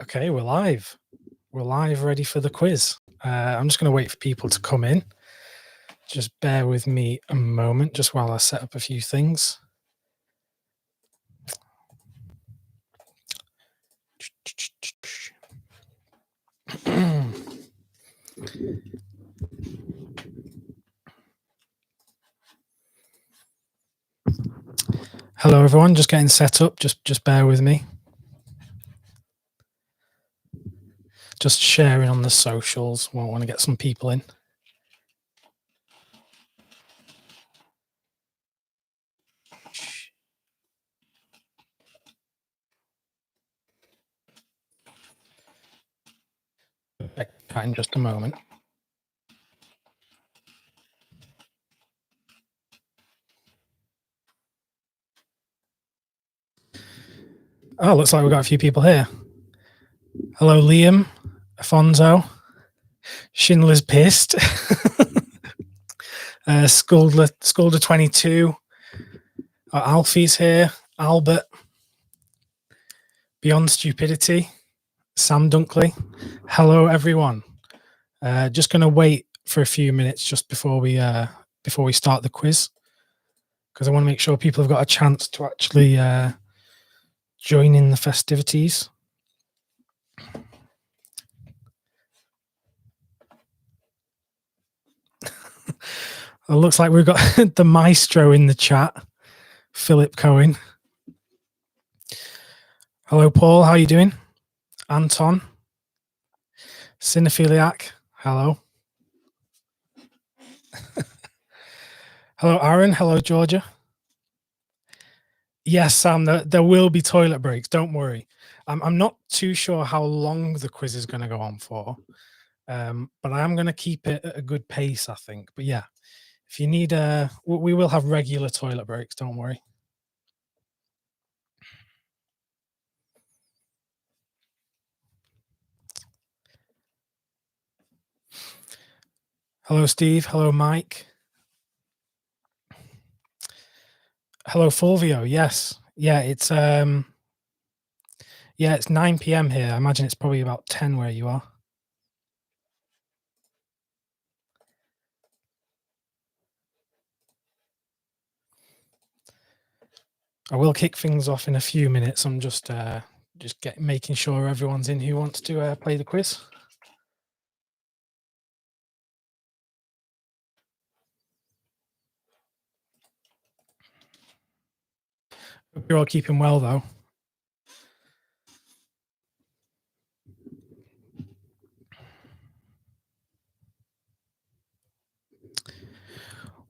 Okay, we're live. We're live, ready for the quiz. I'm just going to wait for people to come in. Just bear with me a moment, just while I set up a few things. Hello, everyone. Just getting set up. Just bear with me. Just sharing on the socials. We want to get some people in. In just a moment. Oh, looks like we've got a few people here. Hello, Liam, Afonso, Schindler's Pissed, Scolder 22, Alfie's here, Albert, Beyond Stupidity, Sam Dunkley. Hello, everyone. Just going to wait for a few minutes just before we start the quiz, because I want to make sure people have got a chance to actually join in the festivities. It looks like we've got the maestro in the chat, Philip Cohen. Hello, Paul. How are you doing? Anton. Cinephiliac. Hello. Hello, Aaron. Hello, Georgia. Yes, Sam, there will be toilet breaks. Don't worry. I'm not too sure how long the quiz is going to go on for, but I am going to keep it at a good pace, I think. But yeah, if you need, we will have regular toilet breaks. Don't worry. Hello, Steve. Hello, Mike. Hello, Fulvio. Yes. Yeah, it's 9 p.m. here. I imagine it's probably about 10 where you are. I will kick things off in a few minutes. I'm just making sure everyone's in who wants to play the quiz. Hope you're all keeping well, though.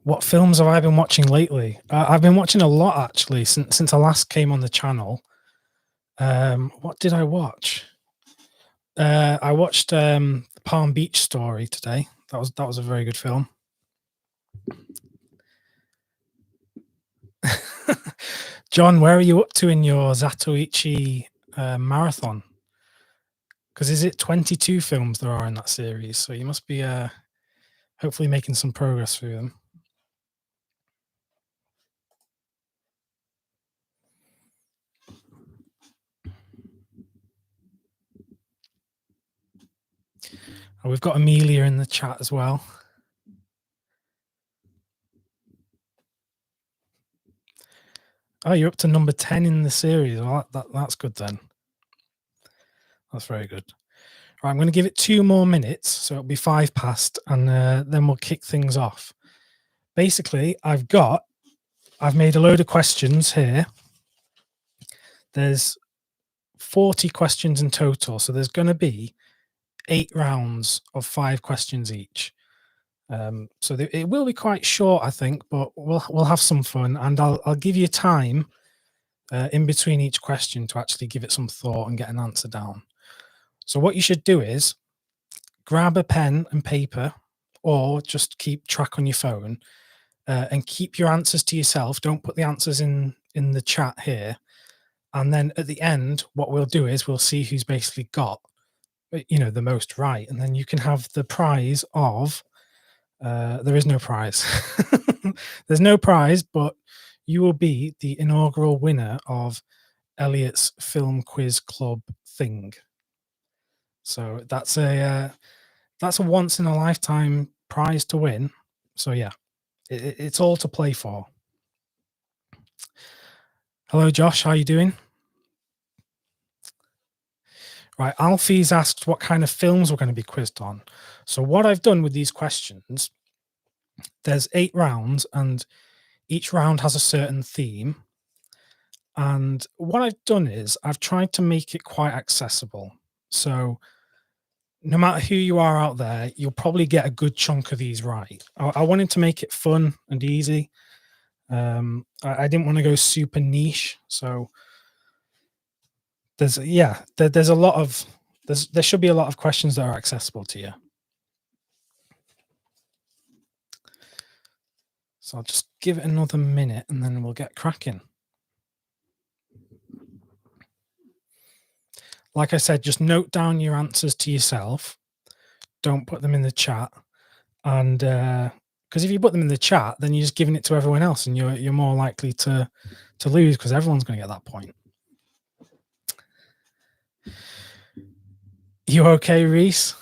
What films have I been watching lately? I've been watching a lot, actually, since I last came on the channel. What did I watch? I watched the Palm Beach Story today. That was a very good film. John, where are you up to in your Zatoichi marathon? Because is it 22 films there are in that series? So you must be hopefully making some progress through them. Oh, we've got Amelia in the chat as well. Oh, you're up to number 10 in the series. Well, that's good then. That's very good. All right, I'm going to give it 2 more minutes, so it'll be 5 past, and then we'll kick things off. Basically, I've made a load of questions here. There's 40 questions in total, so there's going to be 8 rounds of 5 questions each. So it will be quite short, I think, but we'll have some fun, and I'll give you time in between each question to actually give it some thought and get an answer down. So what you should do is grab a pen and paper, or just keep track on your phone, and keep your answers to yourself. Don't put the answers in the chat here. And then at the end, what we'll do is we'll see who's basically got, the most right, and then you can have the prize of. There is no prize. There's no prize, but you will be the inaugural winner of Elliot's Film Quiz Club thing. So that's a once in a lifetime prize to win. So yeah, it's all to play for. Hello, Josh. How you doing? Right, Alfie's asked what kind of films we're going to be quizzed on. So what I've done with these questions, there's 8 rounds, and each round has a certain theme. And what I've done is I've tried to make it quite accessible. So no matter who you are out there, you'll probably get a good chunk of these right. I wanted to make it fun and easy. I didn't want to go super niche. So there's a lot of there should be a lot of questions that are accessible to you. So I'll just give it another minute and then we'll get cracking. Like I said, just note down your answers to yourself. Don't put them in the chat. And because if you put them in the chat, then you're just giving it to everyone else, and you're more likely to lose because everyone's going to get that point. You okay, Reese?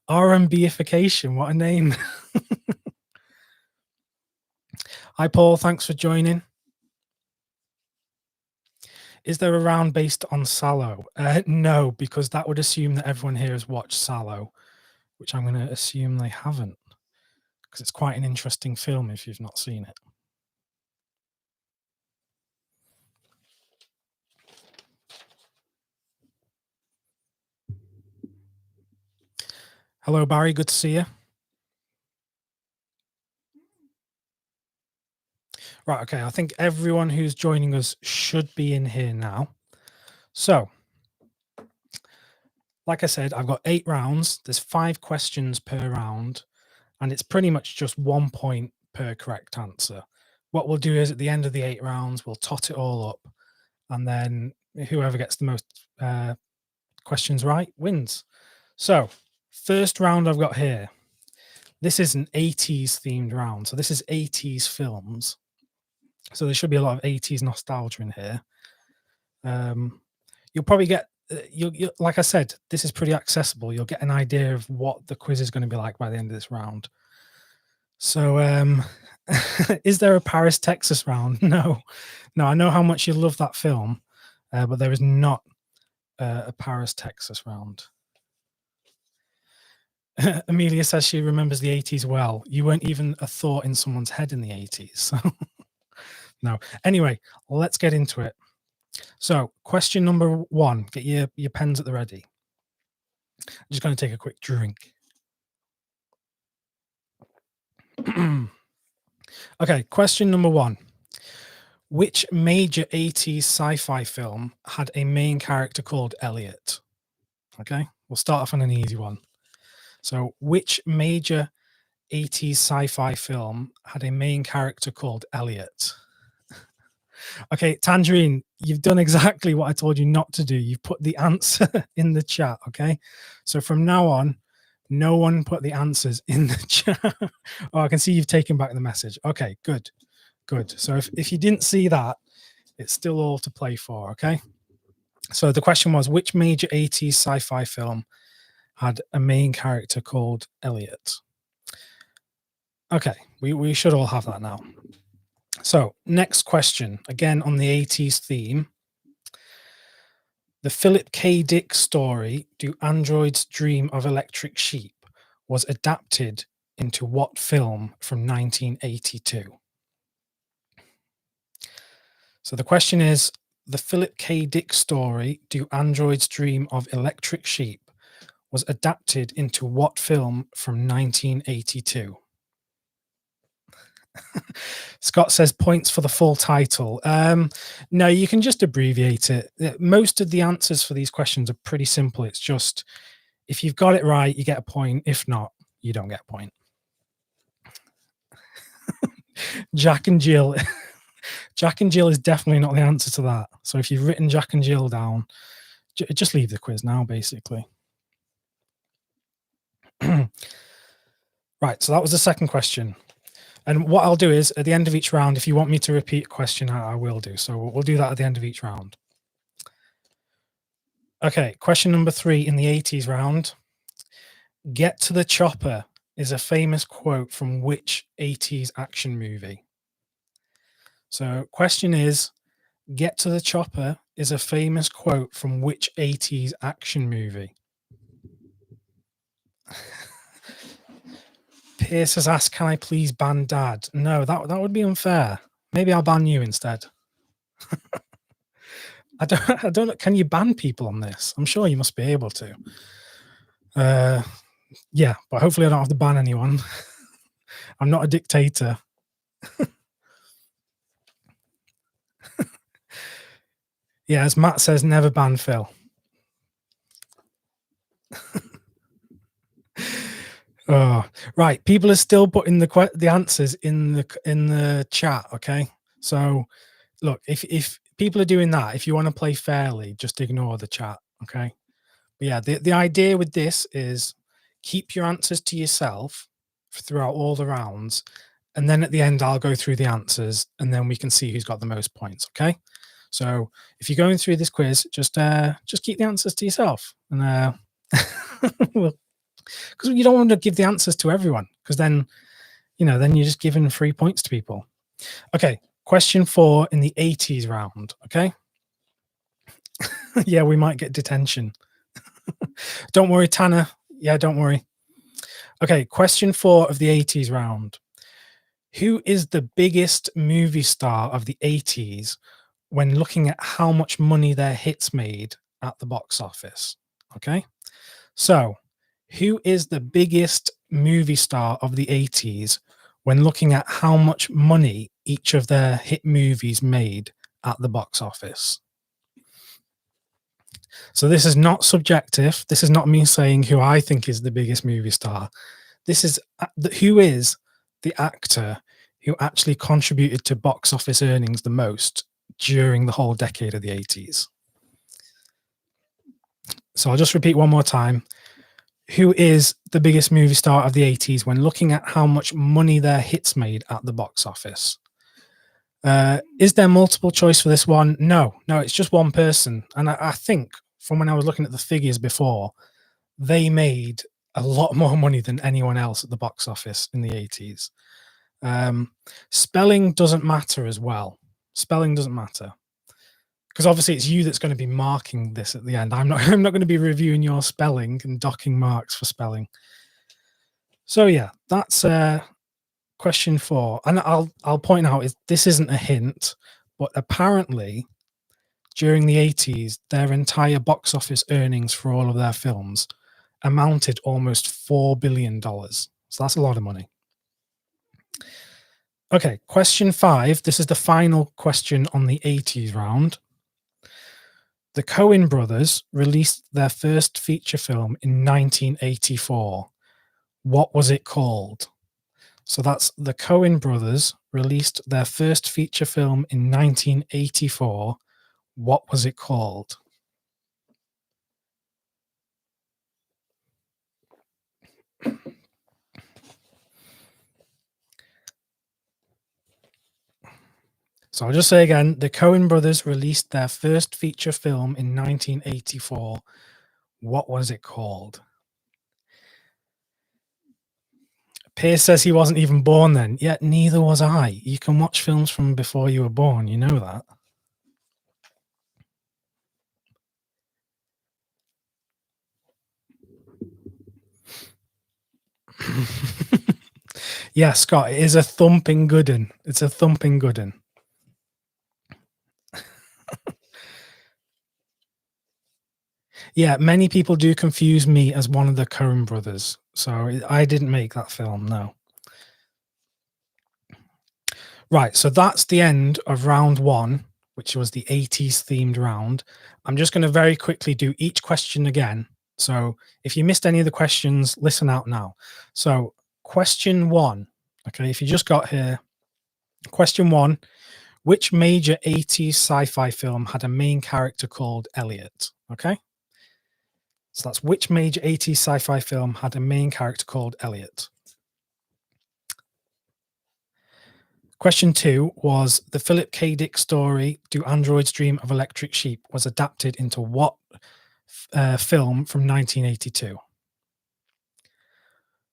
R&Bification, what a name. Hi, Paul. Thanks for joining. Is there a round based on Sallow? No, because that would assume that everyone here has watched Sallow, which I'm going to assume they haven't, because it's quite an interesting film if you've not seen it. Hello, Barry. Good to see you. Right, okay. I think everyone who's joining us should be in here now. So, like I said, I've got 8 rounds. There's 5 questions per round, and it's pretty much just 1 point per correct answer. What we'll do is at the end of the 8 rounds, we'll tot it all up, and then whoever gets the most questions right wins. So, first round I've got here. This is an 80s themed round. So this is 80s films. So there should be a lot of 80s nostalgia in here. You'll probably get, you like I said, this is pretty accessible. You'll get an idea of what the quiz is going to be like by the end of this round. So is there a Paris, Texas round? No, I know how much you love that film, but there is not a Paris, Texas round. Amelia says she remembers the 80s well. You weren't even a thought in someone's head in the 80s. So no. Anyway, let's get into it. So question number 1, get your pens at the ready. I'm just going to take a quick drink. Okay, question number 1. Which major 80s sci-fi film had a main character called Elliot? Okay, we'll start off on an easy one. So which major 80s sci-fi film had a main character called Elliot? Okay, Tangerine, you've done exactly what I told you not to do. You've put the answer in the chat, okay? So from now on, no one put the answers in the chat. Oh, I can see you've taken back the message. Okay, good. So if you didn't see that, it's still all to play for, okay? So the question was, which major 80s sci-fi film had a main character called Elliot? Okay, we should all have that now. So next question, again on the 80s theme. The Philip K. Dick story, Do Androids Dream of Electric Sheep, was adapted into what film from 1982? So the question is, the Philip K. Dick story, Do Androids Dream of Electric Sheep, was adapted into what film from 1982? Scott says points for the full title. No, you can just abbreviate it. Most of the answers for these questions are pretty simple. It's just, if you've got it right, you get a point. If not, you don't get a point. Jack and Jill. Jack and Jill is definitely not the answer to that. So if you've written Jack and Jill down, just leave the quiz now, basically. Right, so that was the second question. And what I'll do is at the end of each round, if you want me to repeat a question, I will do. So we'll do that at the end of each round. Okay, question number 3 in the 80s round. Get to the chopper is a famous quote from which 80s action movie? So question is, get to the chopper is a famous quote from which 80s action movie? Pierce has asked, can I please ban Dad? No, that would be unfair. Maybe I'll ban you instead. I don't. Can you ban people on this? I'm sure you must be able to. Yeah, but hopefully I don't have to ban anyone. I'm not a dictator. Yeah, as Matt says, never ban Phil. Oh, right. People are still putting the answers in the chat. Okay, so look, if people are doing that, if you want to play fairly, just ignore the chat. Okay, but yeah, the idea with this is keep your answers to yourself throughout all the rounds, and then at the end I'll go through the answers, and then we can see who's got the most points. Okay, so if you're going through this quiz, just keep the answers to yourself, and we'll, because you don't want to give the answers to everyone, because then then you're just giving free points to people. Okay, question 4 in the 80s round. Okay. Yeah, we might get detention. Don't worry, Tanner. Yeah, don't worry. Okay, question 4 of the 80s round. Who is the biggest movie star of the 80s when looking at how much money their hits made at the box office? Okay, so who is the biggest movie star of the 80s when looking at how much money each of their hit movies made at the box office? So this is not subjective. This is not me saying who I think is the biggest movie star. This is who is the actor who actually contributed to box office earnings the most during the whole decade of the 80s. So I'll just repeat one more time. Who is the biggest movie star of the 80s when looking at how much money their hits made at the box office? Is there multiple choice for this one? No, it's just one person. And I think from when I was looking at the figures before, they made a lot more money than anyone else at the box office in the 80s. Spelling doesn't matter as well. Spelling doesn't matter, because obviously it's you that's going to be marking this at the end. I'm not going to be reviewing your spelling and docking marks for spelling. So yeah, that's question 4. And I'll point out this isn't a hint, but apparently during the 80s, their entire box office earnings for all of their films amounted almost $4 billion. So that's a lot of money. Okay, question 5. This is the final question on the 80s round. The Coen brothers released their first feature film in 1984. What was it called? So that's the Coen brothers released their first feature film in 1984. What was it called? So I'll just say again, the Coen brothers released their first feature film in 1984. What was it called? Pierce says he wasn't even born then. Yet neither was I. You can watch films from before you were born. You know that. Yeah, Scott, it is a thumping good un. It's a thumping good un. Yeah, many people do confuse me as one of the Coen brothers. So I didn't make that film, no. Right, so that's the end of round 1, which was the 80s themed round. I'm just going to very quickly do each question again. So if you missed any of the questions, listen out now. So question 1, okay, if you just got here, question 1, which major 80s sci-fi film had a main character called Elliot? Okay. So that's which major 80s sci-fi film had a main character called Elliot? Question 2 was the Philip K. Dick story, Do Androids Dream of Electric Sheep, was adapted into what film from 1982?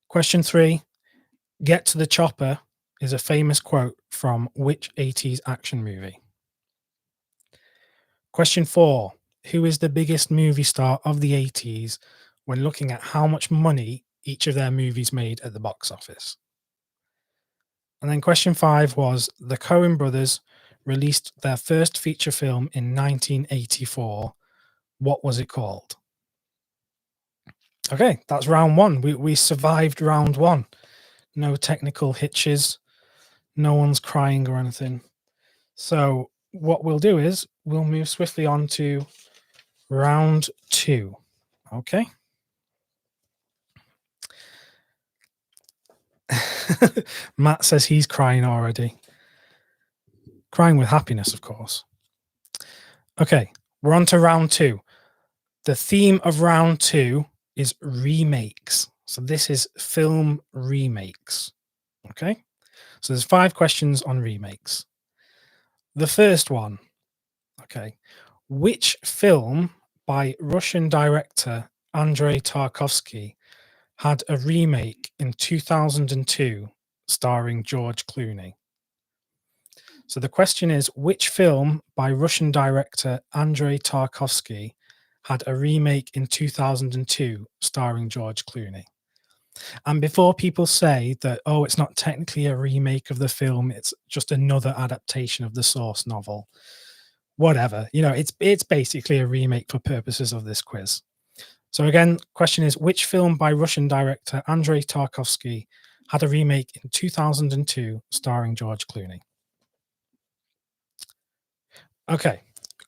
Question 3, Get to the Chopper is a famous quote from which 80s action movie? Question 4, who is the biggest movie star of the 80s when looking at how much money each of their movies made at the box office? And then question 5 was the Coen brothers released their first feature film in 1984. What was it called? Okay, that's round 1. We survived round 1. No technical hitches. No one's crying or anything. So what we'll do is we'll move swiftly on to round 2. Okay. Matt says he's crying already. Crying with happiness, of course. Okay, we're on to round 2. The theme of round 2 is remakes. So this is film remakes. Okay, so there's 5 questions on remakes. The first one, okay, which film by Russian director Andrei Tarkovsky had a remake in 2002 starring George Clooney? So the question is, which film by Russian director Andrei Tarkovsky had a remake in 2002 starring George Clooney? And before people say that, oh, it's not technically a remake of the film, it's just another adaptation of the source novel, whatever, it's basically a remake for purposes of this quiz. So again, question is, which film by Russian director Andrei Tarkovsky had a remake in 2002 starring George Clooney? Okay,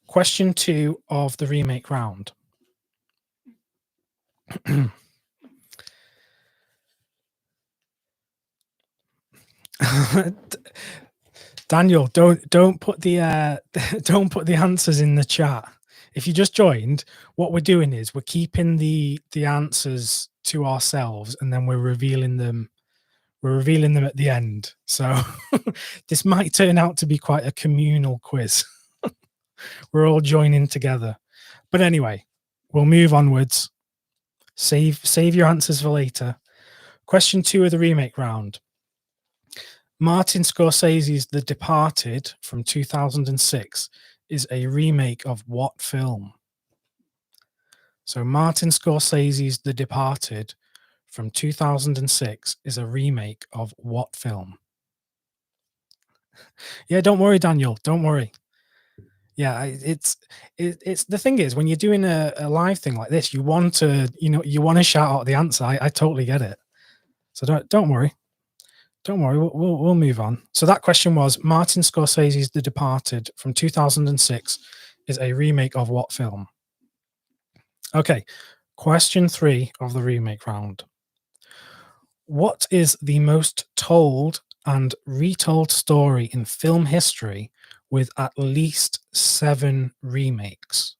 question 2 of the remake round. Daniel, don't put the don't put the answers in the chat. If you just joined, what we're doing is we're keeping the answers to ourselves, and then we're revealing them at the end. So this might turn out to be quite a communal quiz. We're all joining together. But anyway, we'll move onwards. Save your answers for later. Question 2 of the remake round. Martin Scorsese's The Departed from 2006 is a remake of what film? So Martin Scorsese's The Departed from 2006 is a remake of what film? Yeah, don't worry, Daniel. Don't worry. Yeah, it's the thing is, when you're doing a live thing like this, you want to shout out the answer. I totally get it. So don't worry. Don't worry, we'll move on. So that question was, Martin Scorsese's The Departed from 2006 is a remake of what film? Okay, question 3 of the remake round. What is the most told and retold story in film history with at least 7 remakes?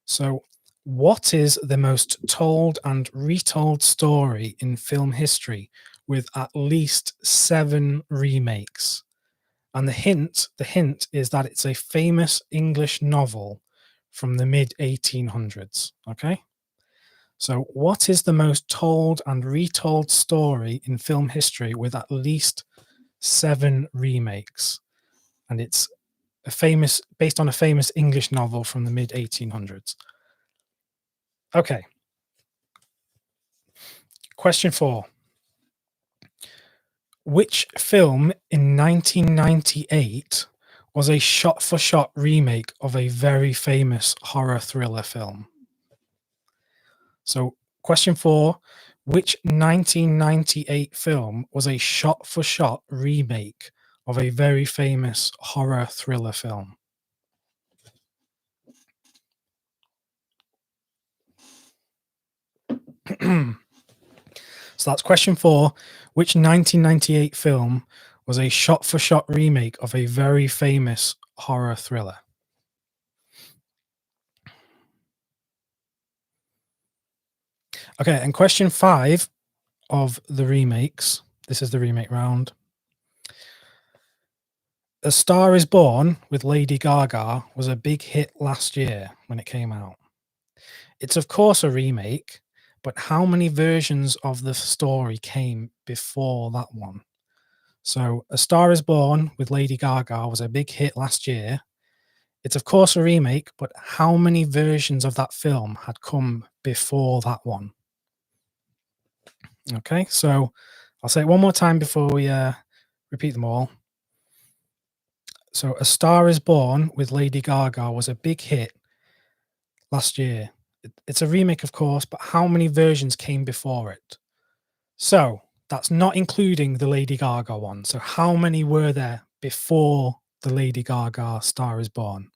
So what is the most told and retold story in film history with at least 7 remakes? And the hint is that it's a famous English novel from the mid 1800s. Okay. So what is the most told and retold story in film history with at least 7 remakes? And it's based on a famous English novel from the mid 1800s. Okay. Question 4. Which film in 1998 was a shot-for-shot remake of a very famous horror thriller film? So, question 4, which 1998 film was a shot-for-shot remake of a very famous horror thriller film? So that's question 4. Which 1998 film was a shot-for-shot remake of a very famous horror thriller? Okay, and question 5 of the remakes. This is the remake round. A Star Is Born with Lady Gaga was a big hit last year when it came out. It's of course a remake, but how many versions of the story came before that one? So, A Star Is Born with Lady Gaga was a big hit last year. It's of course a remake, but how many versions of that film had come before that one? Okay, so I'll say it one more time before we repeat them all. So, A Star Is Born with Lady Gaga was a big hit last year. It's a remake, of course, but how many versions came before it? So, that's not including the Lady Gaga one. So, how many were there before the Lady Gaga Star Is Born?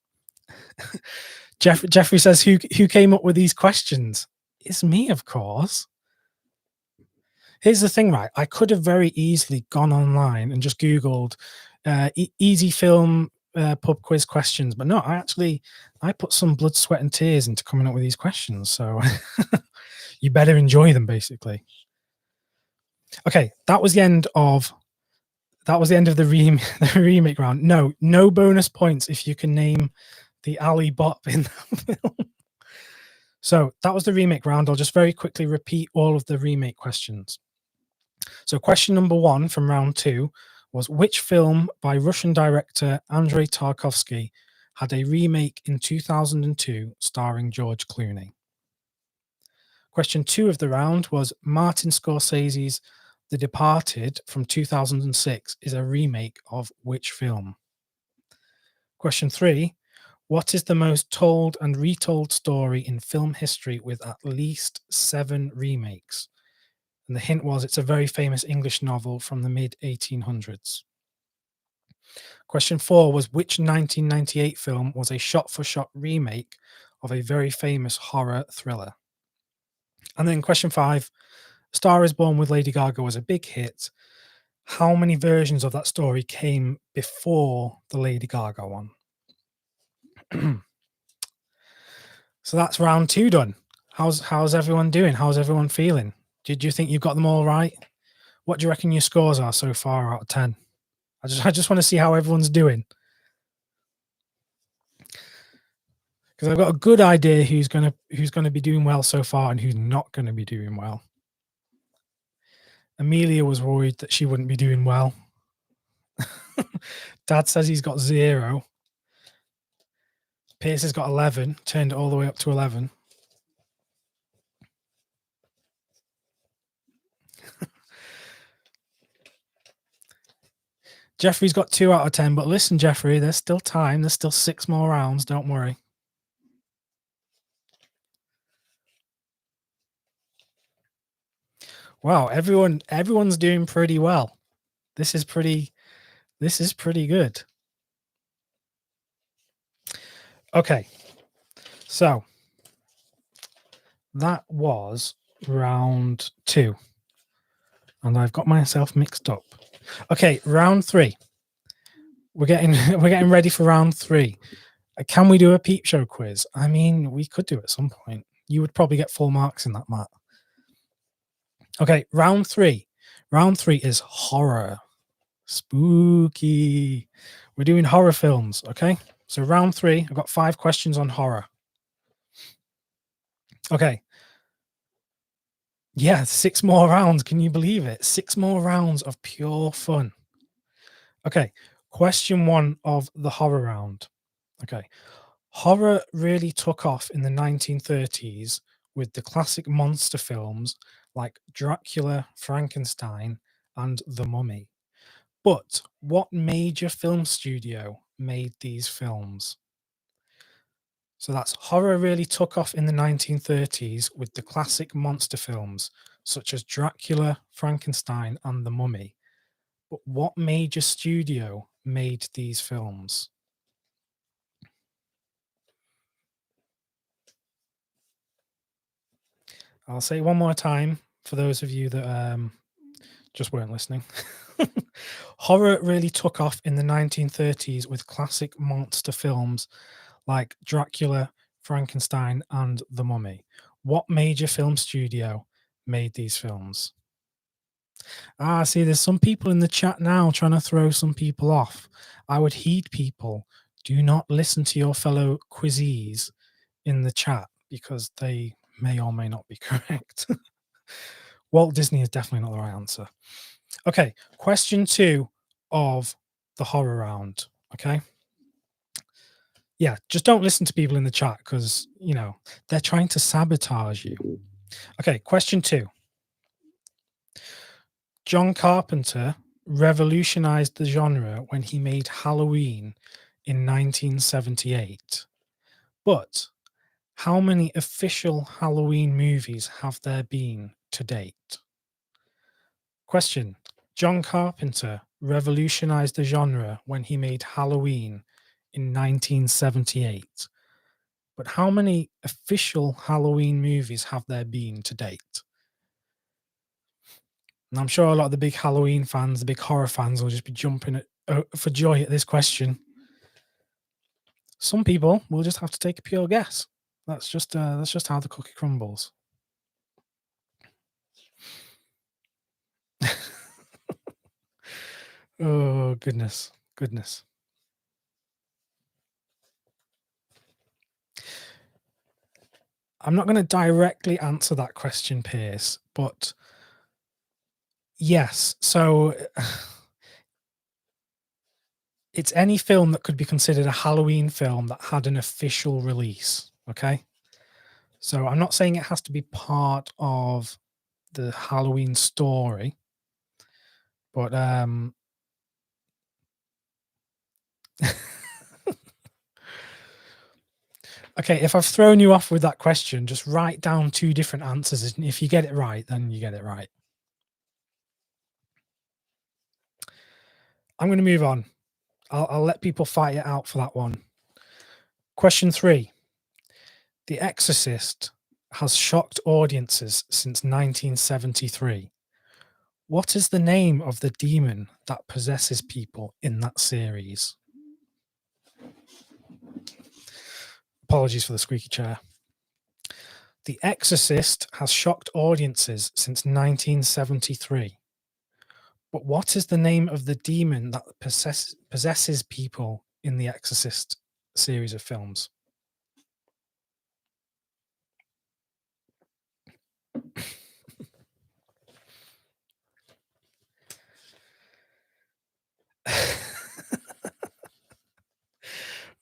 Jeffrey says, who came up with these questions? It's me, of course. Here's the thing, right? I could have very easily gone online and just Googled easy film pub quiz questions, but no, I put some blood, sweat, and tears into coming up with these questions. So you better enjoy them, basically. Okay, that was the end of the remake round. No bonus points if you can name the Ali Bop in the film. So that was the remake round. I'll just very quickly repeat all of the remake questions. So question number 1 from round 2 was, which film by Russian director Andrei Tarkovsky had a remake in 2002 starring George Clooney? Question 2 of the round was, Martin Scorsese's The Departed from 2006 is a remake of which film? Question 3, what is the most told and retold story in film history with at least 7 remakes? And the hint was it's a very famous English novel from the mid-1800s. Question 4 was, which 1998 film was a shot-for-shot remake of a very famous horror thriller? And then question 5, Star Is Born with Lady Gaga was a big hit. How many versions of that story came before the Lady Gaga one? So that's round 2 done. How's everyone doing? How's everyone feeling? Did you think you got them all right? What do you reckon your scores are so far out of 10? I just want to see how everyone's doing, because I've got a good idea who's gonna be doing well so far and who's not gonna be doing well. Amelia was worried that she wouldn't be doing well. Dad says he's got 0. Pierce has got 11, turned it all the way up to 11. Jeffrey's got 2 out of 10, but listen, Jeffrey, there's still time. There's still 6 more rounds. Don't worry. Wow, everyone's doing pretty well. This is pretty good. Okay. So that was round 2. And I've got myself mixed up. Okay, round 3. We're getting ready for round 3. Can we do a peep show quiz? I mean, we could do it at some point. You would probably get full marks in that, Matt. Okay, round 3. Round 3 is horror. Spooky. We're doing horror films, okay? So round 3, I've got 5 questions on horror. Okay. Yeah, 6 more rounds. Can you believe it? 6 more rounds of pure fun. Okay, question 1 of the horror round. Okay. Horror really took off in the 1930s with the classic monster films like Dracula, Frankenstein, and The Mummy. But what major film studio made these films? So that's horror really took off in the 1930s with the classic monster films such as Dracula, Frankenstein, and The Mummy. But what major studio made these films? I'll say it one more time for those of you that just weren't listening. Horror really took off in the 1930s with classic monster films like Dracula, Frankenstein, and The Mummy. What major film studio made these films? See, there's some people in the chat now trying to throw some people off. I would heed people. Do not listen to your fellow quizzies in the chat because they may or may not be correct. Walt Disney is definitely not the right answer. Okay, question 2 of the horror round. Okay. Yeah, just don't listen to people in the chat because, they're trying to sabotage you. Okay, question 2. John Carpenter revolutionized the genre when he made Halloween in 1978. But how many official Halloween movies have there been to date? Question. John Carpenter revolutionized the genre when he made Halloween in 1978. But how many official Halloween movies have there been to date? And I'm sure a lot of the big Halloween fans, the big horror fans, will just be jumping for joy at this question. Some people will just have to take a pure guess. That's just how the cookie crumbles. Oh, goodness. I'm not going to directly answer that question, Pierce, but yes. So it's any film that could be considered a Halloween film that had an official release. Okay. So I'm not saying it has to be part of the Halloween story, but okay, if I've thrown you off with that question, just write down 2 different answers, and if you get it right, then you get it right. I'm going to move on. I'll let people fight it out for that one. Question 3. The Exorcist has shocked audiences since 1973. What is the name of the demon that possesses people in that series? Apologies for the squeaky chair. The Exorcist has shocked audiences since 1973. But what is the name of the demon that possesses people in the Exorcist series of films?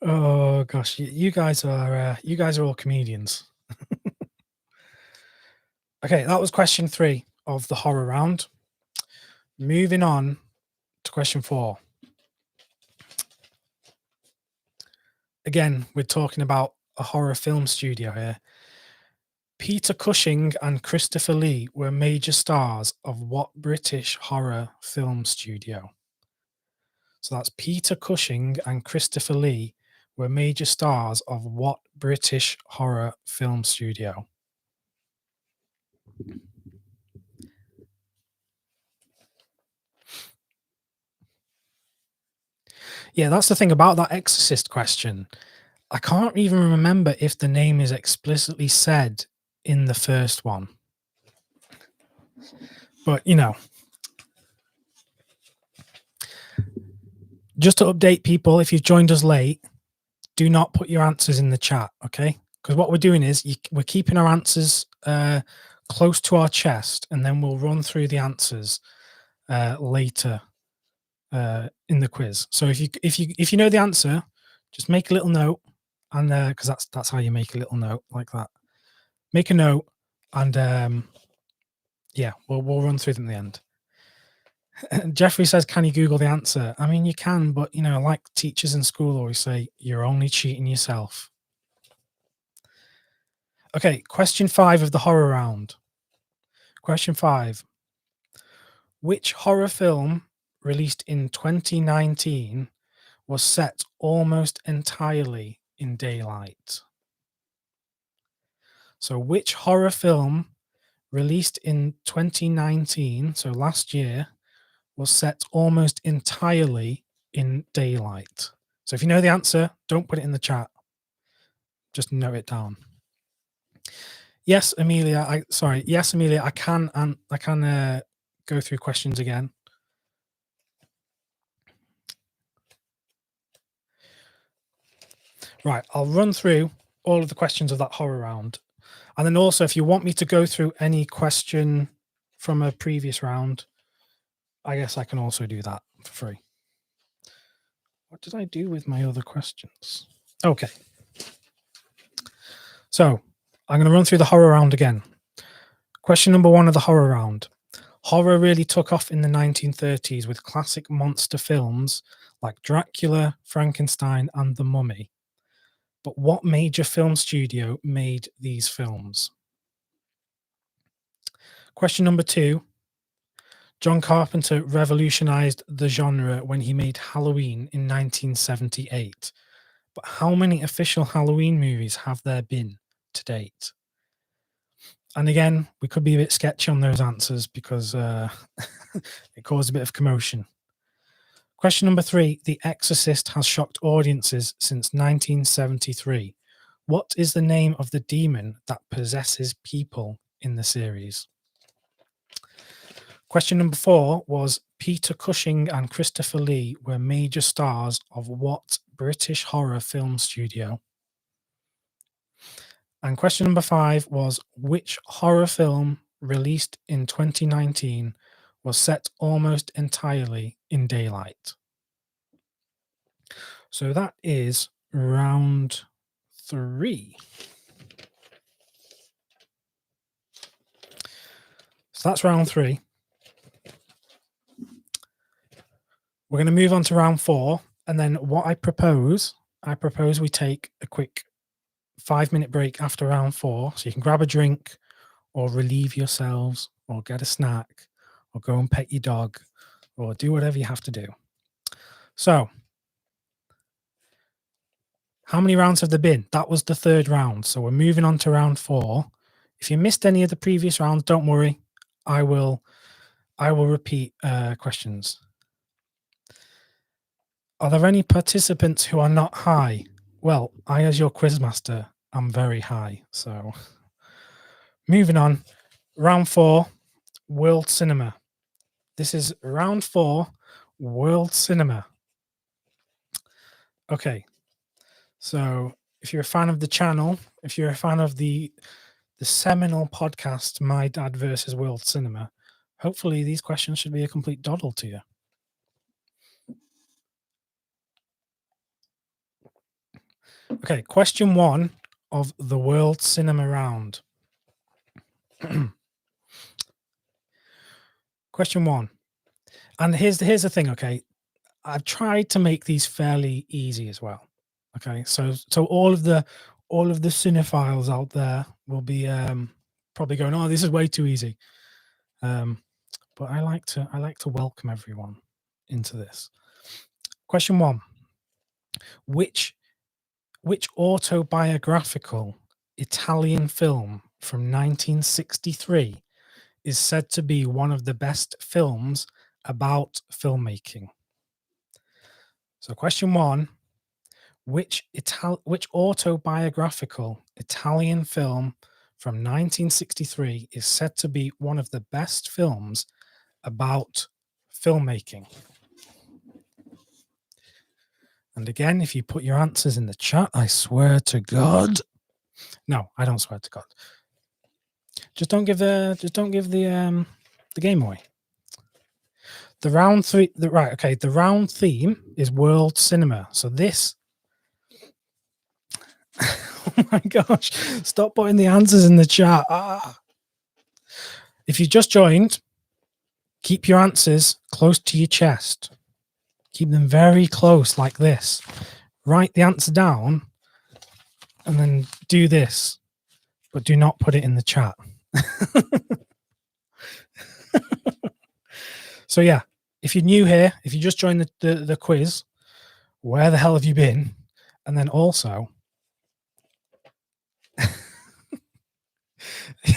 Oh gosh, you guys are all comedians. Okay, that was question 3 of the horror round. Moving on to question 4. Again, we're talking about a horror film studio here. Peter Cushing and Christopher Lee were major stars of what British horror film studio? So that's Peter Cushing and Christopher Lee were major stars of what British horror film studio? Yeah, that's the thing about that Exorcist question. I can't even remember if the name is explicitly said in the first one. But, just to update people, if you've joined us late, do not put your answers in the chat, okay? Because what we're doing is we're keeping our answers close to our chest, and then we'll run through the answers later in the quiz. So if you know the answer, just make a little note, and because that's how you make a little note like that. Make a note, and yeah, we'll run through them at the end. Jeffrey says, "Can you Google the answer?" I mean, you can, but like teachers in school always say, you're only cheating yourself. Okay, question 5 of the horror round. Question 5. Which horror film released in 2019 was set almost entirely in daylight? So which horror film released in 2019, so last year, was set almost entirely in daylight? So if you know the answer, don't put it in the chat. Just note it down. Yes, Amelia. Yes, Amelia. I can go through questions again. Right, I'll run through all of the questions of that horror round. And then also, if you want me to go through any question from a previous round, I guess I can also do that for free. What did I do with my other questions? Okay. So I'm going to run through the horror round again. Question number 1 of the horror round. Horror really took off in the 1930s with classic monster films like Dracula, Frankenstein, and The Mummy. But what major film studio made these films? Question number 2. John Carpenter revolutionized the genre when he made Halloween in 1978. But how many official Halloween movies have there been to date? And again, we could be a bit sketchy on those answers because it caused a bit of commotion. Question number 3. The Exorcist has shocked audiences since 1973. What is the name of the demon that possesses people in the series? Question number 4 was Peter Cushing and Christopher Lee were major stars of what British horror film studio? And question number 5 was which horror film released in 2019 was set almost entirely in daylight? So that is round 3. So that's round 3. We're going to move on to round 4. And then what I propose we take a quick 5-minute break after round 4. So you can grab a drink or relieve yourselves or get a snack or go and pet your dog or do whatever you have to do. So how many rounds have there been? That was the 3rd round. So we're moving on to round 4. If you missed any of the previous rounds, don't worry. I will repeat questions. Are there any participants who are not high? Well, I, as your quizmaster, am very high. So moving on. Round 4, world cinema. This is round 4, world cinema. Okay. So if you're a fan of the channel, if you're a fan of the seminal podcast, My Dad versus World Cinema, hopefully these questions should be a complete doddle to you. Okay, question 1 of the world cinema round. Question 1. And here's the thing, okay? I've tried to make these fairly easy as well. Okay, so all of the cinephiles out there will be probably going, "Oh, this is way too easy." But I like to welcome everyone into this. Question 1: Which autobiographical Italian film from 1963 is said to be one of the best films about filmmaking? So, question 1. Which autobiographical Italian film from 1963 is said to be one of the best films about filmmaking? And again, if you put your answers in the chat, I swear to God. No, I don't swear to God. Just don't give the game away. The round 3, the round theme is world cinema. So this oh my gosh, stop putting the answers in the chat. If you just joined, keep your answers close to your chest. Keep them very close like this. Write the answer down and then do this, but do not put it in the chat. So yeah, if you're new here, if you just joined the quiz, where the hell have you been? And then also,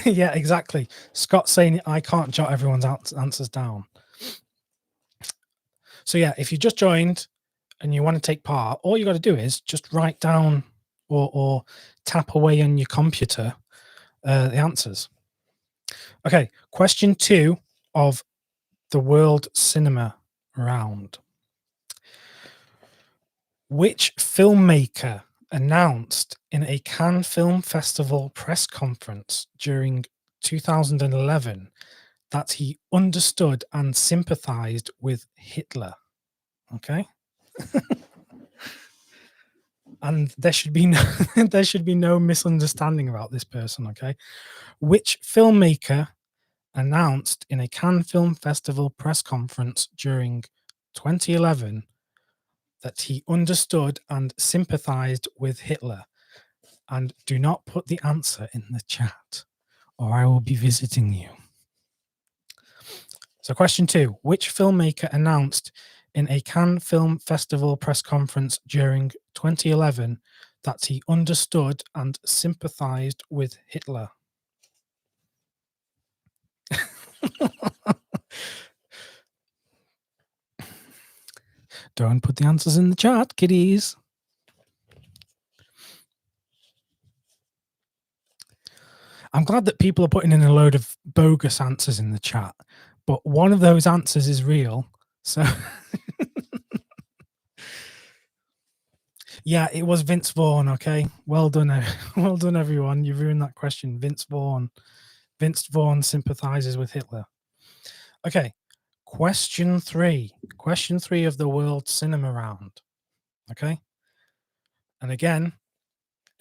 yeah, exactly. Scott's saying I can't jot everyone's answers down. So yeah, if you just joined and you want to take part, all you got to do is just write down or tap away on your computer the answers. Okay, question 2 of the world cinema round. Which filmmaker announced in a Cannes Film Festival press conference during 2011 that he understood and sympathized with Hitler? Okay. And there should be no there should be no misunderstanding about this person, okay? Which filmmaker announced in a Cannes Film Festival press conference during 2011 that he understood and sympathized with Hitler? And do not put the answer in the chat, or I will be visiting you. So, question 2: which filmmaker announced in a Cannes Film Festival press conference during 2011 that he understood and sympathized with Hitler? Don't put the answers in the chat, kiddies. I'm glad that people are putting in a load of bogus answers in the chat, but one of those answers is real. So, yeah, it was Vince Vaughn. Okay, well done, well done, everyone. You ruined that question. Vince Vaughn. Vince Vaughn sympathizes with Hitler. Okay, question 3. Question 3 of the World Cinema Round. Okay, and again,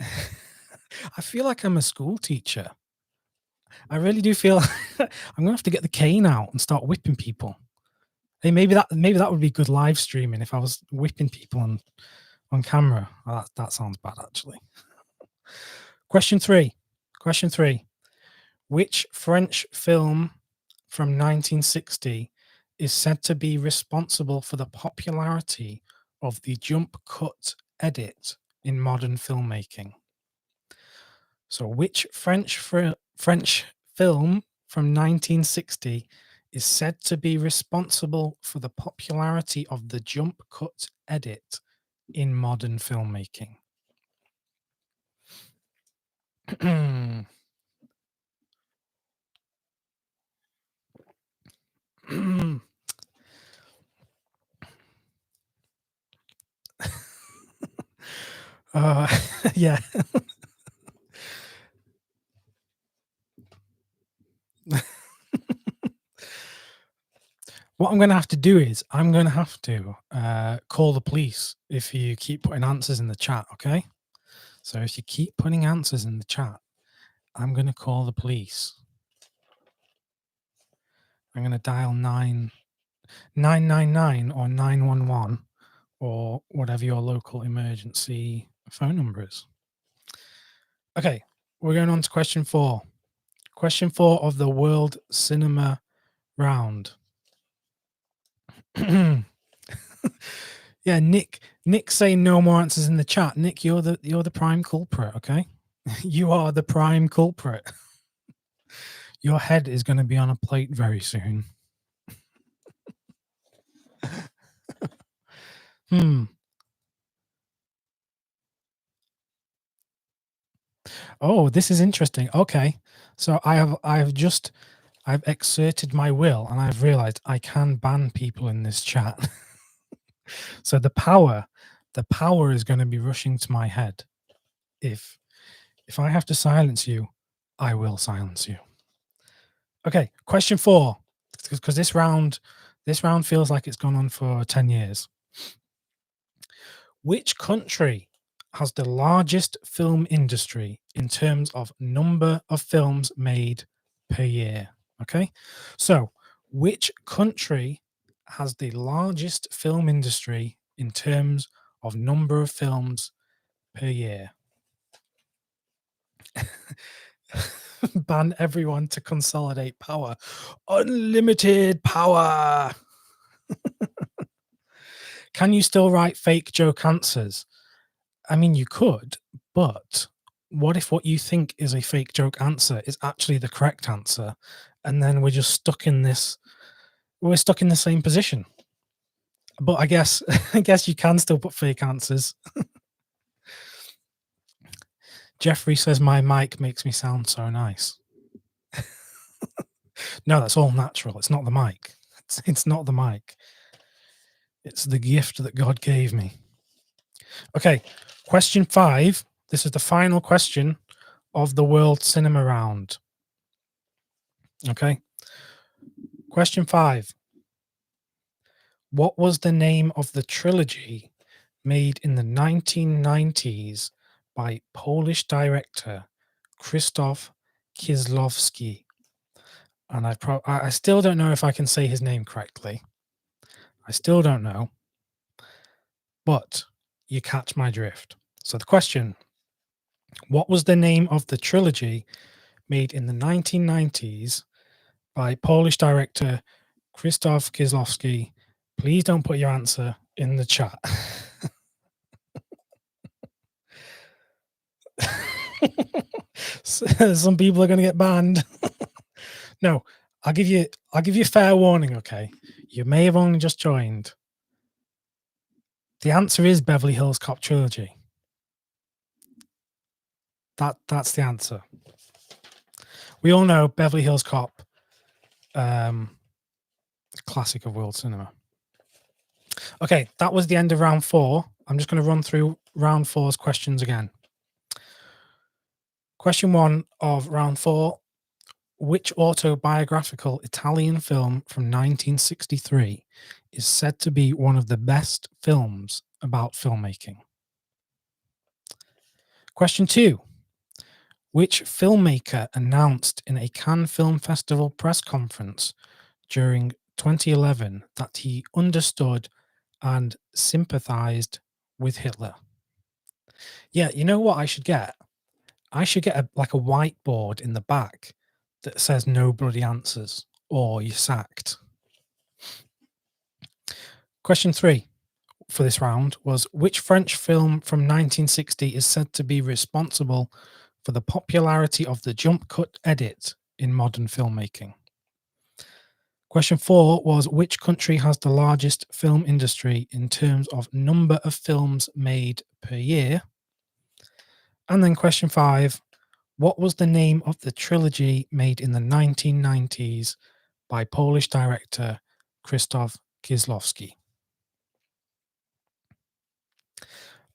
I feel like I'm a school teacher. I really do feel I'm gonna have to get the cane out and start whipping people. Hey, maybe that would be good live streaming if I was whipping people on camera. Oh, that sounds bad, actually. Question 3. Question 3. Which French film from 1960 is said to be responsible for the popularity of the jump cut edit in modern filmmaking? So, which French film from 1960 is said to be responsible for the popularity of the jump cut edit in modern filmmaking? Yeah. What I'm going to have to do is I'm going to have to call the police if you keep putting answers in the chat, okay? So if you keep putting answers in the chat, I'm going to call the police. I'm going to dial 999 or 911 or whatever your local emergency phone number is. Okay, we're going on to question 4. Question 4 of the World Cinema Round. Yeah, Nick saying no more answers in the chat. Nick, you're the prime culprit, okay? You are the prime culprit. Your head is going to be on a plate very soon. Oh, this is interesting. Okay. So I've exerted my will and I've realized I can ban people in this chat. So the power is going to be rushing to my head. If I have to silence you, I will silence you. Okay, question 4. Because this round feels like it's gone on for 10 years. Which country has the largest film industry in terms of number of films made per year? Okay, so which country has the largest film industry in terms of number of films per year? Ban everyone to consolidate power. Unlimited power. Can you still write fake joke answers? I mean, you could, but what if what you think is a fake joke answer is actually the correct answer? And then we're just stuck in this, we're stuck in the same position. But I guess you can still put fake answers. Jeffrey says my mic makes me sound so nice. No, that's all natural. It's not the mic. It's not the mic. It's the gift that God gave me. Okay, question 5. This is the final question of the World Cinema Round. Okay. Question 5. What was the name of the trilogy made in the 1990s by Polish director Krzysztof Kieślowski? And I still don't know if I can say his name correctly. I still don't know. But you catch my drift. So the question, what was the name of the trilogy made in the 1990s by Polish director Krzysztof Kieślowski? Please don't put your answer in the chat. Some people are going to get banned. No, I'll give you fair warning, okay? You may have only just joined. The answer is Beverly Hills Cop trilogy. That's the answer. We all know Beverly Hills Cop, classic of world cinema. Okay, that was the end of round 4. I'm just going to run through round 4's questions again. Question 1 of round 4. Which autobiographical Italian film from 1963 is said to be one of the best films about filmmaking? Question 2. Which filmmaker announced in a Cannes Film Festival press conference during 2011 that he understood and sympathized with Hitler? Yeah, you know what I should get? I should get a whiteboard in the back that says no bloody answers or you're sacked. Question 3 for this round was, which French film from 1960 is said to be responsible for the popularity of the jump cut edit in modern filmmaking? Question 4 was, which country has the largest film industry in terms of number of films made per year? And then question 5, what was the name of the trilogy made in the 1990s by Polish director Krzysztof Kieślowski?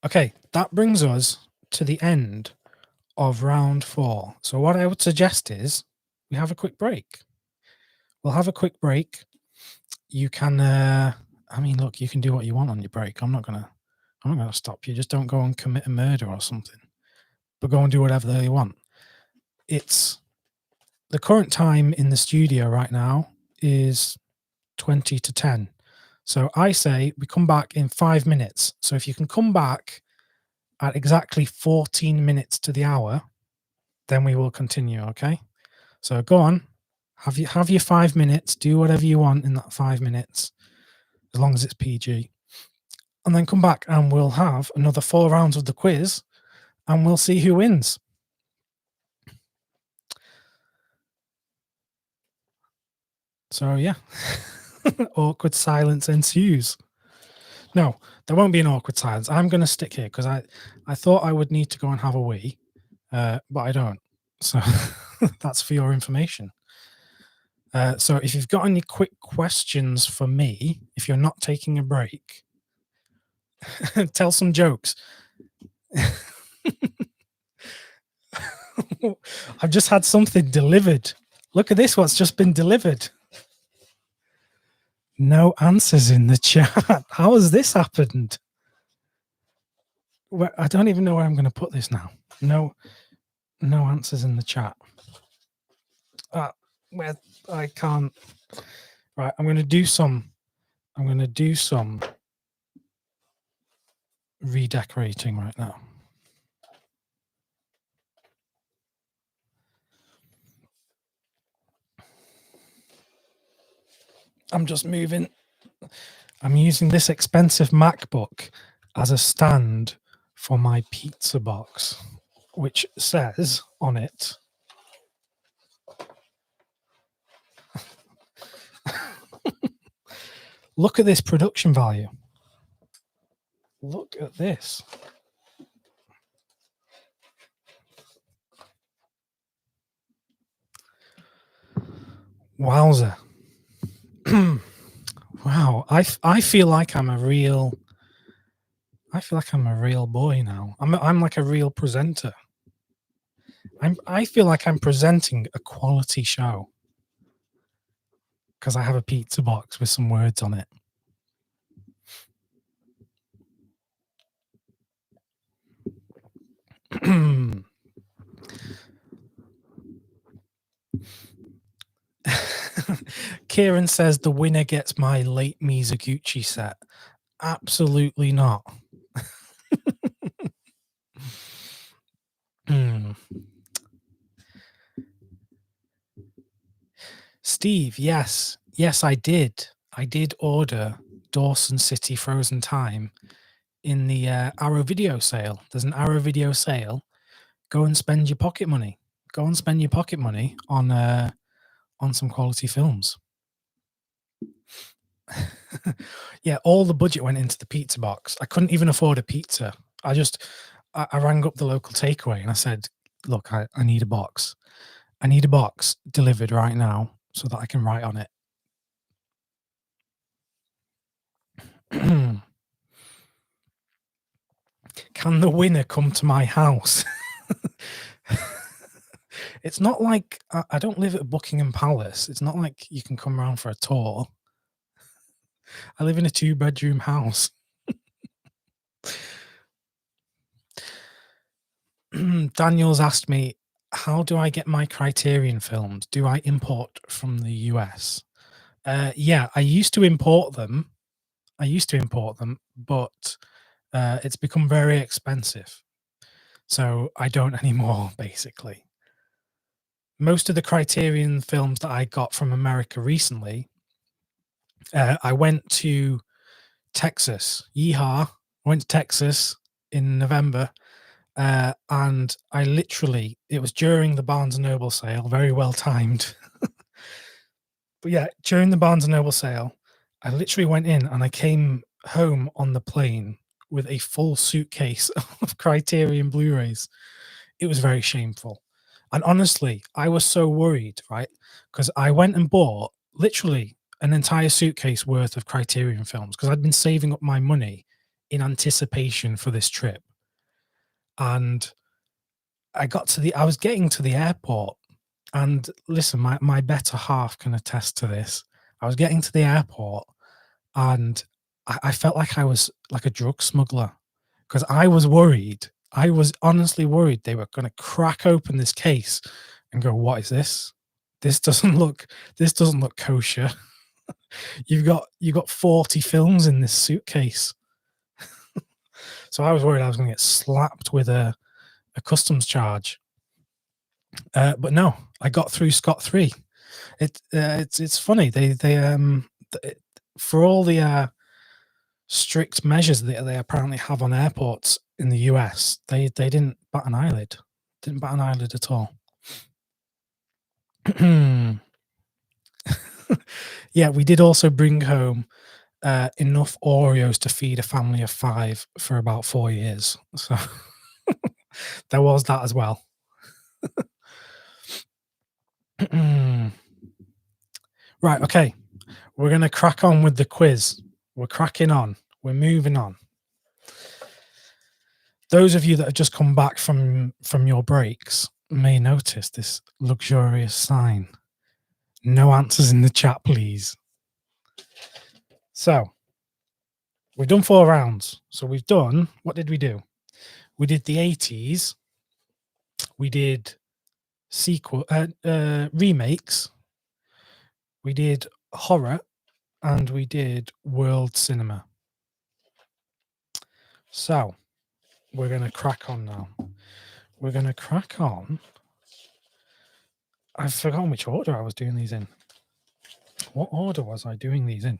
Okay, that brings us to the end of round 4. So what I would suggest is we have a quick break. We'll have a quick break. You can, look, you can do what you want on your break. I'm not gonna stop you. Just don't go and commit a murder or something, but go and do whatever the hell you want. It's the current time in the studio right now is 20 to 10. So I say we come back in 5 minutes. So if you can come back at exactly 14 minutes to the hour, then we will continue, okay? So go on, have your 5 minutes, do whatever you want in that 5 minutes, as long as it's PG. And then come back and we'll have another 4 rounds of the quiz and we'll see who wins. So yeah, awkward silence ensues. No, there won't be an awkward silence. I'm going to stick here because I thought I would need to go and have a wee, but I don't. So that's for your information. So if you've got any quick questions for me, if you're not taking a break, tell some jokes. I've just had something delivered. Look at this, what's just been delivered. No answers in the chat. How has this happened? I don't even know where I'm going to put this now. No answers in the chat. Where I can't. Right, I'm going to do some redecorating right now. I'm just moving. I'm using this expensive MacBook as a stand for my pizza box, which says on it, look at this production value. Look at this. Wowza. I feel like I'm a real boy now. I'm like a real presenter. I feel like I'm presenting a quality show because I have a pizza box with some words on it. Kieran says the winner gets my late Mizuguchi set. Absolutely not. Steve, yes, I did. I did order Dawson City Frozen Time in the Arrow Video sale. There's an Arrow Video sale. Go and spend your pocket money. Go and spend your pocket money on some quality films. Yeah, all the budget went into the pizza box. I couldn't even afford a pizza. I rang up the local takeaway and I said, look, I need a box. I need a box delivered right now so that I can write on it. Can the winner come to my house? It's not like I don't live at Buckingham Palace. It's not like you can come around for a tour. I live in a 2-bedroom house. Daniel's asked me, how do I get my Criterion films? Do I import from the US? Yeah, I used to import them, but it's become very expensive. So I don't anymore, basically. Most of the Criterion films that I got from America recently, I went to Texas. Yeehaw. I went to Texas in November. And I literally, it was during the Barnes & Noble sale, very well timed. But yeah, during the Barnes & Noble sale, I literally went in and I came home on the plane with a full suitcase of Criterion Blu-rays. It was very shameful. And honestly, I was so worried, right? Because I went and bought literally an entire suitcase worth of Criterion films because I'd been saving up my money in anticipation for this trip. And I was getting to the airport, and listen, my better half can attest to this. I was getting to the airport and I felt like I was like a drug smuggler because I was worried. I was honestly worried they were going to crack open this case and go, "What is this? This doesn't look kosher." You've got 40 films in this suitcase. So I was worried I was going to get slapped with a customs charge. But no, I got through scot-free. It's funny. They for all the strict measures that they apparently have on airports in the US, they didn't bat an eyelid. Didn't bat an eyelid at all. Yeah, we did also bring home enough Oreos to feed a family of 5 for about 4 years. So there was that as well. Right, okay. We're going to crack on with the quiz. We're cracking on. We're moving on. Those of you that have just come back from your breaks may notice this luxurious sign. No answers in the chat, please. So, we've done 4 rounds. So we've done, what did we do? We did the 80s. We did remakes. We did horror, and we did world cinema. So, we're going to crack on now. We're going to crack on. I've forgotten which order I was doing these in. What order was I doing these in?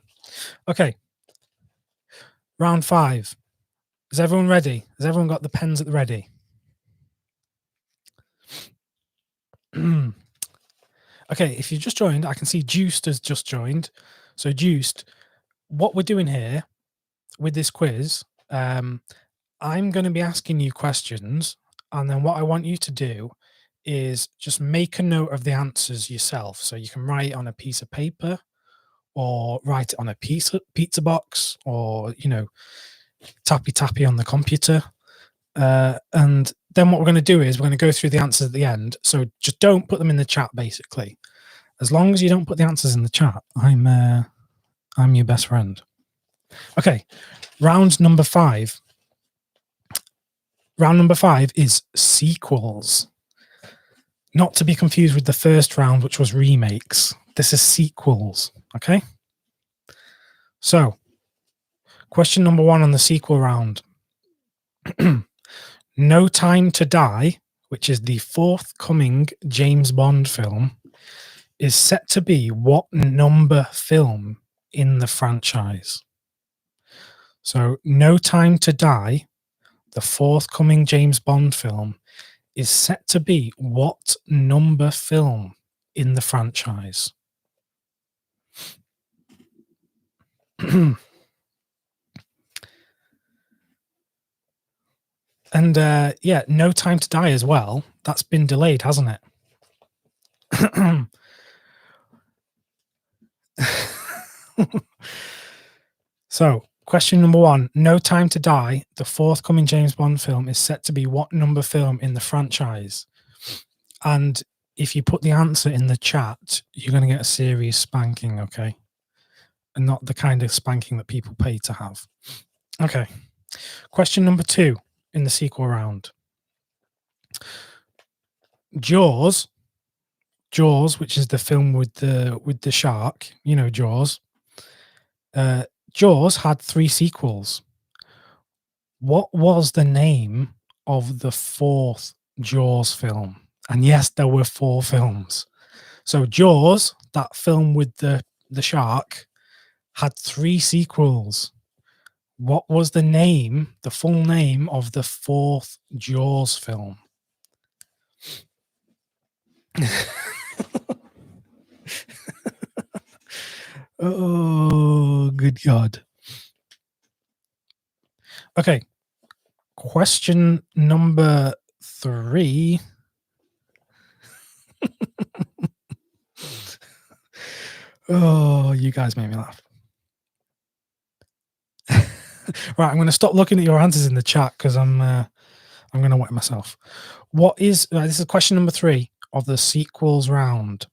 Okay. Round 5. Is everyone ready? Has everyone got the pens at the ready? Okay, if you've just joined, I can see Juiced has just joined. So Juiced, what we're doing here with this quiz, I'm going to be asking you questions, and then what I want you to do is just make a note of the answers yourself. So you can write it on a piece of paper, or write it on a pizza box, or, tappy tappy on the computer. And then what we're going to do is we're going to go through the answers at the end. So just don't put them in the chat, basically. As long as you don't put the answers in the chat, I'm your best friend. Okay, round number 5. Round number 5 is sequels. Not to be confused with the first round, which was remakes. This is sequels, okay? So, question number 1 on the sequel round. No Time to Die, which is the forthcoming James Bond film, is set to be what number film in the franchise? So, No Time to Die, the forthcoming James Bond film, is set to be what number film in the franchise? And yeah, No Time to Die as well. That's been delayed, hasn't it? So, question number 1, No Time to Die, the forthcoming James Bond film, is set to be what number film in the franchise? And if you put the answer in the chat, you're going to get a serious spanking, okay? And not the kind of spanking that people pay to have. Okay. Question number 2 in the sequel round. Jaws, which is the film with the shark, Jaws. Jaws had 3 sequels. What was the name of the 4th Jaws film? And yes, there were 4 films. So Jaws, that film with the shark, had 3 sequels. What was the name, the full name of the 4th Jaws film? Oh, good God. Okay. Question number 3. Oh, you guys made me laugh. Right, I'm going to stop looking at your answers in the chat because I'm going to wet myself. This is question number 3 of the sequels round.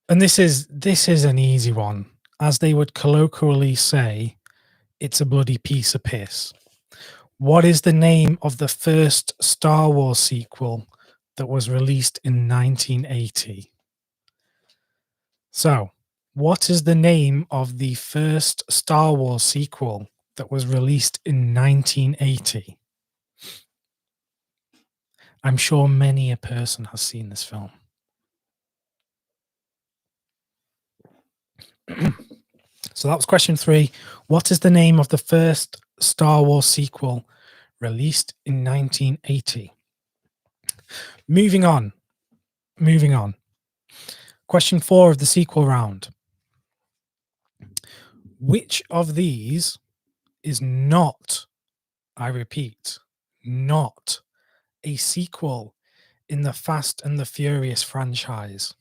And this is an easy one. As they would colloquially say, it's a bloody piece of piss. What is the name of the first Star Wars sequel that was released in 1980? So, what is the name of the first Star Wars sequel that was released in 1980? I'm sure many a person has seen this film. So that was question 3. What is the name of the first Star Wars sequel released in 1980? Moving on. Question 4 of the sequel round. Which of these is not, I repeat, not a sequel in the Fast and the Furious franchise?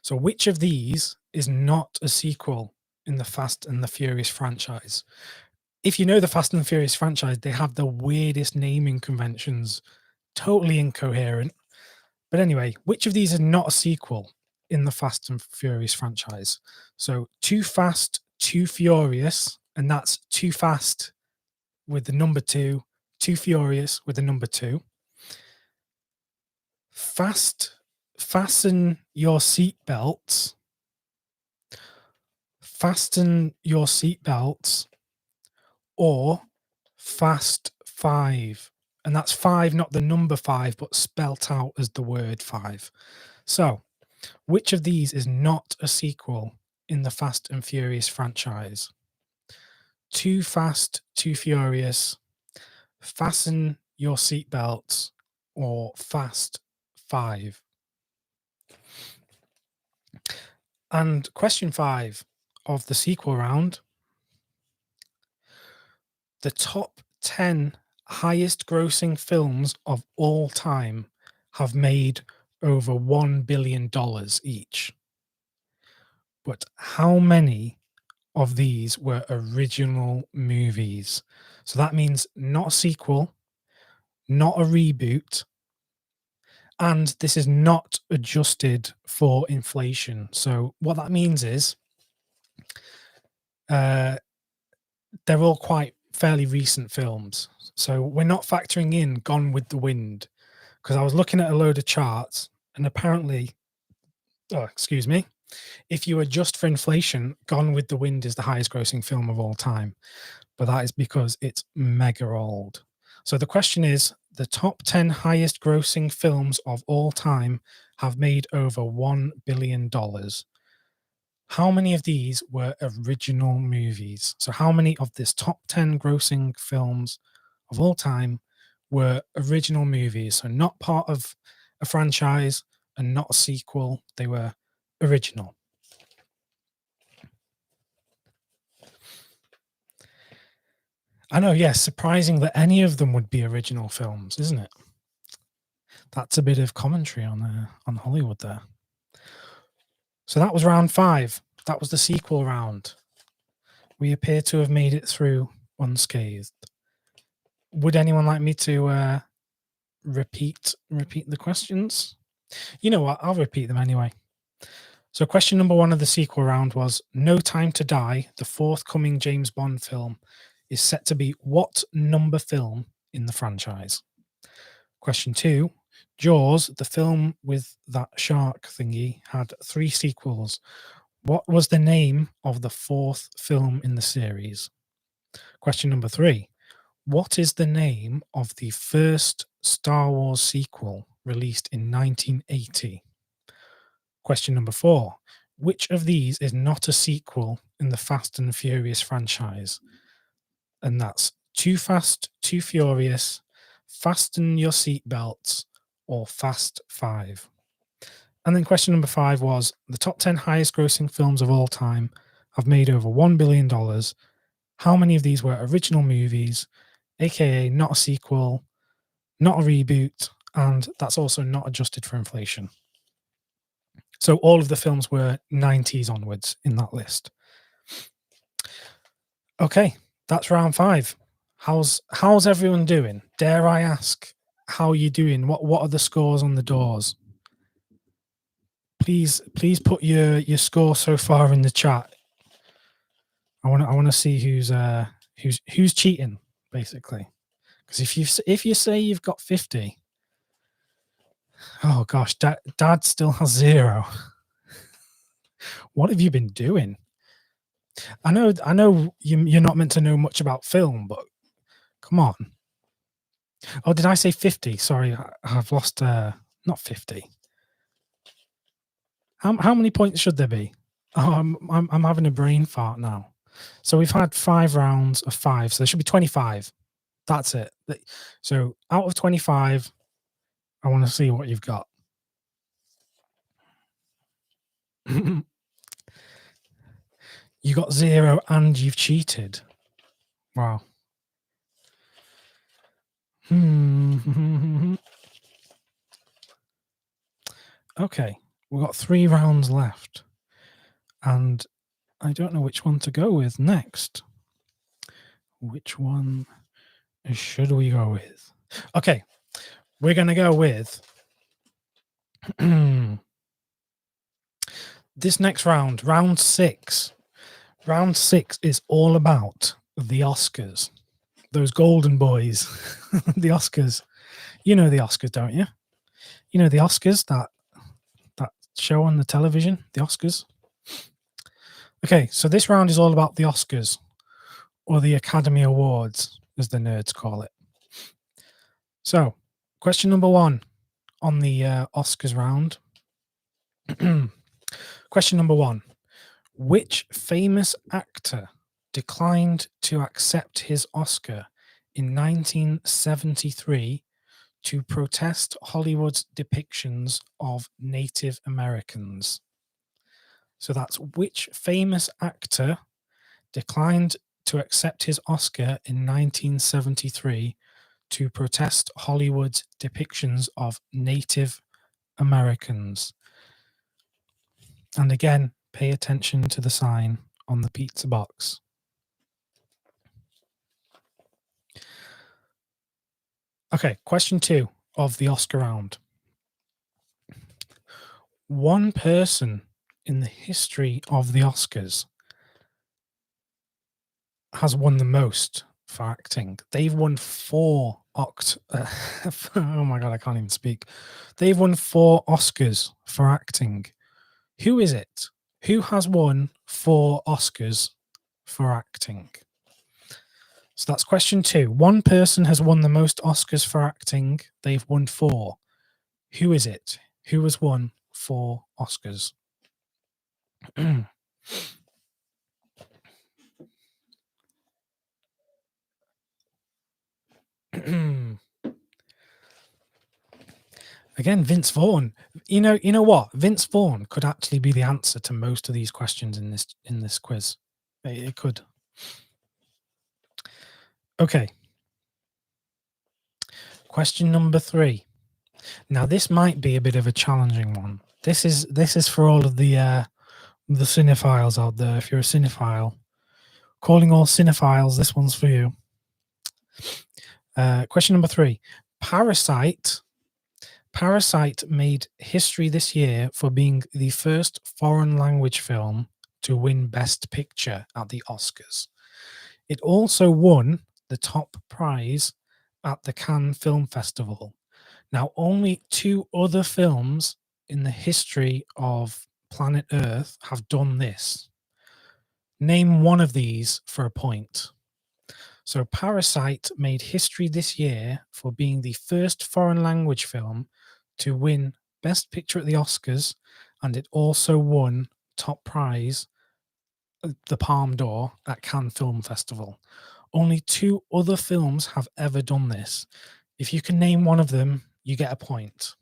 So which of these is not a sequel in the Fast and the Furious franchise? If you know the Fast and the Furious franchise, they have the weirdest naming conventions, totally incoherent. But anyway, which of these is not a sequel in the Fast and Furious franchise? So Too Fast, Too Furious, and that's Too Fast with the number 2, Too Furious with the number 2. Fasten your seatbelts. Fasten your seatbelts, or Fast 5. And that's 5, not the number 5, but spelt out as the word 5. So, which of these is not a sequel in the Fast and Furious franchise? Too Fast, Too Furious, Fasten Your Seatbelts, or Fast 5? And question 5 of the sequel round. The top 10 highest grossing films of all time have made over $1 billion each. But how many of these were original movies? So that means not a sequel, not a reboot, and this is not adjusted for inflation. So what that means is they're all quite fairly recent films. So we're not factoring in Gone with the Wind, because I was looking at a load of charts and apparently, oh, excuse me, if you adjust for inflation, Gone with the Wind is the highest grossing film of all time. But that is because it's mega old. So the question is, the top 10 highest grossing films of all time have made over $1 billion. How many of these were original movies? So how many of this top 10 grossing films of all time were original movies? So not part of a franchise and not a sequel. They were original. I know, yes, surprising that any of them would be original films, isn't it? That's a bit of commentary on Hollywood there. So that was round 5. That was the sequel round. We appear to have made it through unscathed. Would anyone like me to repeat the questions? You know what? I'll repeat them anyway. So question number 1 of the sequel round was No Time to Die, the forthcoming James Bond film, is set to be what number film in the franchise? Question 2, Jaws, the film with that shark thingy, had 3 sequels. What was the name of the 4th film in the series? Question number 3, what is the name of the first Star Wars sequel released in 1980? Question number 4, which of these is not a sequel in the Fast and Furious franchise? And that's Too Fast, Too Furious, Fasten Your Seatbelts, or Fast 5. And then question number 5 was the top 10 highest grossing films of all time have made over $1 billion. How many of these were original movies, aka not a sequel, not a reboot, and that's also not adjusted for inflation? So all of the films were 90s onwards in that list. Okay, that's round 5. How's everyone doing? Dare I ask, how are you doing? What are the scores on the doors? Please put your score so far in the chat. I want to see who's cheating, basically. Because if you say you've got 50, oh gosh, Dad still has 0. What have you been doing? I know you're not meant to know much about film, but come on. Oh, did I say 50? Sorry, I've lost. Not 50. How many points should there be? Oh, I'm having a brain fart now. So we've had 5 rounds of 5, so there should be 25. That's it. So out of 25, I want to see what you've got. You got 0 and you've cheated. Wow. Okay, we've got 3 rounds left, and I don't know which one to go with next. Which one should we go with? Okay, we're going to go with this next round, round 6. Round 6 is all about the Oscars. Those golden boys, the Oscars. You know the Oscars, don't you? You know the Oscars, that show on the television, the Oscars. Okay, so this round is all about the Oscars, or the Academy Awards, as the nerds call it. So, question number 1 on the Oscars round. Question number 1. Which famous actor declined to accept his Oscar in 1973 to protest Hollywood's depictions of Native Americans? So that's which famous actor declined to accept his Oscar in 1973 to protest Hollywood's depictions of Native Americans. And again, pay attention to the sign on the pizza box. Okay, question 2 of the Oscar round. One person in the history of the Oscars has won the most for acting. They've won 4 oh my god, I can't even speak. They've won 4 Oscars for acting. Who is it? Who has won 4 Oscars for acting? So that's question 2. One person has won the most Oscars for acting. They've won 4. Who is it? Who has won 4 Oscars? Again, Vince Vaughn. You know what? Vince Vaughn could actually be the answer to most of these questions in this quiz. It could. Okay. Question number 3. Now, this might be a bit of a challenging one. This is for all of the cinephiles out there. If you're a cinephile, calling all cinephiles, this one's for you. Question number 3. Parasite made history this year for being the first foreign language film to win Best Picture at the Oscars. It also won the top prize at the Cannes Film Festival. Now, only 2 other films in the history of planet Earth have done this. Name one of these for a point. So Parasite made history this year for being the first foreign language film to win Best Picture at the Oscars, and it also won top prize, the Palme d'Or, at Cannes Film Festival. Only 2 other films have ever done this. If you can name one of them, you get a point.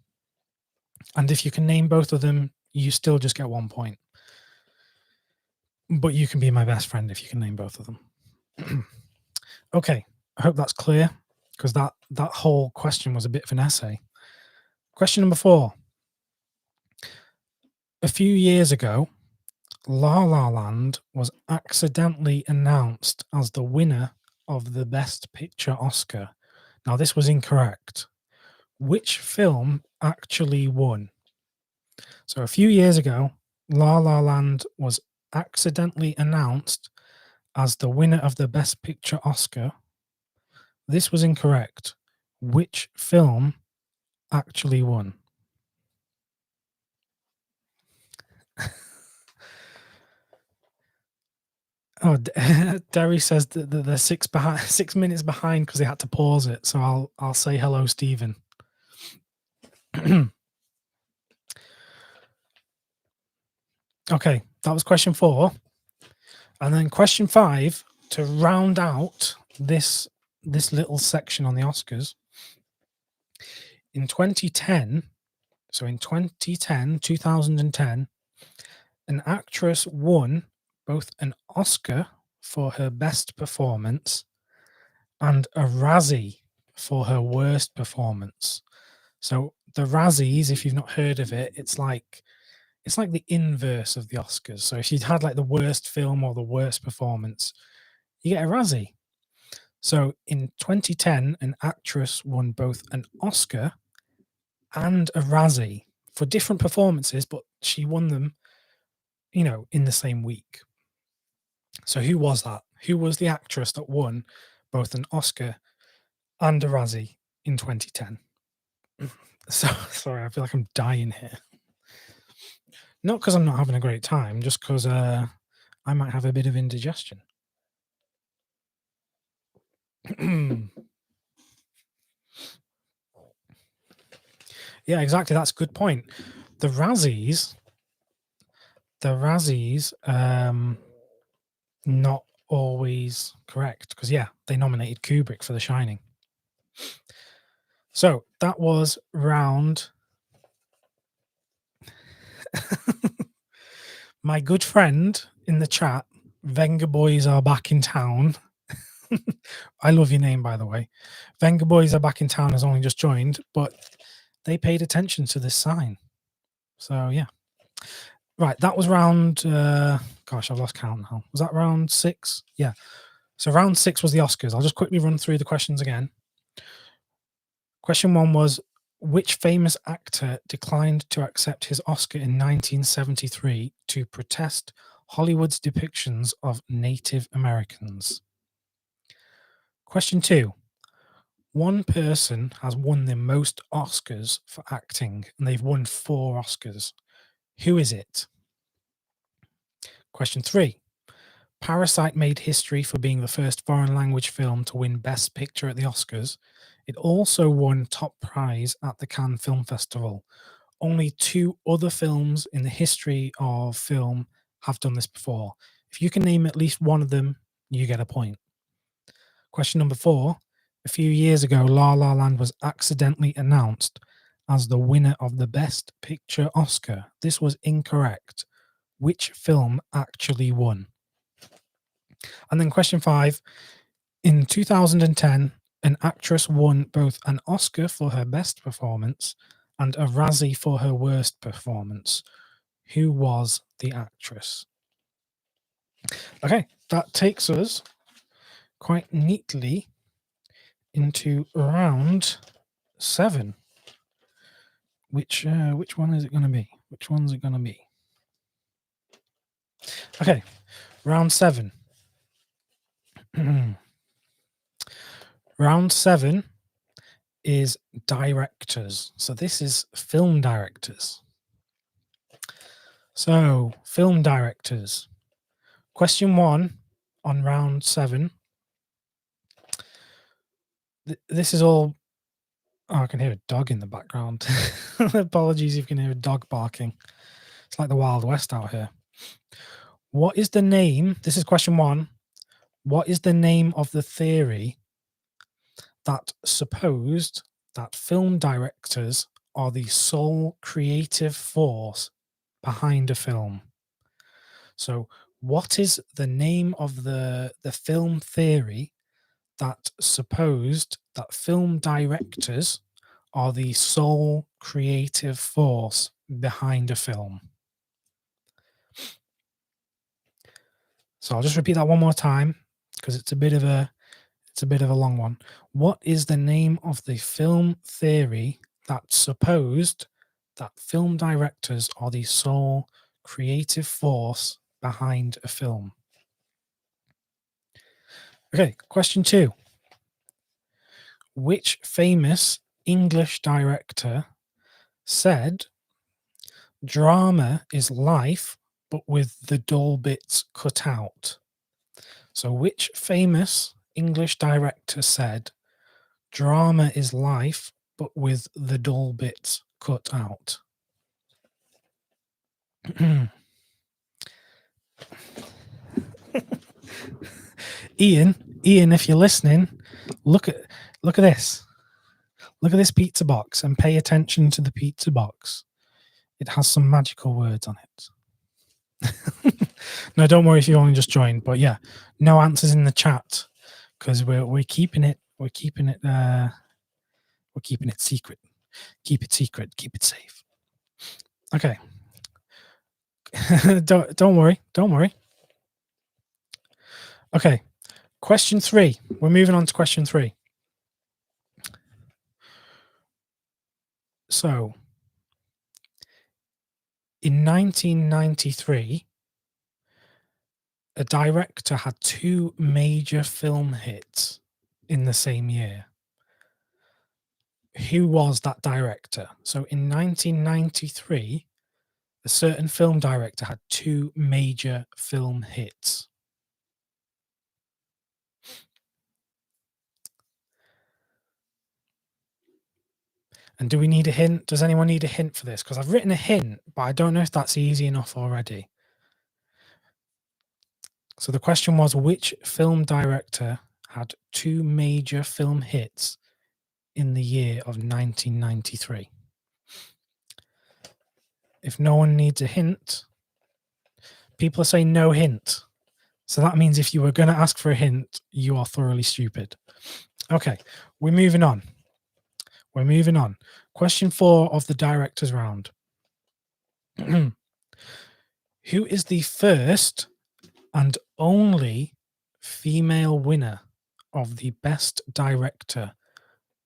And if you can name both of them, you still just get 1 point. But you can be my best friend if you can name both of them. Okay, I hope that's clear, because that whole question was a bit of an essay. Question number 4. A few years ago, La La Land was accidentally announced as the winner of the Best Picture Oscar. Now, this was incorrect. Which film actually won? So a few years ago, La La Land was accidentally announced as the winner of the Best Picture Oscar. This was incorrect. Which film actually won? Oh, Derry says that they're 6 minutes behind because they had to pause it. So I'll say hello, Stephen. Okay, that was question 4, and then question 5 to round out this little section on the Oscars. In 2010, 2010, an actress won both an Oscar for her best performance and a Razzie for her worst performance. So the Razzies, if you've not heard of it, it's like the inverse of the Oscars. So if you'd had like the worst film or the worst performance, you get a Razzie. So in 2010, an actress won both an Oscar and a Razzie for different performances, but she won them, in the same week. So who was that? Who was the actress that won both an Oscar and a Razzie in 2010? So sorry, I feel like I'm dying here. Not because I'm not having a great time, just because I might have a bit of indigestion. Yeah, exactly. That's a good point. The Razzies, not always correct, because they nominated Kubrick for The Shining. So that was round. My good friend in the chat, Venga Boys are back in town. I love your name, by the way. Venga Boys are back in town has only just joined, but they paid attention to this sign. So yeah. Right, that was round, gosh, I've lost count now. Was that round 6? Yeah. So round 6 was the Oscars. I'll just quickly run through the questions again. Question 1 was, which famous actor declined to accept his Oscar in 1973 to protest Hollywood's depictions of Native Americans? Question 2. One person has won the most Oscars for acting, and they've won 4 Oscars. Who is it? Question 3. Parasite made history for being the first foreign language film to win Best Picture at the Oscars. It also won top prize at the Cannes Film Festival. Only 2 other films in the history of film have done this before. If you can name at least one of them, you get a point. Question number 4. A few years ago, La La Land was accidentally announced as the winner of the Best Picture Oscar. This was incorrect. Which film actually won? And then question 5, in 2010, an actress won both an Oscar for her best performance and a Razzie for her worst performance. Who was the actress? Okay, that takes us quite neatly into round 7. Which one is it going to be? Which one's it going to be? Okay, round 7. Round 7 is directors. So this is film directors. So, film directors. Question 1 on round 7. This is all... Oh, I can hear a dog in the background. Apologies if you can hear a dog barking. It's like the Wild West out here. What is the name? This is question 1. What is the name of the theory that supposed that film directors are the sole creative force behind a film? So, what is the name of the film theory that supposed that film directors are the sole creative force behind a film? So I'll just repeat that one more time because it's a bit of a long one. What is the name of the film theory that supposed that film directors are the sole creative force behind a film? Okay, question 2. Which famous English director said, "Drama is life, but with the dull bits cut out"? So which famous English director said, "Drama is life, but with the dull bits cut out"? Ian, if you're listening, look at this. Look at this pizza box and pay attention to the pizza box. It has some magical words on it. No, don't worry if you only just joined, but yeah, no answers in the chat because we're keeping it secret. Keep it secret, keep it safe. Okay. don't worry. Okay. Question 3. We're moving on to question 3. So, in 1993, a director had 2 major film hits in the same year. Who was that director? So in 1993, a certain film director had 2 major film hits. And do we need a hint? Does anyone need a hint for this? Because I've written a hint, but I don't know if that's easy enough already. So the question was, which film director had 2 major film hits in the year of 1993? If no one needs a hint, people are saying no hint. So that means if you were going to ask for a hint, you are thoroughly stupid. Okay, we're moving on. we're moving on. Question 4 of the director's round. Who is the first and only female winner of the Best Director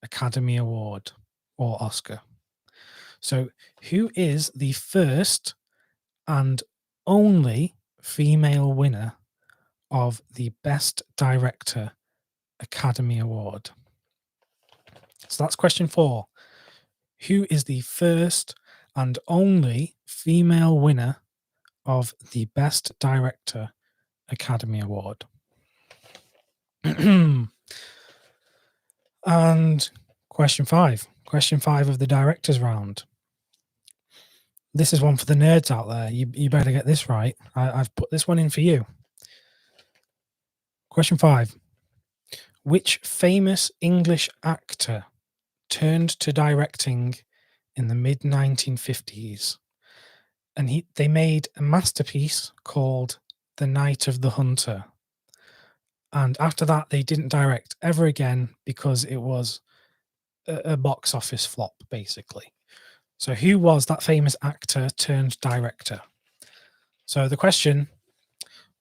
Academy Award or Oscar? So, who is the first and only female winner of the Best Director Academy Award? So that's question 4. Who is the first and only female winner of the Best Director Academy Award? And question 5. Question 5 of the director's round. This is one for the nerds out there. You better get this right. I've put this one in for you. Question 5. Which famous English actor turned to directing in the mid-1950s? And they made a masterpiece called The Night of the Hunter. And after that, they didn't direct ever again because it was a box office flop, basically. So who was that famous actor turned director? So the question,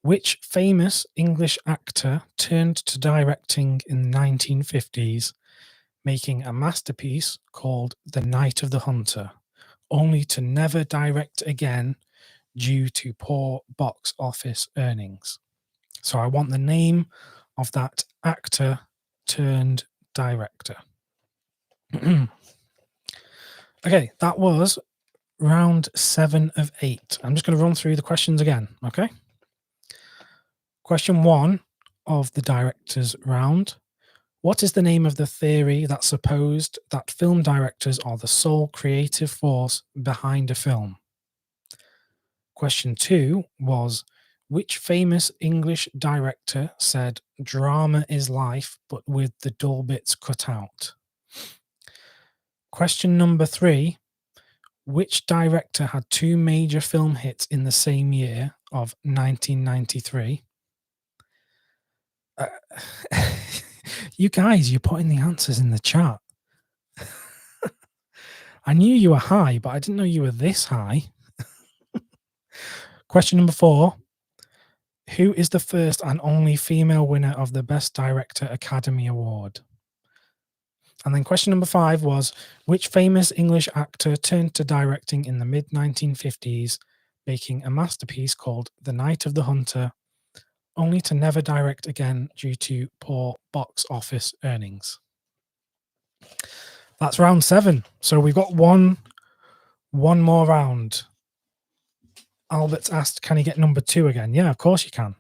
which famous English actor turned to directing in the 1950s, making a masterpiece called The Night of the Hunter, only to never direct again due to poor box office earnings? So I want the name of that actor turned director. Okay, that was round 7 of 8. I'm just going to run through the questions again, okay? Question 1 of the director's round. What is the name of the theory that supposed that film directors are the sole creative force behind a film? Question 2 was, which famous English director said drama is life, but with the dull bits cut out? Question number 3, which director had 2 major film hits in the same year of 1993? You guys, you're putting the answers in the chat. I knew you were high, but I didn't know you were this high. Question number 4. Who is the first and only female winner of the Best Director Academy Award? And then question number 5 was, which famous English actor turned to directing in the mid-1950s, making a masterpiece called The Night of the Hunter, only to never direct again due to poor box office earnings? That's round 7. So we've got one more round. Albert's asked, can he get number 2 again? Yeah, of course you can.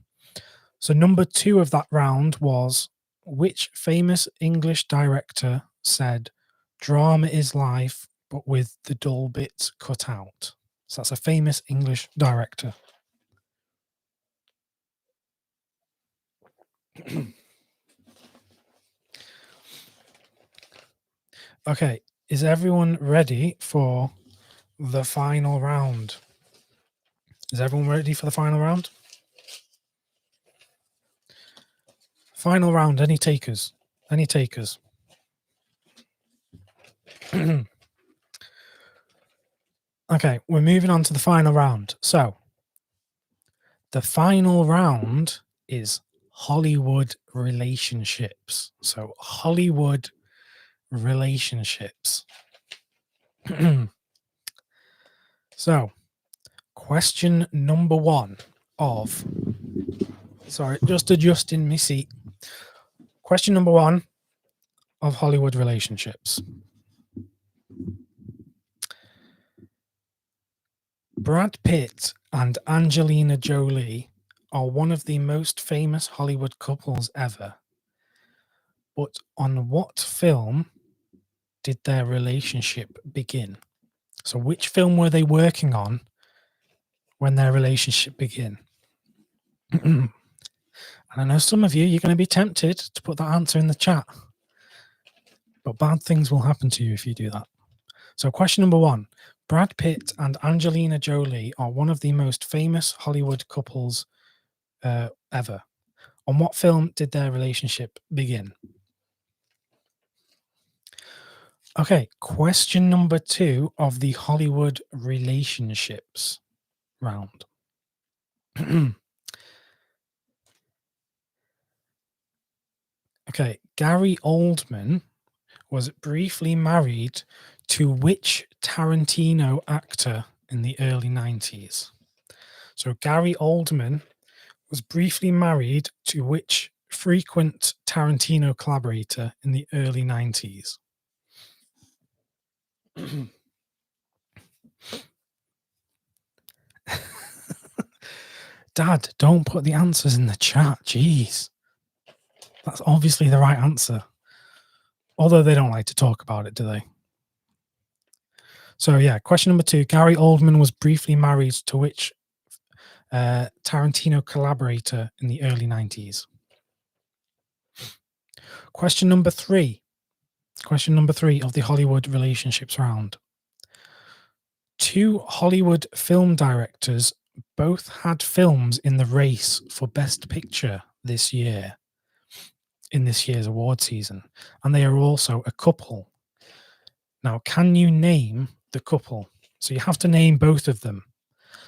So number 2 of that round was, which famous English director said drama is life, but with the dull bits cut out? So that's a famous English director. Okay, is everyone ready for the final round? Is everyone ready for the final round? Final round, any takers? Any takers? Okay, we're moving on to the final round. So, the final round is Hollywood relationships. So, Hollywood relationships. So, question number 1 of... Sorry, just adjusting my seat. Question number 1 of Hollywood relationships. Brad Pitt and Angelina Jolie are one of the most famous Hollywood couples ever. But on what film did their relationship begin? So which film were they working on when their relationship began? And I know some of you, you're going to be tempted to put that answer in the chat. But bad things will happen to you if you do that. So question number 1. Brad Pitt and Angelina Jolie are one of the most famous Hollywood couples ever. On what film did their relationship begin? Okay, question number 2 of the Hollywood relationships round. Okay, Gary Oldman was briefly married to which Tarantino actor in the early 90s? So Gary Oldman was briefly married to which frequent Tarantino collaborator in the early 90s? Dad, don't put the answers in the chat. Jeez. That's obviously the right answer. Although they don't like to talk about it, do they? So, yeah, question number 2. Gary Oldman was briefly married to which Tarantino collaborator in the early 90s? Question number 3. Question number 3 of the Hollywood relationships round. 2 Hollywood film directors both had films in the race for Best Picture this year, in this year's award season, and they are also a couple. Now, can you name the couple? So you have to name both of them.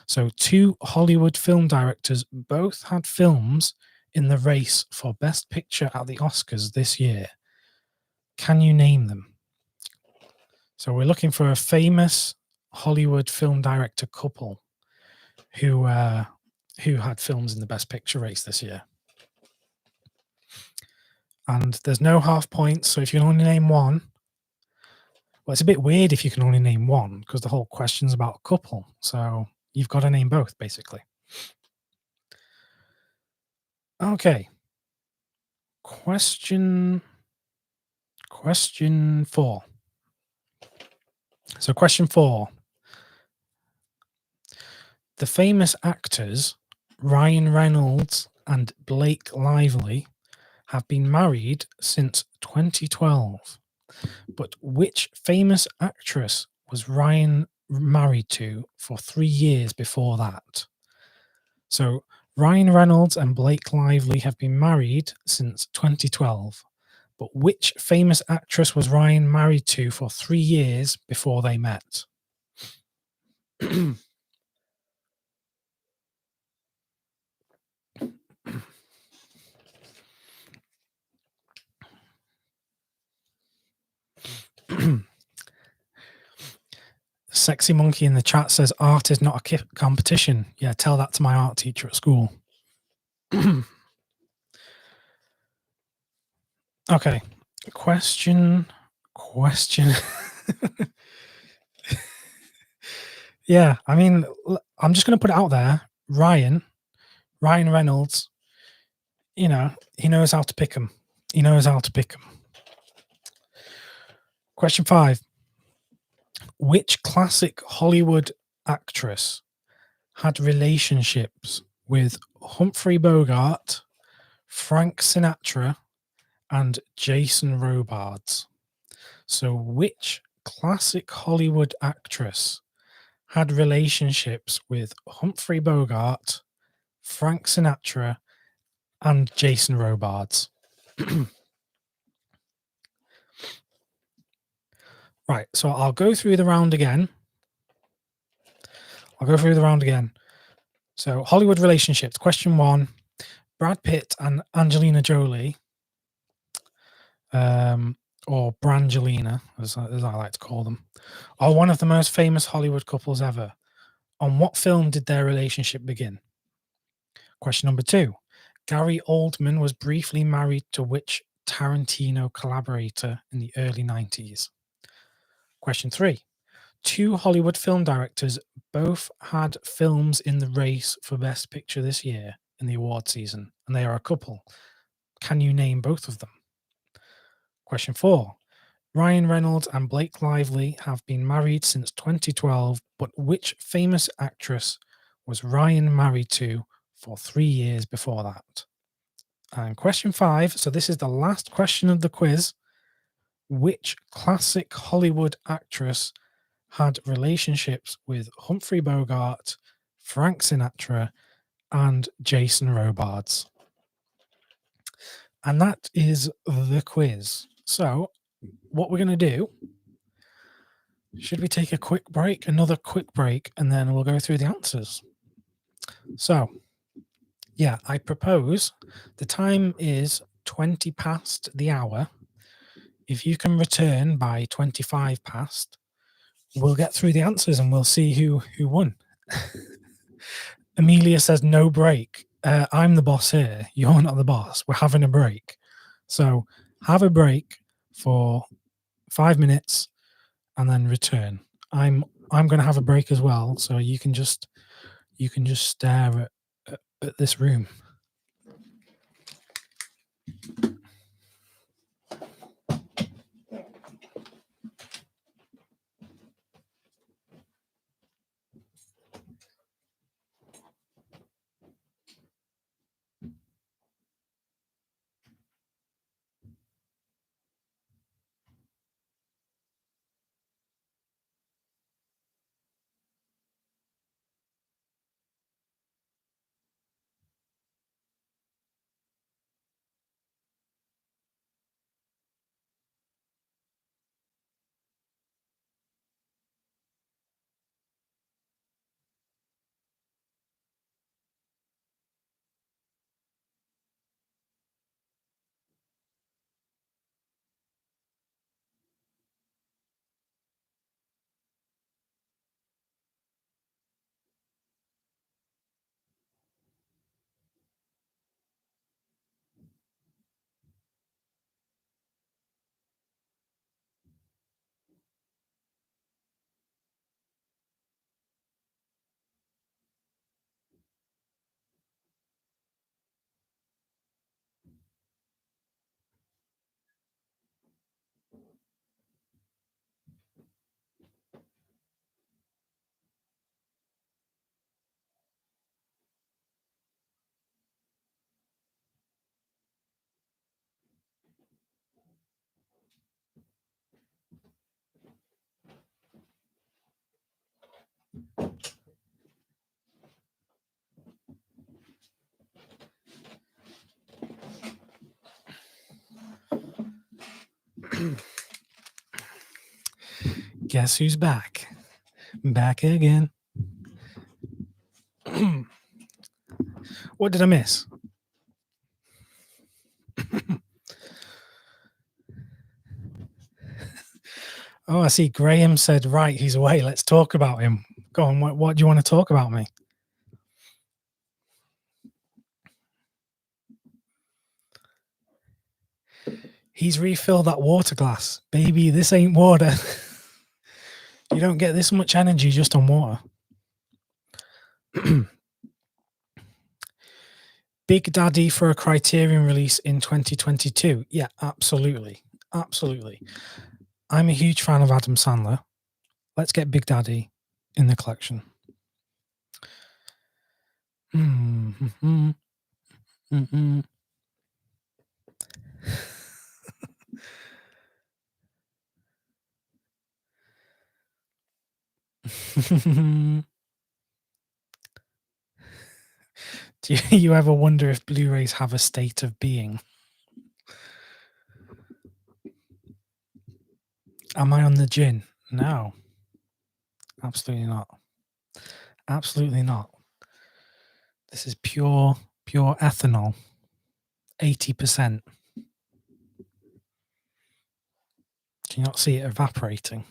So 2 Hollywood film directors both had films in the race for Best Picture at the Oscars this year. Can you name them? So we're looking for a famous Hollywood film director couple who had films in the Best Picture race this year. And there's no half points, so if you can only name one, well, it's a bit weird if you can only name one because the whole question's about a couple. So you've got to name both, basically. Okay. Question 4. So question 4. The famous actors Ryan Reynolds and Blake Lively have been married since 2012. But which famous actress was Ryan married to for 3 years before that? So Ryan Reynolds and Blake Lively have been married since 2012. But which famous actress was Ryan married to for 3 years before they met? Sexy Monkey in the chat says art is not a competition. Yeah, tell that to my art teacher at school. Okay. Question. Yeah, I mean, I'm just going to put it out there. Ryan Reynolds, he knows how to pick them. He knows how to pick them. Question 5. Which classic Hollywood actress had relationships with Humphrey Bogart, Frank Sinatra, and Jason Robards? So which classic Hollywood actress had relationships with Humphrey Bogart, Frank Sinatra, and Jason Robards? Right, so I'll go through the round again. So Hollywood relationships. Question 1, Brad Pitt and Angelina Jolie, or Brangelina, as I like to call them, are one of the most famous Hollywood couples ever. On what film did their relationship begin? Question number 2, Gary Oldman was briefly married to which Tarantino collaborator in the early 90s? Question 3, 2 Hollywood film directors both had films in the race for Best Picture this year in the award season, and they are a couple. Can you name both of them? Question 4, Ryan Reynolds and Blake Lively have been married since 2012, but which famous actress was Ryan married to for 3 years before that? And question 5, so this is the last question of the quiz. Which classic Hollywood actress had relationships with Humphrey Bogart, Frank Sinatra, and Jason Robards? And that is the quiz. So what we're going to do Should we take a quick break, another quick break, and then we'll go through the answers? So, yeah, I propose the time is 20 past the hour. If you can return by 25 past, we'll get through the answers and we'll see who won. Amelia says no break. I'm the boss here. You're not the boss. We're having a break. So have a break for 5 minutes and then return. I'm going to have a break as well, so you can just stare at this room. Guess who's back? Back again. What did I miss? Oh, I see. Graham said, right, he's away. Let's talk about him. Go on. What do you want to talk about me? He's refilled that water glass. Baby, this ain't water. You don't get this much energy just on water. Big Daddy for a Criterion release in 2022. Yeah, absolutely. Absolutely. I'm a huge fan of Adam Sandler. Let's get Big Daddy in the collection. Mm-hmm. Mm-hmm. Do you ever wonder if Blu-rays have a state of being? Am I on the gin? No. Absolutely not. Absolutely not. This is pure ethanol. 80%. Can you not see it evaporating?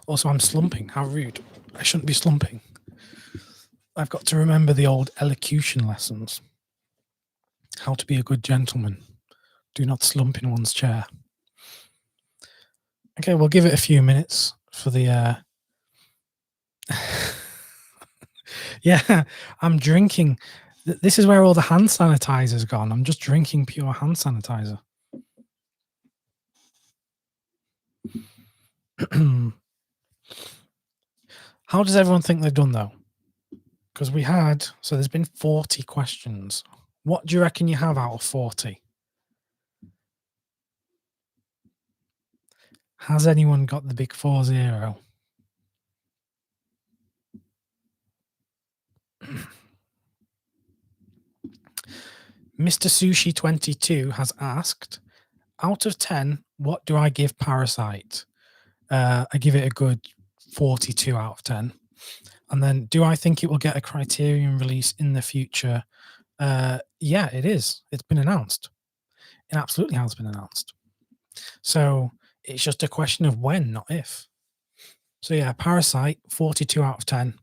Also, I'm slumping. How rude. I shouldn't be slumping. I've got to remember the old elocution lessons. How to be a good gentleman. Do not slump in one's chair. Okay, we'll give it a few minutes for the... Yeah, I'm drinking. This is where all the hand sanitizer's gone. I'm just drinking pure hand sanitizer. How does everyone think they've done, though? Because so there's been 40 questions. What do you reckon you have out of 40? Has anyone got the big 40? Mr. Sushi 22 has asked, out of 10, what do I give Parasite? I give it a good 42 out of 10. And then, do I think it will get a Criterion release in the future? Yeah, it is. It's been announced. It absolutely has been announced. So it's just a question of when, not if. So yeah, Parasite, 42 out of 10.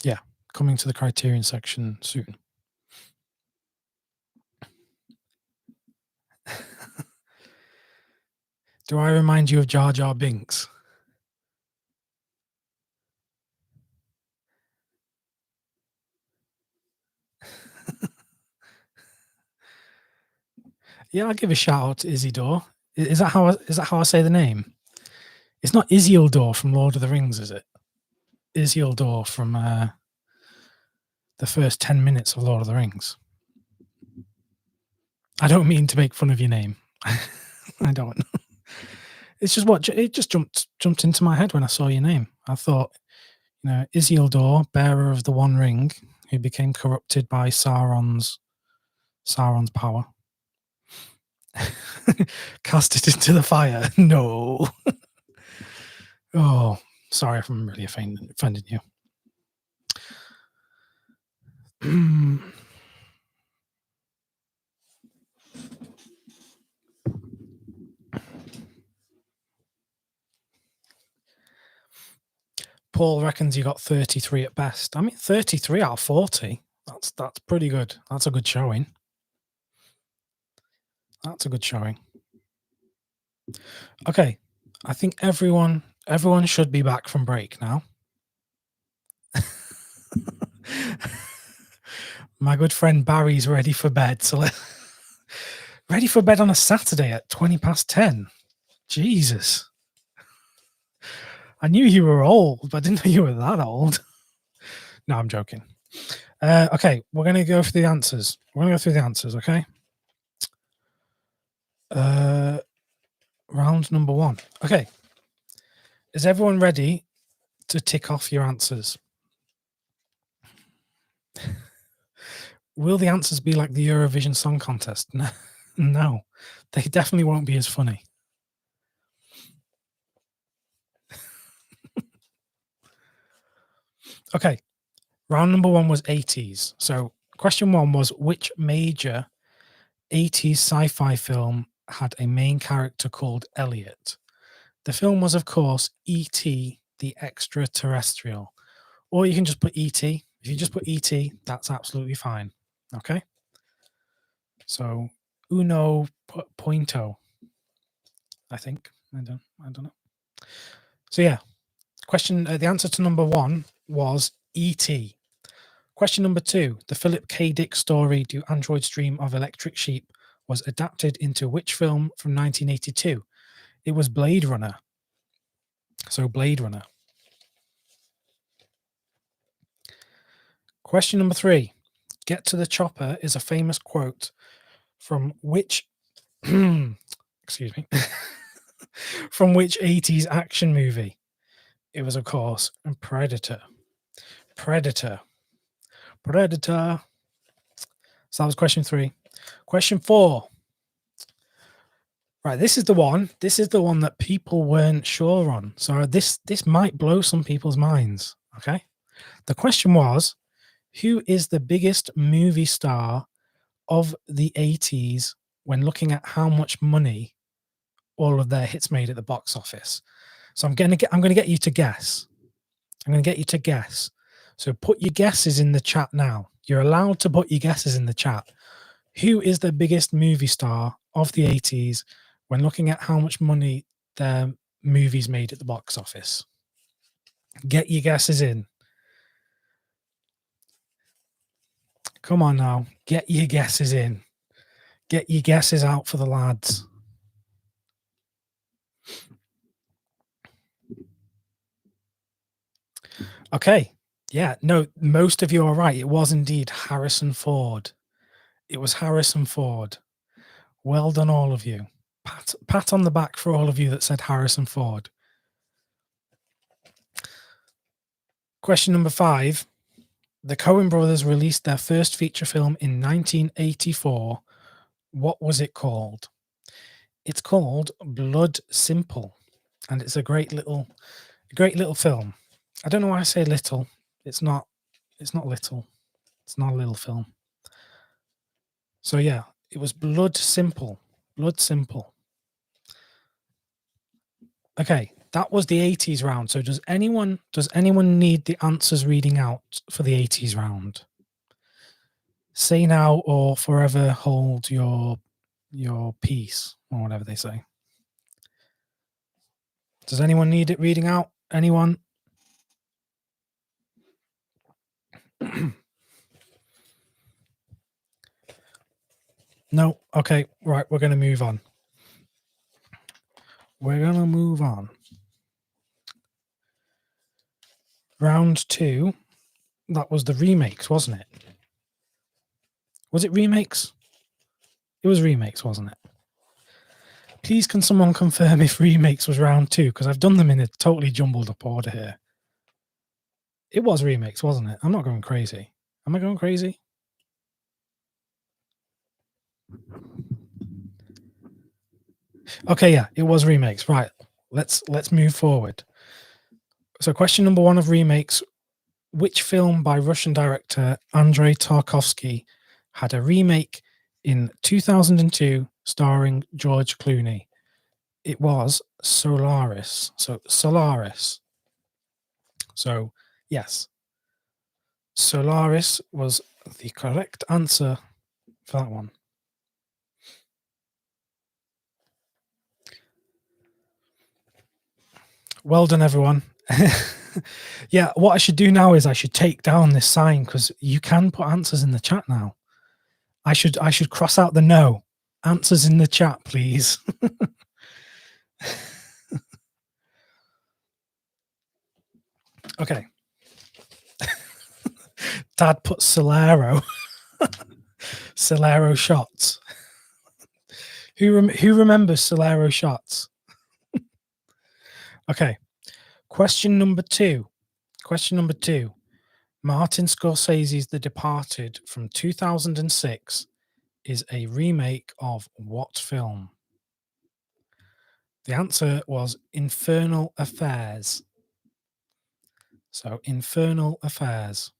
Yeah, coming to the Criterion section soon. Do I remind you of Jar Jar Binks? Yeah, I'll give a shout out to Isidore. Is that how I say the name? It's not Isildur from Lord of the Rings, is it? Isildur from the first 10 minutes of Lord of the Rings. I don't mean to make fun of your name. I don't. It's just it just jumped into my head when I saw your name. I thought, Isildur, bearer of the One Ring, who became corrupted by Sauron's power. Cast it into the fire. No. Oh, sorry if I'm really offending you. Paul reckons you got 33 at best. I mean, 33 out of 40. That's pretty good. That's a good showing. That's a good showing. Okay, I think everyone should be back from break now. My good friend Barry's ready for bed. So ready for bed on a Saturday at 10:20. Jesus. I knew you were old, but I didn't know you were that old. No, I'm joking. Okay, we're going to go through the answers. Okay? Round number 1. Okay. Is everyone ready to tick off your answers? Will the answers be like the Eurovision Song Contest? No, they definitely won't be as funny. Okay, round number 1 was 80s. So question 1 was, which major 80s sci-fi film had a main character called Elliot? The film was, of course, E.T. the Extraterrestrial. Or you can just put E.T. If you just put E.T., that's absolutely fine. Okay? So, uno pointo, I think. I don't know. So, yeah. The answer to number 1 was E.T. Question number 2. The Philip K. Dick story, Do Androids Dream of Electric Sheep, was adapted into which film from 1982? It was Blade Runner. So, Blade Runner. Question number 3. Get to the chopper is a famous quote from which excuse me from which 80s action movie? It was, of course, Predator. So that was question 3. Question 4. Right, this is the one that people weren't sure on. So this might blow some people's minds. Okay. The question was, who is the biggest movie star of the 80s when looking at how much money all of their hits made at the box office? So I'm gonna get you to guess. So put your guesses in the chat now. You're allowed to put your guesses in the chat. Who is the biggest movie star of the 80s when looking at how much money their movies made at the box office? Get your guesses in. Come on now. Get your guesses in. Get your guesses out for the lads. Okay. Yeah. No, most of you are right. It was indeed Harrison Ford. It was Harrison Ford. Well done, all of you. Pat on the back for all of you that said Harrison Ford. Question number 5. The Coen brothers released their first feature film in 1984. What was it called? It's called Blood Simple, and it's a great little film. I don't know why I say little. It's not little. It's not a little film. So yeah, it was Blood Simple. Blood Simple. Okay, that was the 80s round. So does anyone need the answers reading out for the 80s round? Say now or forever hold your peace, or whatever they say. Does anyone need it reading out? Anyone? No? Okay, right, we're going to move on. Round 2, that was the remakes, wasn't it? Was it remakes? It was remakes, wasn't it? Please, can someone confirm if remakes was round 2? Because I've done them in a totally jumbled up order here. It was remakes, wasn't it? I'm not going crazy. Am I going crazy? Okay, yeah, it was remakes. Right. Let's move forward. So question number 1 of remakes: which film by Russian director Andrei Tarkovsky had a remake in 2002 starring George Clooney? It was Solaris. So Solaris. So yes, Solaris was the correct answer for that one. Well done, everyone. Yeah, what I should do now is I should take down this sign, because you can put answers in the chat now. I should cross out the no. Answers in the chat, please. Okay. Dad put Solero. Solero shots. Who remembers Solero shots? Okay. Question number 2. Martin Scorsese's The Departed from 2006 is a remake of what film? The answer was Infernal Affairs. So Infernal Affairs.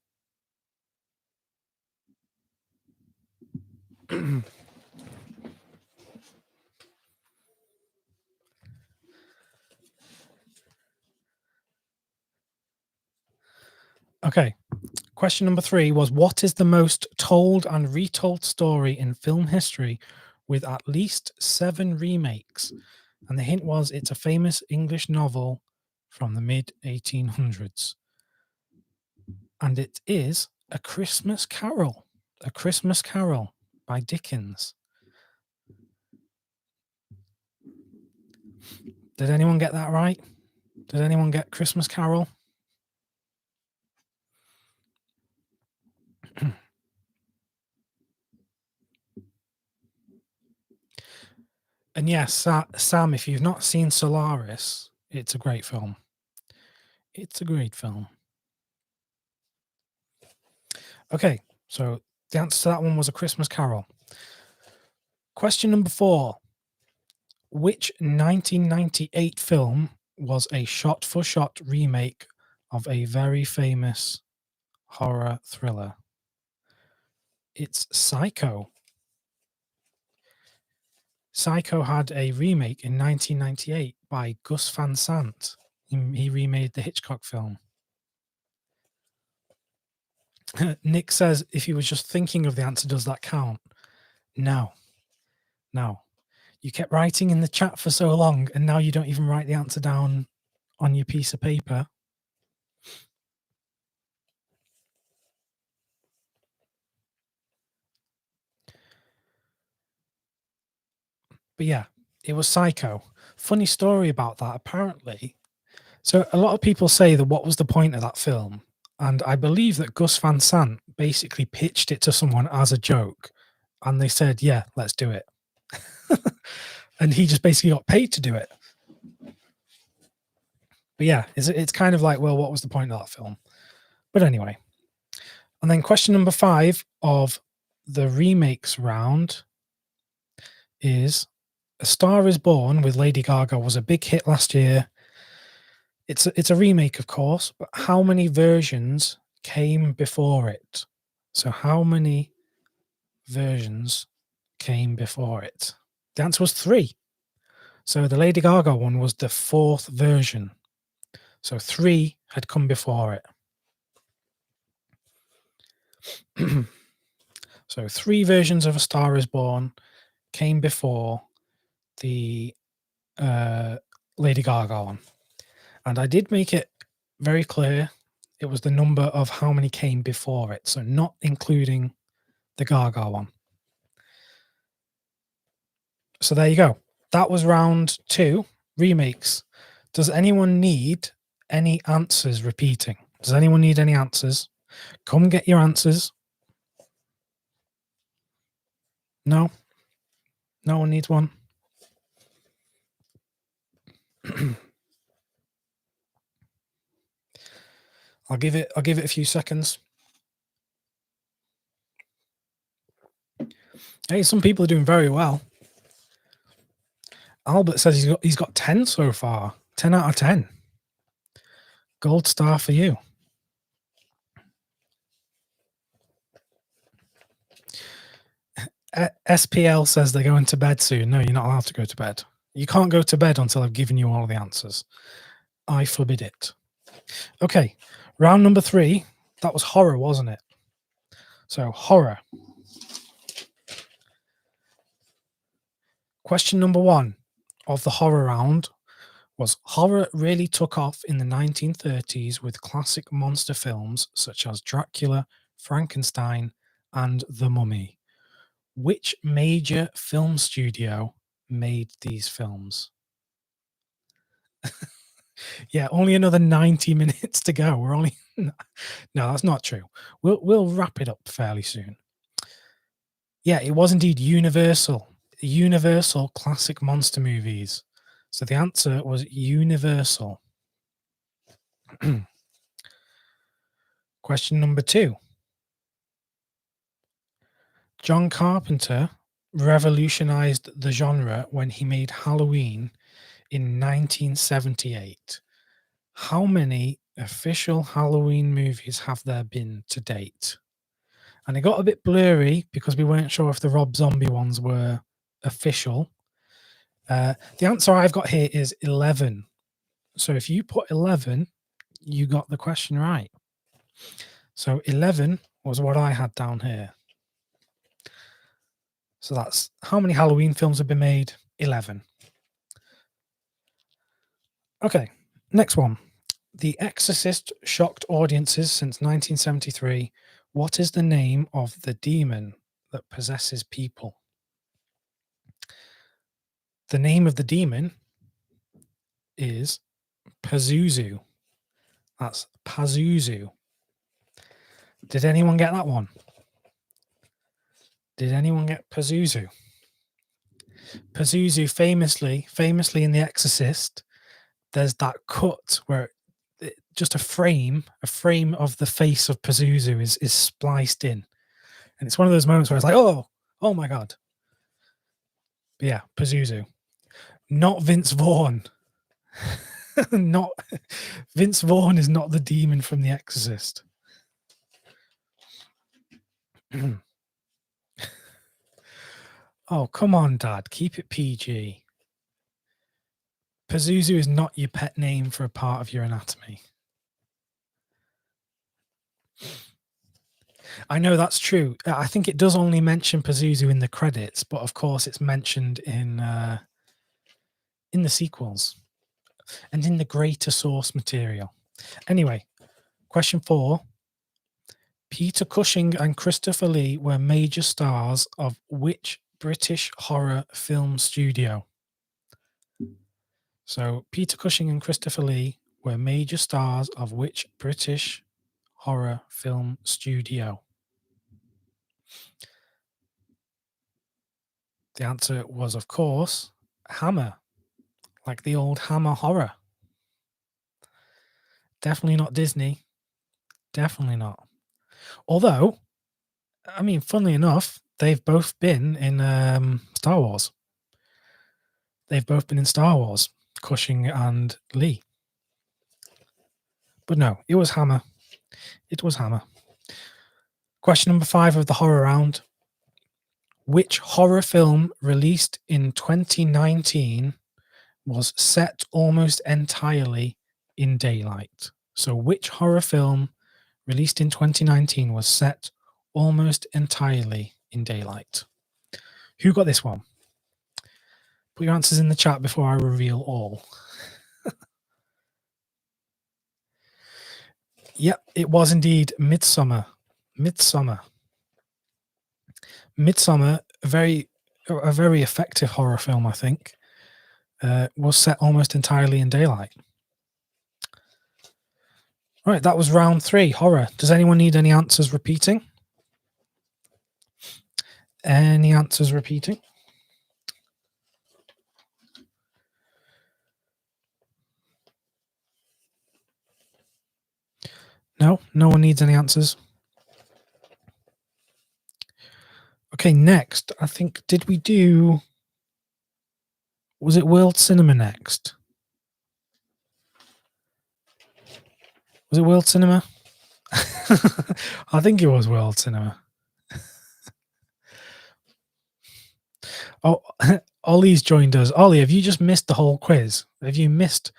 Okay. Question number 3 was, what is the most told and retold story in film history with at least 7 remakes? And the hint was, it's a famous English novel from the mid 1800s. And it is A Christmas Carol. A Christmas Carol by Dickens. Did anyone get that right? Did anyone get Christmas Carol? And yes, Sam, if you've not seen Solaris, it's a great film. It's a great film. Okay, so the answer to that one was A Christmas Carol. Question number 4. Which 1998 film was a shot-for-shot remake of a very famous horror thriller? It's Psycho. Psycho had a remake in 1998 by Gus Van Sant. He remade the Hitchcock film. Nick says, if he was just thinking of the answer, does that count? No. You kept writing in the chat for so long, and now you don't even write the answer down on your piece of paper. But yeah, it was Psycho. Funny story about that, apparently. So a lot of people say that what was the point of that film? And I believe that Gus Van Sant basically pitched it to someone as a joke. And they said, yeah, let's do it. And he just basically got paid to do it. But yeah, it's kind of like, well, what was the point of that film? But anyway. And then question number 5 of the remakes round is A Star Is Born with Lady Gaga was a big hit last year. It's a remake, of course, but how many versions came before it? So how many versions came before it? The answer was 3. So the Lady Gaga one was the 4th version. So 3 had come before it. So 3 versions of A Star Is Born came before the Lady Gaga one. And I did make it very clear it was the number of how many came before it, so not including the Gaga one. So there you go. That was round 2, remakes. Does anyone need any answers repeating? Does anyone need any answers? Come get your answers. No? No one needs one? I'll give it a few seconds. Hey, some people are doing very well. Albert says he's got 10 so far. 10 out of 10. Gold star for you. SPL says they're going to bed soon. No, you're not allowed to go to bed. You can't go to bed until I've given you all the answers. I forbid it. Okay, round number 3. That was horror, wasn't it? So horror. Question number 1 of the horror round was horror really took off in the 1930s with classic monster films such as Dracula, Frankenstein, and The Mummy. Which major film studio made these films? Yeah, only another 90 minutes to go. We're only no, that's not true. We'll wrap it up fairly soon. Yeah, it was indeed Universal. Universal classic monster movies. So the answer was Universal. Question number 2. John Carpenter revolutionized the genre when he made Halloween in 1978. How many official Halloween movies have there been to date? And it got a bit blurry because we weren't sure if the Rob Zombie ones were official. The answer I've got here is 11. So if you put 11, you got the question right. So 11 was what I had down here. So that's how many Halloween films have been made? 11. Okay, next one. The Exorcist shocked audiences since 1973. What is the name of the demon that possesses people? The name of the demon is Pazuzu. That's Pazuzu. Did anyone get that one? Did anyone get Pazuzu? Pazuzu famously in The Exorcist, there's that cut where just a frame of the face of Pazuzu is spliced in. And it's one of those moments where it's like, oh my God. But yeah, Pazuzu. Not Vince Vaughn. Not Vince Vaughn is not the demon from The Exorcist. Oh, come on, Dad. Keep it PG. Pazuzu is not your pet name for a part of your anatomy. I know that's true. I think it does only mention Pazuzu in the credits, but of course it's mentioned in the sequels and in the greater source material. Anyway, question 4. Peter Cushing and Christopher Lee were major stars of which British horror film studio? So Peter Cushing and Christopher Lee were major stars of which British horror film studio? The answer was, of course, Hammer, like the old Hammer horror. Definitely not Disney. Definitely not. Although, I mean, funnily enough, they've both been in Star Wars. They've both been in Star Wars, Cushing and Lee. But no, it was Hammer. It was Hammer. Question number 5 of the horror round. Which horror film released in 2019 was set almost entirely in daylight? So which horror film released in 2019 was set almost entirely in daylight? Who got this one? Put your answers in the chat before I reveal all. Yep, it was indeed Midsummer. Midsummer, a very effective horror film, I think, was set almost entirely in daylight. Right, that was round 3, horror. Does anyone need any answers repeating? Any answers repeating? No, no one needs any answers. Okay, next, I think, did we do, was it World Cinema next? Was it World Cinema? I think it was World Cinema. Oh, Ollie's joined us. Ollie, have you just missed the whole quiz? Have you missed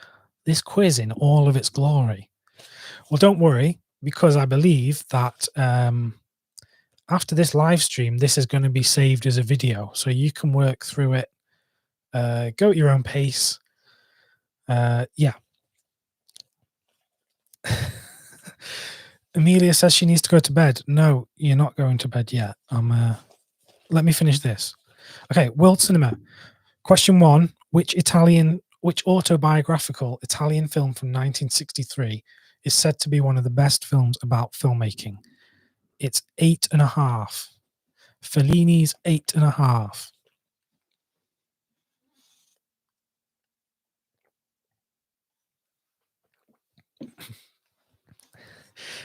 this quiz in all of its glory? Well, don't worry, because I believe that after this live stream, this is going to be saved as a video, so you can work through it, go at your own pace. Yeah. Amelia says she needs to go to bed. No, you're not going to bed yet. Let me finish this. Okay, World Cinema. Question 1, which autobiographical Italian film from 1963 is said to be one of the best films about filmmaking? It's 8.5. Fellini's 8.5.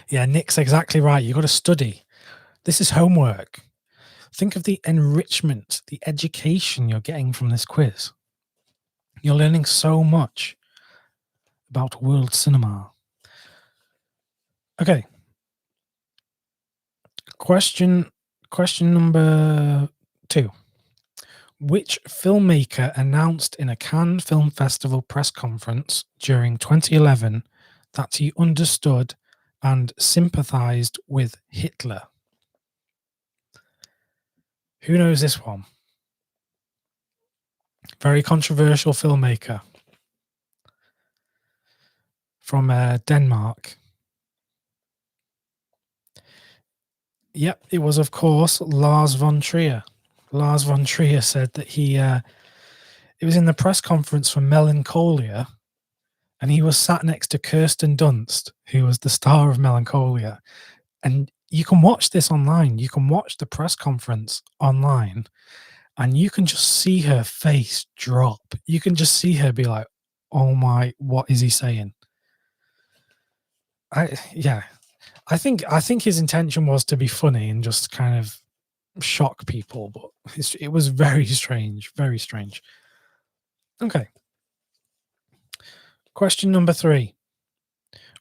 Yeah, Nick's exactly right. You've got to study. This is homework. Think of the enrichment, the education you're getting from this quiz. You're learning so much about world cinema. Okay. Question number 2. Which filmmaker announced in a Cannes Film Festival press conference during 2011 that he understood and sympathized with Hitler? Who knows this one? Very controversial filmmaker from Denmark. Yep, it was, of course, Lars von Trier. Lars von Trier said that it was in the press conference for Melancholia, and he was sat next to Kirsten Dunst, who was the star of Melancholia. And you can watch this online. You can watch the press conference online, and you can just see her face drop. You can just see her be like, oh my, what is he saying? I think his intention was to be funny and just kind of shock people, but it was very strange, very strange. Okay. Question number 3.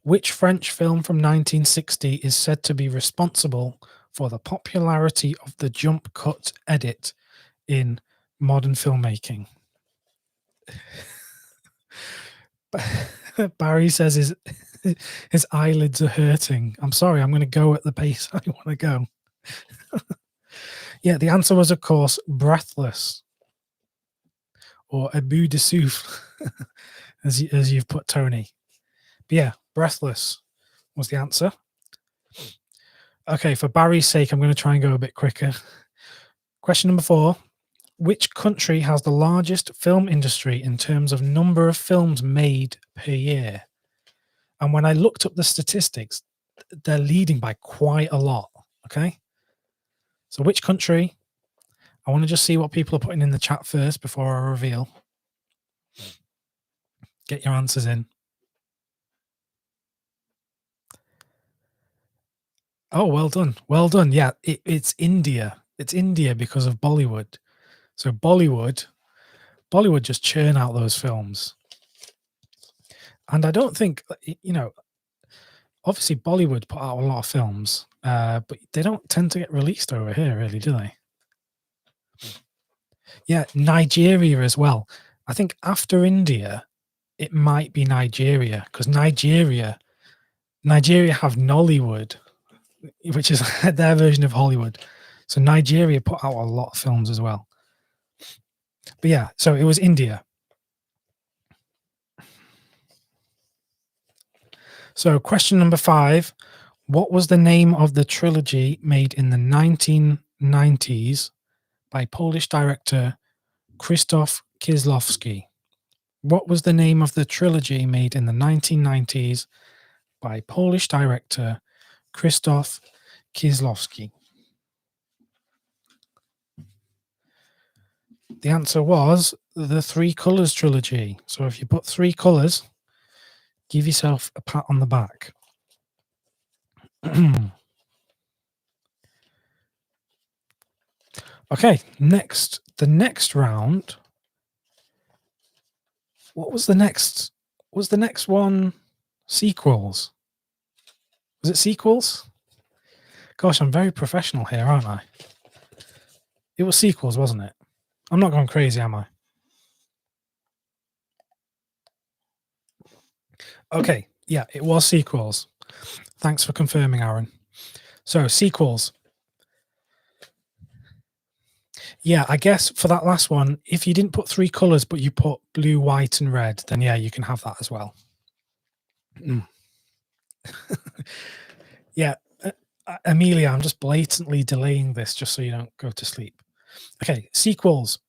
Which French film from 1960 is said to be responsible for the popularity of the jump cut edit in modern filmmaking? Barry says his eyelids are hurting. I'm sorry, I'm going to go at the pace I want to go. Yeah, the answer was, of course, Breathless, or A Bout de Souffle, as you've put, Tony. But yeah, Breathless was the answer. Okay, for Barry's sake, I'm going to try and go a bit quicker. Question number 4. Which country has the largest film industry in terms of number of films made per year? And when I looked up the statistics, they're leading by quite a lot, okay? So which country? I want to just see what people are putting in the chat first before I reveal. Get your answers in. Oh, well done. Well done. Yeah, it's India. It's India because of Bollywood. So Bollywood Bollywood just churn out those films. And I don't think, obviously Bollywood put out a lot of films, but they don't tend to get released over here, really, do they? Yeah, Nigeria as well. I think after India, it might be Nigeria, because Nigeria have Nollywood, which is their version of Hollywood. So Nigeria put out a lot of films as well. But yeah, so it was India. So question number 5. What was the name of the trilogy made in the 1990s by Polish director Krzysztof Kieślowski? What was the name of the trilogy made in the 1990s by Polish director Krzysztof Kieślowski? The answer was the Three Colors trilogy. So if you put 3 colors, give yourself a pat on the back. Okay, the next round. What was the next? Was the next one sequels? Was it sequels? Gosh, I'm very professional here, aren't I? It was sequels, wasn't it? I'm not going crazy, am I? Okay, yeah, it was sequels. Thanks for confirming, Aaron. So, sequels. Yeah, I guess for that last one, if you didn't put 3 colors, but you put blue, white, and red, then yeah, you can have that as well. Yeah, Amelia, I'm just blatantly delaying this just so you don't go to sleep. Okay, sequels.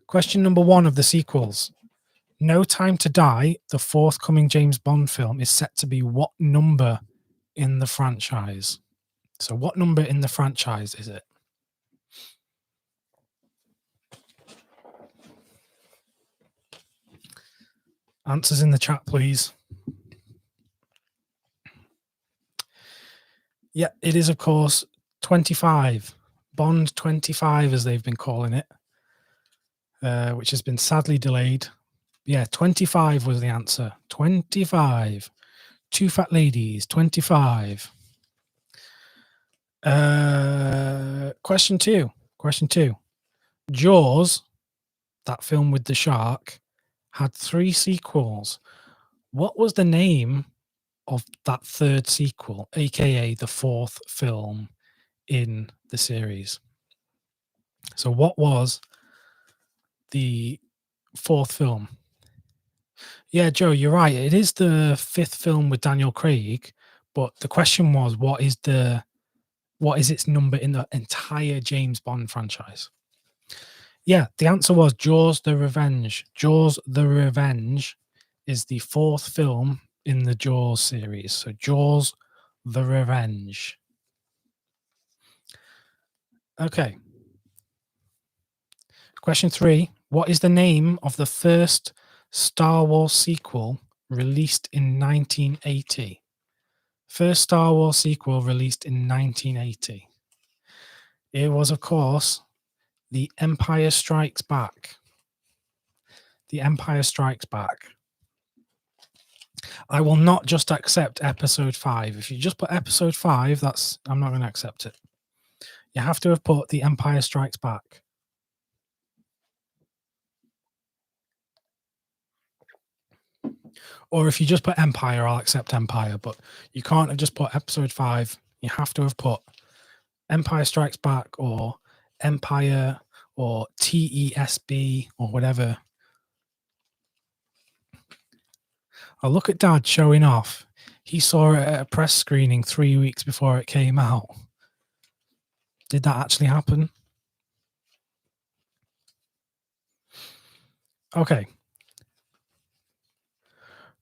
Question number 1 of the sequels. No Time to Die, the forthcoming James Bond film, is set to be what number in the franchise? So what number in the franchise is it? Answers in the chat, please. Yeah, it is, of course, 25. Bond 25, as they've been calling it, which has been sadly delayed. Yeah, 25 was the answer. 25. Two Fat Ladies, 25. Question two. Jaws, that film with the shark, had 3 sequels. What was the name of that third sequel, aka the 4th film in the series? So what was the 4th film? Yeah, Joe, you're right. It is the 5th film with Daniel Craig, but the question was, what is its number in the entire James Bond franchise? Yeah, the answer was Jaws the Revenge. Jaws the Revenge is the 4th film in the Jaws series. So Jaws the Revenge. Okay. Question 3. What is the name of the first Star Wars sequel released in 1980? First Star Wars sequel released in 1980. It was, of course, The Empire Strikes Back. The Empire Strikes Back. I will not just accept episode 5. If you just put episode 5, I'm not going to accept it. You have to have put The Empire Strikes Back. Or if you just put Empire, I'll accept Empire. But you can't have just put episode 5. You have to have put Empire Strikes Back or Empire or TESB or whatever. Oh, look at Dad showing off. He saw it at a press screening 3 weeks before it came out. Did that actually happen? Okay.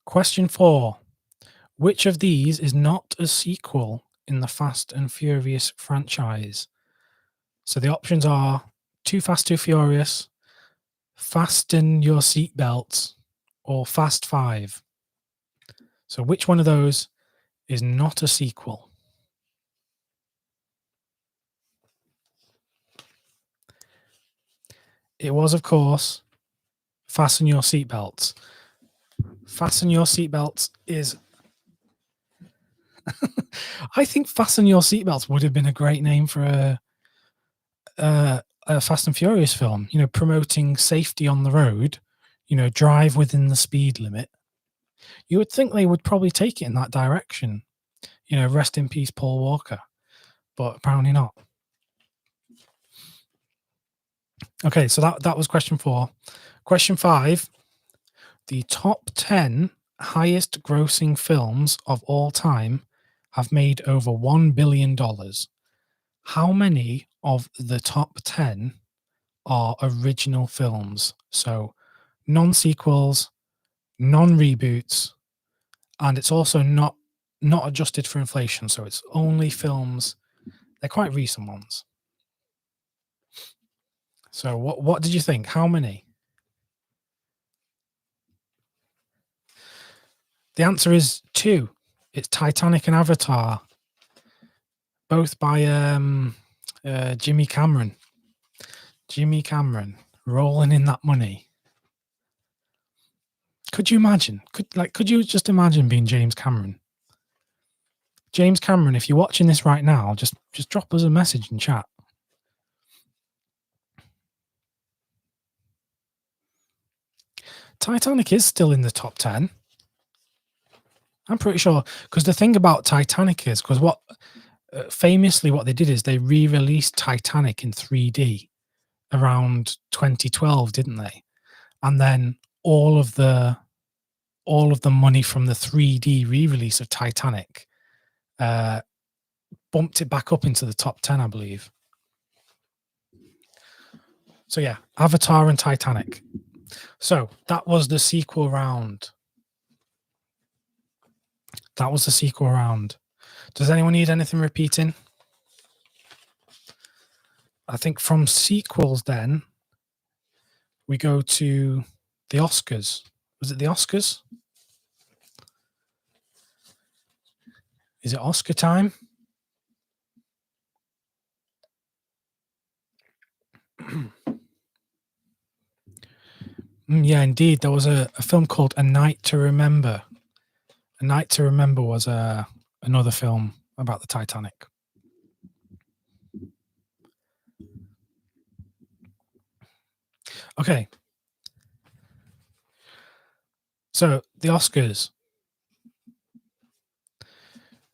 Question 4. Which of these is not a sequel in the Fast and Furious franchise? So the options are Too Fast, Too Furious, Fasten Your Seatbelts, or Fast 5. So which one of those is not a sequel? It was, of course, Fasten Your Seatbelts. Fasten Your Seatbelts is... I think Fasten Your Seatbelts would have been a great name for a Fast and Furious film, you know, promoting safety on the road, you know, drive within the speed limit. You would think they would probably take it in that direction. You know, rest in peace, Paul Walker. But apparently not. Okay, so that was question 4. Question 5. The top 10 highest grossing films of all time have made over $1 billion. How many of the top 10 are original films? So non-sequels, non-reboots, and it's also not adjusted for inflation. So it's only films. They're quite recent ones. So what did you think? How many? The answer is 2. It's Titanic and Avatar, both by Jimmy Cameron. Jimmy Cameron rolling in that money. Could you imagine? Could you just imagine being James Cameron? James Cameron, if you're watching this right now, just drop us a message in chat. Titanic is still in the top 10. I'm pretty sure, because the thing about Titanic is, because famously what they did is they re-released Titanic in 3D around 2012, didn't they? And then all of the money from the 3D re-release of Titanic bumped it back up into the top 10, I believe. So yeah, Avatar and Titanic. So that was the sequel round. Does anyone need anything repeating? I think from sequels then, we go to the Oscars. Was it the Oscars? Is it Oscar time? Yeah, indeed. There was a film called A Night to Remember. A Night to Remember was another film about the Titanic. Okay. So, the Oscars.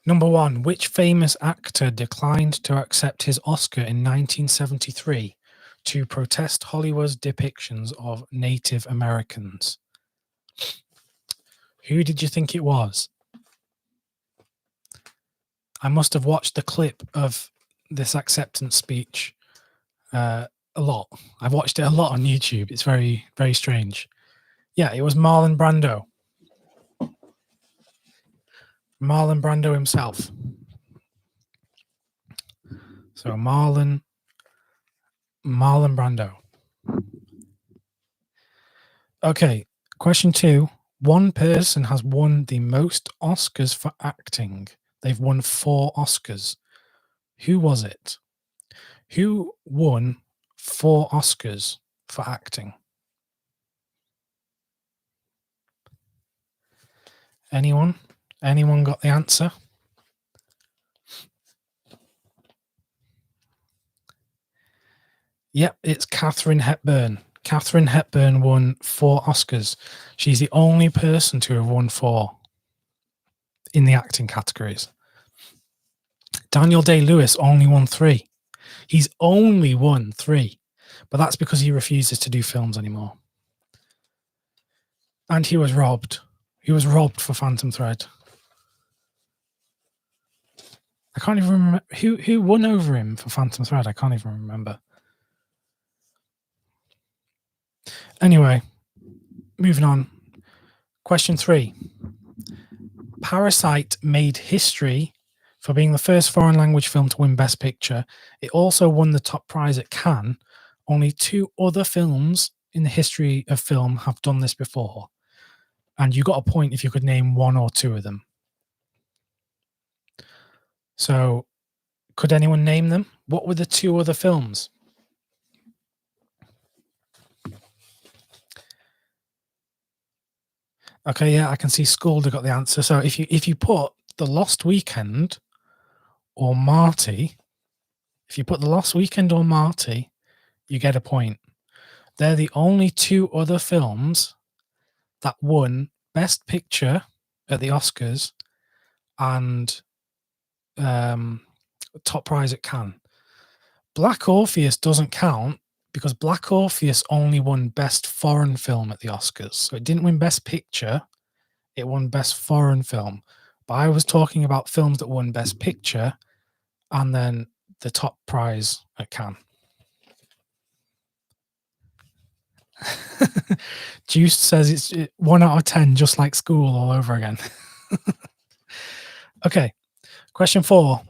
Number 1, which famous actor declined to accept his Oscar in 1973 to protest Hollywood's depictions of Native Americans? Who did you think it was? I must have watched the clip of this acceptance speech a lot. I've watched it a lot on YouTube. It's very, very strange. Yeah, it was Marlon Brando. Marlon Brando himself. So Marlon Brando. Okay, question 2. One person has won the most Oscars for acting. They've won 4 Oscars. Who was it? Who won 4 Oscars for acting? Anyone? Anyone got the answer? Yep, it's Katharine Hepburn. Katharine Hepburn won 4 Oscars. She's the only person to have won 4 in the acting categories. Daniel Day-Lewis only won 3. He's only won 3, but that's because he refuses to do films anymore. And he was robbed. He was robbed for Phantom Thread. I can't even remember who won over him for Phantom Thread. I can't even remember. Anyway, moving on. Question 3. Parasite made history for being the first foreign language film to win Best Picture. It also won the top prize at Cannes. Only 2 other films in the history of film have done this before. And you got a point if you could name 1 or 2 of them. So, could anyone name them? What were the 2 other films? Okay, yeah, I can see Sculder got the answer. So if you put The Lost Weekend or Marty, if you put The Lost Weekend or Marty, you get a point. They're the only two other films that won Best Picture at the Oscars and top prize at Cannes. Black Orpheus doesn't count because Black Orpheus only won Best Foreign Film at the Oscars. So it didn't win Best Picture, it won Best Foreign Film. But I was talking about films that won Best Picture and then the top prize at Cannes. Juice says it's 1 out of 10, just like school all over again. Okay, question 4.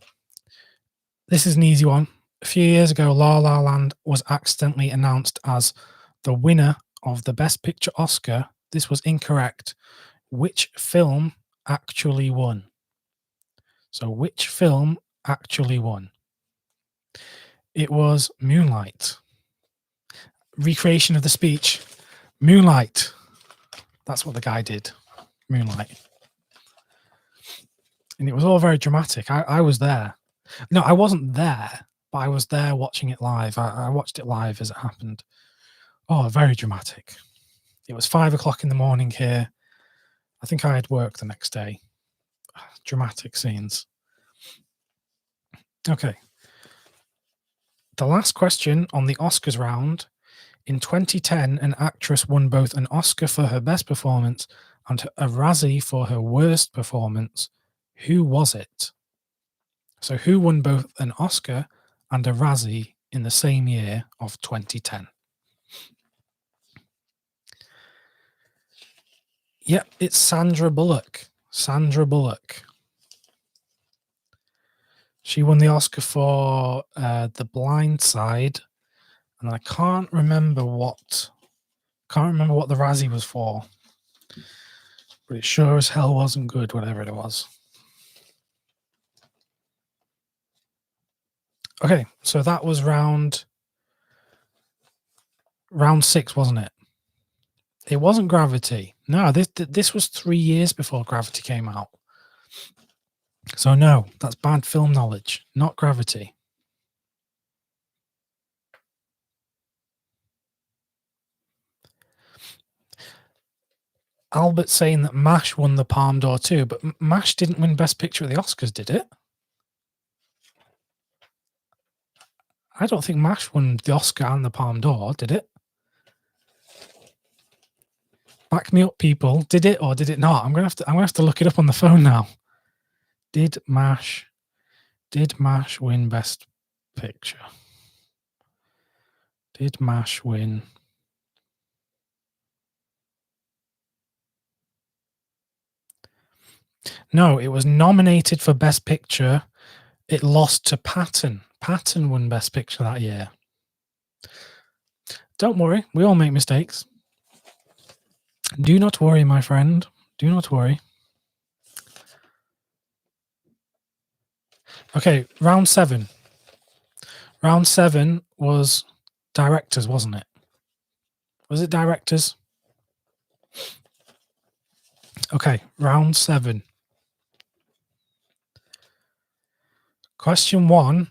This is an easy one. A few years ago, La La Land was accidentally announced as the winner of the Best Picture Oscar. This was incorrect. Which film actually won? So, which film actually won? It was Moonlight. Recreation of the speech. Moonlight. That's what the guy did. Moonlight. And it was all very dramatic. I was there. No, I wasn't there, but I was there watching it live. I watched it live as it happened. Oh, very dramatic. It was 5 o'clock in the morning here. I think I had work the next day. Dramatic scenes. Okay. The last question on the Oscars round. In 2010, an actress won both an Oscar for her best performance and a Razzie for her worst performance. Who was it? So who won both an Oscar and a Razzie in the same year of 2010? Yep, it's Sandra Bullock. Sandra Bullock. She won the Oscar for The Blind Side, and I can't remember what the Razzie was for, but it sure as hell wasn't good, whatever it was. Okay, so that was round 6, wasn't it? It wasn't Gravity. No, this was 3 years before Gravity came out. So no, that's bad film knowledge, not Gravity. Albert's saying that MASH won the Palme d'Or too, but MASH didn't win Best Picture at the Oscars, did it? I don't think MASH won the Oscar and the Palme d'Or, did it? Back me up, people. Did it or did it not? I'm gonna have to look it up on the phone now. Did MASH win Best Picture? Did MASH win? No, it was nominated for Best Picture. It lost to Patton. Patton won Best Picture that year. Don't worry, we all make mistakes. Do not worry, my friend. Do not worry. Okay, round 7. Round 7 was directors, wasn't it? Was it directors? Okay, round 7. Question 1.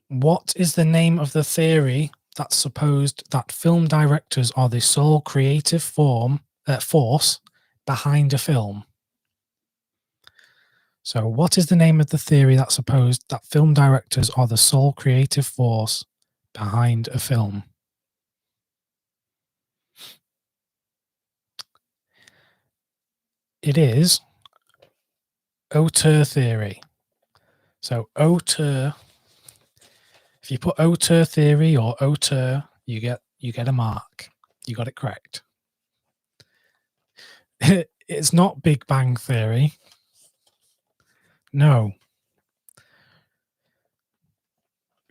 What is the name of the theory that supposed that film directors are the sole creative force behind a film? So what is the name of the theory that supposed that film directors are the sole creative force behind a film? It is auteur theory. So auteur, if you put auteur theory or auteur, you get a mark. You got it correct. It's not Big Bang Theory. No.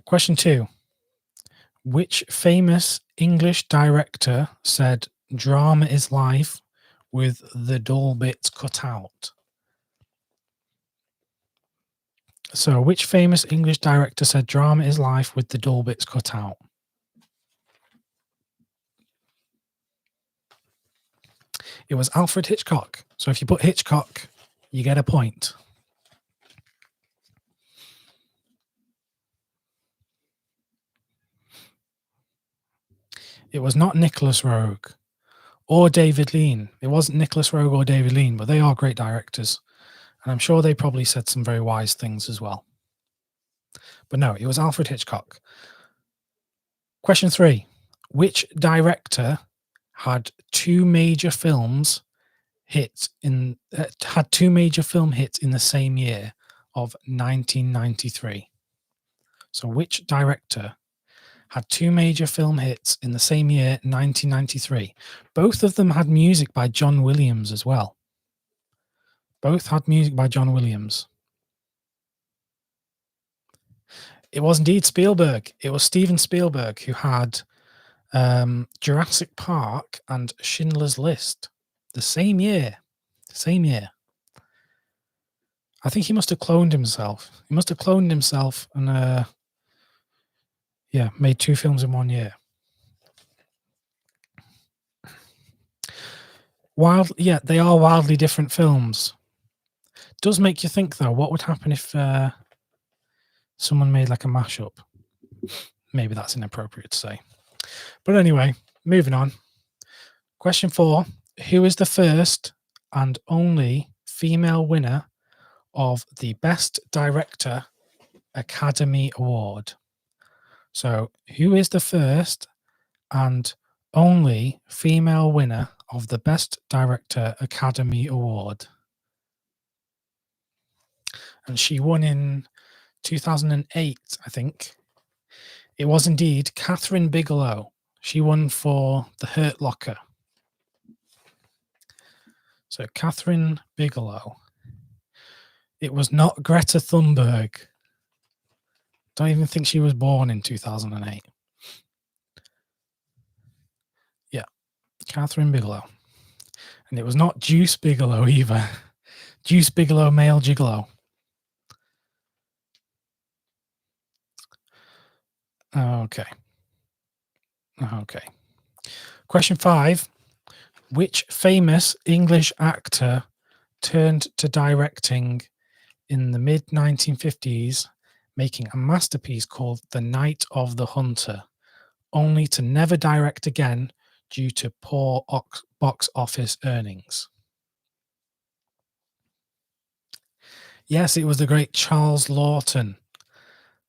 Question 2. Which famous English director said drama is life with the dull bits cut out? So which famous English director said drama is life with the dull bits cut out? It was Alfred Hitchcock. So if you put Hitchcock, you get a point. It was not Nicholas Roeg or David Lean. It wasn't Nicholas Roeg or David Lean, but they are great directors. And I'm sure they probably said some very wise things as well. But no, it was Alfred Hitchcock. Question 3. Which director had two major film hits in the same year of 1993? So which director had two major film hits in the same year, 1993? Both of them had music by John Williams as well. Both had music by John Williams. It was indeed Spielberg. It was Steven Spielberg who had Jurassic Park and Schindler's List the same year. Same year. I think he must have cloned himself. He must have cloned himself and made two films in 1 year. They are wildly different films. Does make you think though, what would happen if someone made like a mashup? Maybe that's inappropriate to say. But anyway, moving on. Question 4. Who is the first and only female winner of the Best Director Academy Award? So, who is the first and only female winner of the Best Director Academy Award? And she won in 2008, I think. It was indeed Catherine Bigelow. She won for The Hurt Locker. So Catherine Bigelow. It was not Greta Thunberg. Don't even think she was born in 2008. Yeah, Catherine Bigelow. And it was not Juice Bigelow either. Juice Bigelow, male gigolo. Okay. Question 5. Which famous English actor turned to directing in the mid-1950s, making a masterpiece called The Night of the Hunter, only to never direct again due to poor box office earnings? Yes, it was the great Charles Laughton.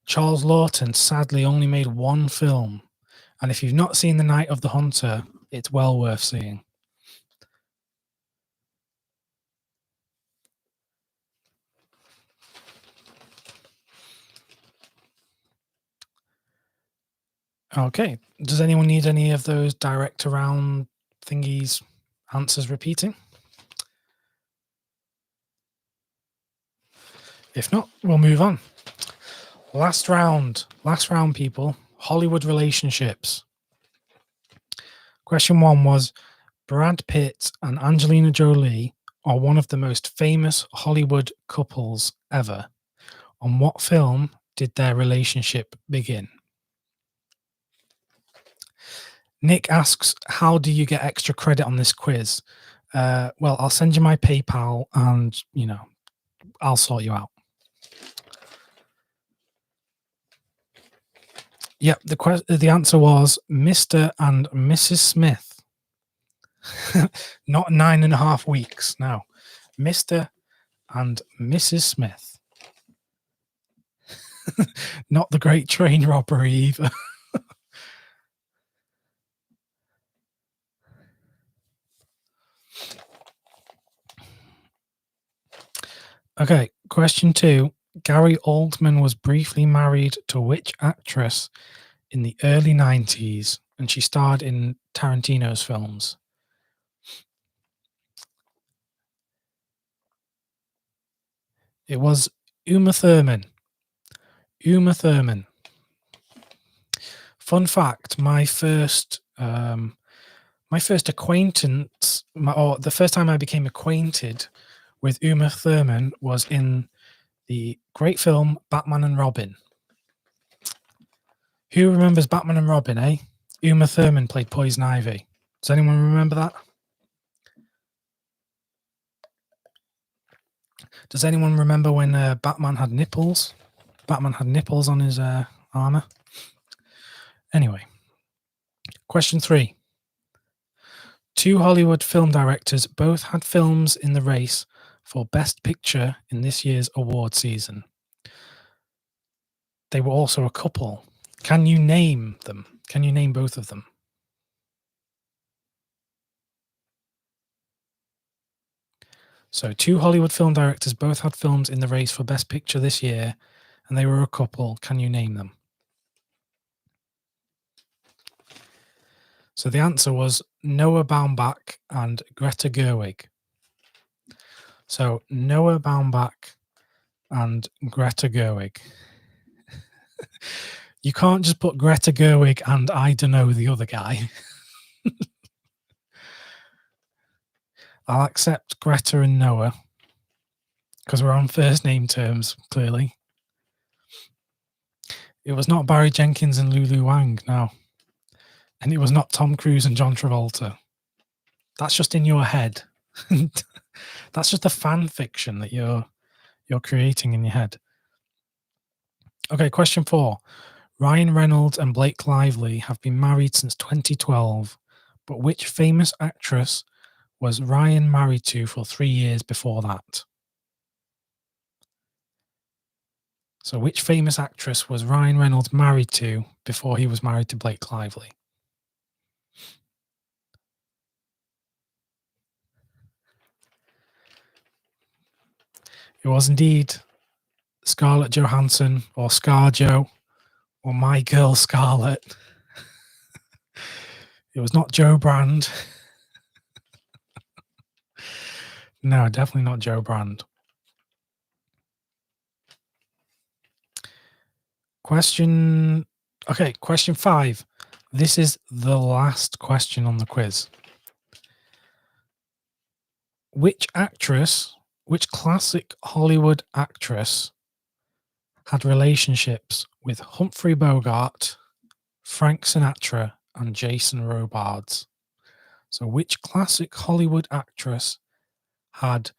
Charles Laughton sadly only made one film, and if you've not seen The Night of the Hunter, it's well worth seeing. Okay. Does anyone need any of those direct around thingies answers repeating? If not, we'll move on. Last round, people. Hollywood relationships. Question 1 was, Brad Pitt and Angelina Jolie are one of the most famous Hollywood couples ever. On what film did their relationship begin? Nick asks, how do you get extra credit on this quiz? Well, I'll send you my PayPal and, I'll sort you out. Yep, the answer was Mr. and Mrs. Smith. Not 9.5 weeks. No, Mr. and Mrs. Smith. Not the Great Train Robbery either. Okay, question 2. Gary Oldman was briefly married to which actress in the early 90s, and she starred in Tarantino's films? It was Uma Thurman. Uma Thurman. Fun fact, my first acquaintance, or the first time I became acquainted with Uma Thurman was in the great film Batman and Robin. Who remembers Batman and Robin, eh? Uma Thurman played Poison Ivy. Does anyone remember that? Does anyone remember when Batman had nipples? Batman had nipples on his armor. Anyway, question 3. 2 Hollywood film directors both had films in the race for Best Picture in this year's award season. They were also a couple. Can you name them? Can you name both of them? So 2 Hollywood film directors both had films in the race for Best Picture this year, and they were a couple. Can you name them? So the answer was Noah Baumbach and Greta Gerwig. So Noah Baumbach and Greta Gerwig. You can't just put Greta Gerwig and I don't know the other guy. I'll accept Greta and Noah because we're on first name terms, clearly. It was not Barry Jenkins and Lulu Wang, no. And it was not Tom Cruise and John Travolta. That's just in your head. That's just a fan fiction that you're creating in your head. Okay, question 4. Ryan Reynolds and Blake Lively have been married since 2012, but which famous actress was Ryan married to for 3 years before that? So which famous actress was Ryan Reynolds married to before he was married to Blake Lively? It was indeed Scarlett Johansson, or ScarJo, or My Girl Scarlett. It was not Joe Brand. No, definitely not Joe Brand. Question 5. This is the last question on the quiz. Which classic Hollywood actress had relationships with Humphrey Bogart, Frank Sinatra, and Jason Robards? So which classic Hollywood actress had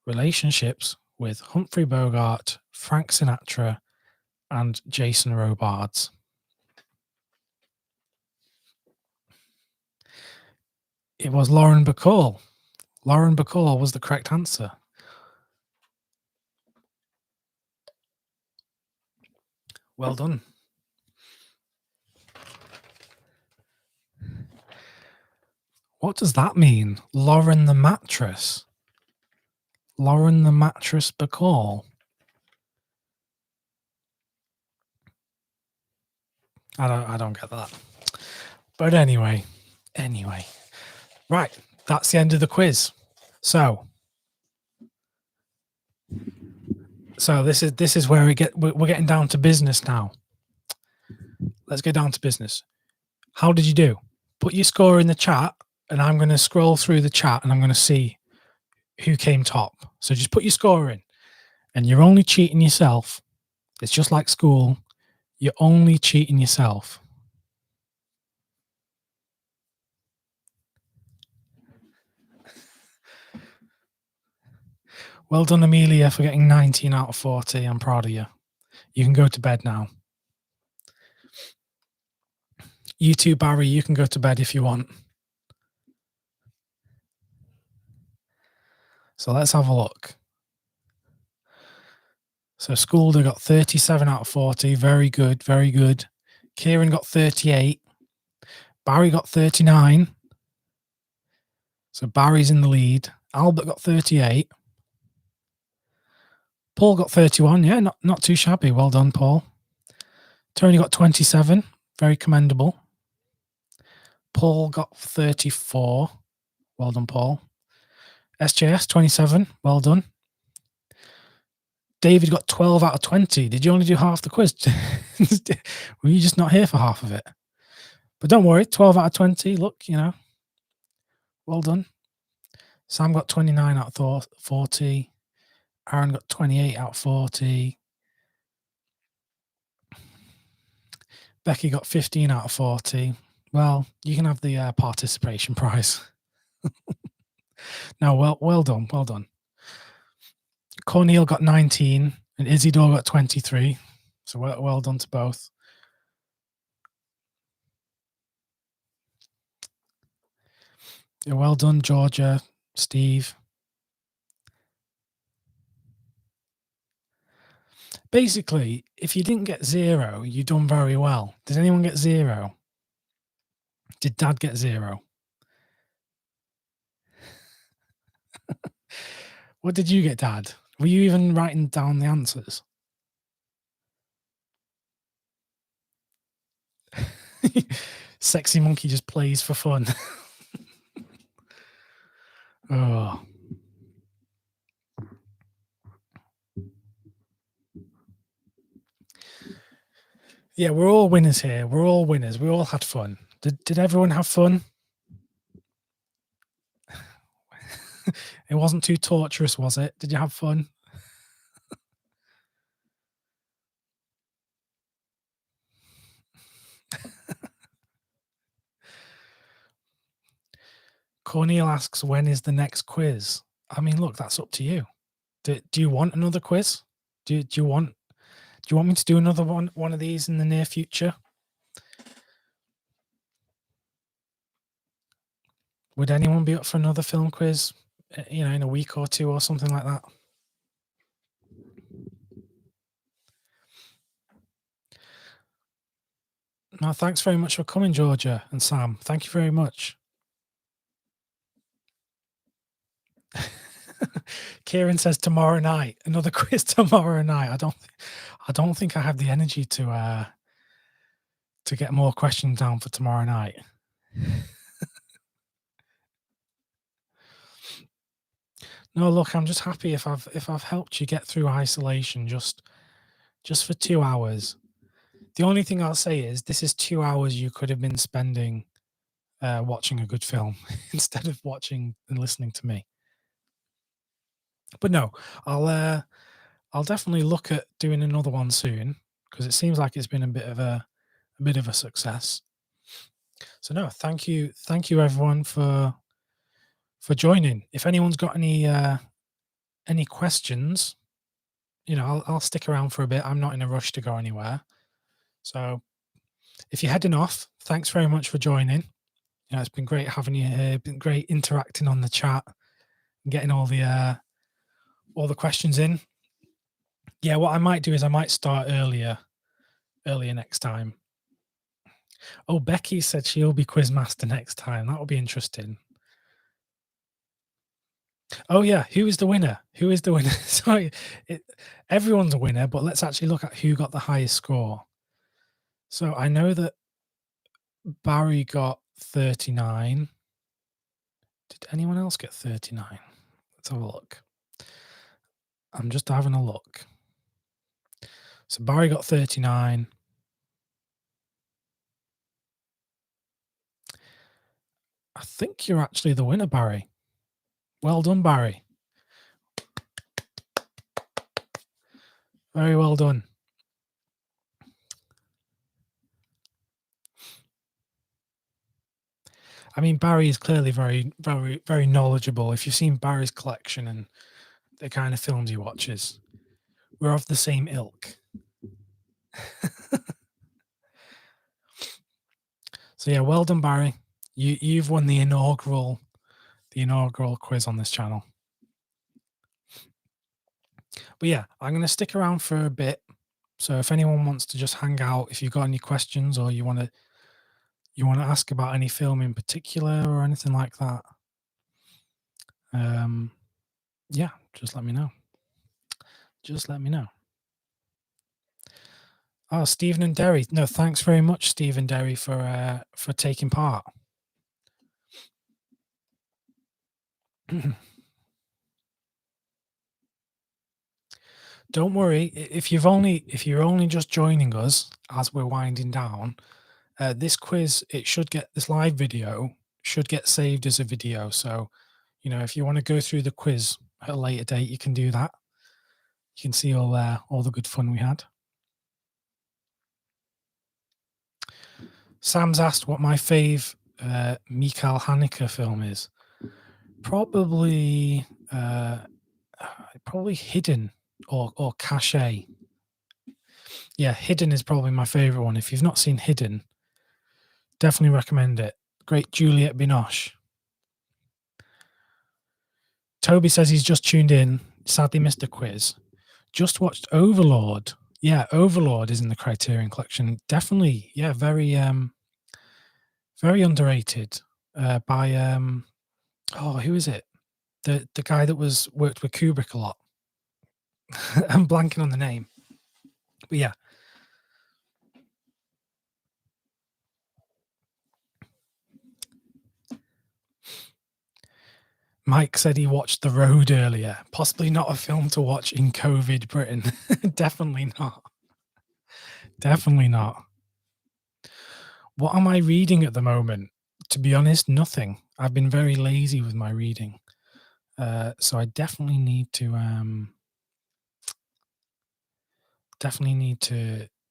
relationships with Humphrey Bogart, Frank Sinatra, and Jason Robards? It was Lauren Bacall. Lauren Bacall was the correct answer. Well done. What does that mean? Lauren the Mattress? Lauren the Mattress Bacall? I don't get that. But anyway. Right, that's the end of the quiz. So this is where we're getting down to business now. Let's get down to business. How did you do? Put your score in the chat, and I'm going to scroll through the chat, and I'm going to see who came top. So just put your score in, and you're only cheating yourself. It's just like school. You're only cheating yourself. Well done, Amelia, for getting 19 out of 40. I'm proud of you. You can go to bed now. You too, Barry. You can go to bed if you want. So let's have a look. So Schoolder got 37 out of 40. Very good, very good. Kieran got 38. Barry got 39. So Barry's in the lead. Albert got 38. Paul got 31. Yeah, not too shabby. Well done, Paul. Tony got 27. Very commendable. Paul got 34. Well done, Paul. SJS 27. Well done. David got 12 out of 20. Did you only do half the quiz? Were you just not here for half of it? But don't worry, 12 out of 20. Look, well done. Sam got 29 out of 40. Aaron got 28 out of 40. Becky got 15 out of 40. Well, you can have the participation prize. No, well done. Cornel got 19 and Isidore got 23. So well done to both. Yeah, well done, Georgia, Steve. Basically, if you didn't get 0, you've done very well. Did anyone get 0? Did Dad get 0? What did you get, Dad? Were you even writing down the answers? Sexy monkey just plays for fun. Oh. Yeah, we're all winners here. We're all winners. We all had fun. Did everyone have fun? It wasn't too torturous, was it? Did you have fun? Cornel asks, when is the next quiz? I mean, look, that's up to you. Do you want another quiz? Do you want me to do another one of these in the near future? Would anyone be up for another film quiz, in a week or 2 or something like that? No, thanks very much for coming, Georgia and Sam. Thank you very much. Kieran says tomorrow night, another quiz tomorrow night. I don't think I have the energy to get more questions down for tomorrow night. No, look, I'm just happy if I've helped you get through isolation just for 2 hours. The only thing I'll say is this is 2 hours you could have been spending watching a good film instead of watching and listening to me. But no, I'll definitely look at doing another one soon because it seems like it's been a bit of a success. So no, thank you everyone for joining. If anyone's got any questions, I'll stick around for a bit. I'm not in a rush to go anywhere. So if you're heading off, thanks very much for joining. It's been great having you here. Been great interacting on the chat and getting all the questions in. Yeah, what I might do is I might start earlier next time. Oh, Becky said she'll be quizmaster next time. That will be interesting. Oh yeah, who is the winner? Sorry, everyone's a winner, but let's actually look at who got the highest score. So I know that Barry got 39. Did anyone else get 39? Let's have a look. I'm just having a look. So Barry got 39. I think you're actually the winner, Barry. Well done, Barry. Very well done. I mean, Barry is clearly very, very, very knowledgeable. If you've seen Barry's collection and the kind of films he watches, we're of the same ilk. So yeah, well done, Barry. You've won the inaugural quiz on this channel. But yeah, I'm going to stick around for a bit. So if anyone wants to just hang out, if you've got any questions or you want to ask about any film in particular or anything like that, yeah, just let me know. Oh, Stephen and Derry. No, thanks very much, Stephen Derry, for taking part. Don't worry, if you're only just joining us as we're winding down, this quiz, this live video should get saved as a video. So, if you want to go through the quiz at a later date, you can do that. You can see all the good fun we had. Sam's asked what my fave Michael Haneke film is. Probably Probably Hidden or Cachet. Yeah, Hidden is probably my favorite one. If you've not seen Hidden, definitely recommend it. Great Juliette Binoche. Toby says he's just tuned in. Sadly missed a quiz. Just watched Overlord. Yeah, Overlord is in the Criterion Collection. Definitely, yeah, very very underrated. By who is it? The guy that worked with Kubrick a lot. I'm blanking on the name. But yeah. Mike said he watched The Road earlier. Possibly not a film to watch in COVID Britain. Definitely not. Definitely not. What am I reading at the moment? To be honest, nothing. I've been very lazy with my reading. So I definitely need to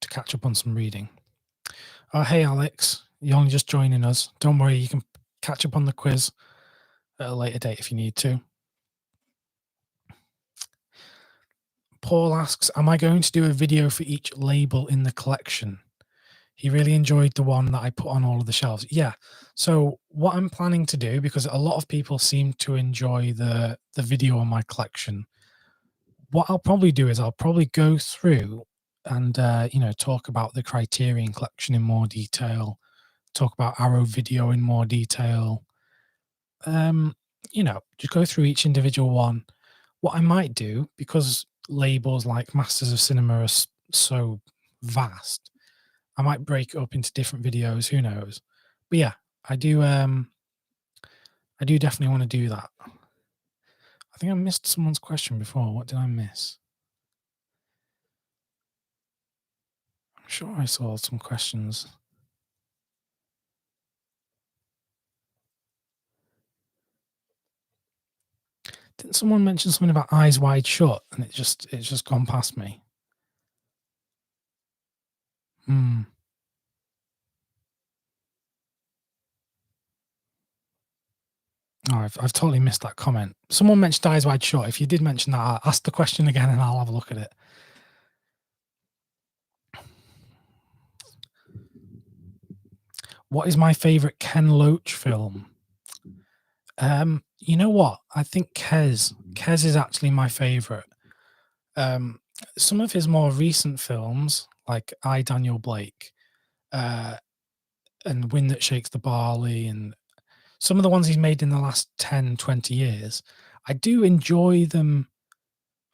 catch up on some reading. Oh, hey Alex, you're only just joining us. Don't worry, you can catch up on the quiz at a later date if you need to. Paul asks, am I going to do a video for each label in the collection? He really enjoyed the one that I put on all of the shelves. Yeah. So what I'm planning to do, because a lot of people seem to enjoy the video on my collection, what I'll probably do is I'll probably go through and talk about the Criterion Collection in more detail, talk about Arrow Video in more detail. Just go through each individual one. What I might do, because labels like Masters of Cinema are so vast, I might break it up into different videos. Who knows? But yeah, I do definitely want to do that. I think I missed someone's question before. What did I miss? I'm sure I saw some questions. Didn't someone mention something about Eyes Wide Shut and it's just gone past me? Oh, I've totally missed that comment. Someone mentioned Eyes Wide Shut. If you did mention that, I'll ask the question again and I'll have a look at it. What is my favorite Ken Loach film? You know what? I think Kes is actually my favorite. Some of his more recent films, like I, Daniel Blake, and Wind That Shakes the Barley, and some of the ones he's made in the last 10, 20 years, I do enjoy them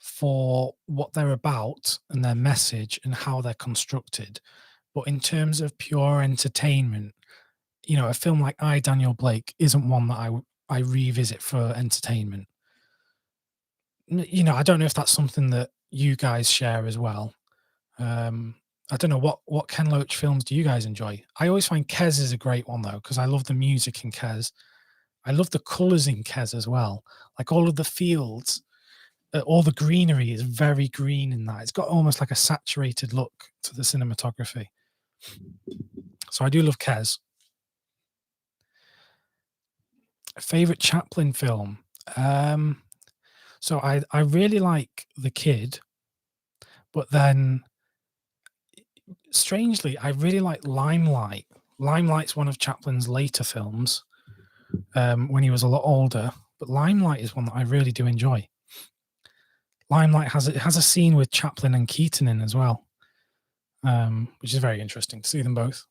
for what they're about and their message and how they're constructed. But in terms of pure entertainment, a film like I, Daniel Blake isn't one that I revisit for entertainment. I don't know if that's something that you guys share as well. I don't know what Ken Loach films do you guys enjoy? I always find Kes is a great one though, because I love the music in Kes. I love the colors in Kes as well. Like all of the fields, all the greenery is very green in that. It's got almost like a saturated look to the cinematography. So I do love Kes. Favorite Chaplin film? So I really like The Kid, but then strangely, I really like Limelight. Limelight's one of Chaplin's later films, when he was a lot older, but Limelight is one that I really do enjoy. Limelight has a scene with Chaplin and Keaton in as well, which is very interesting to see them both.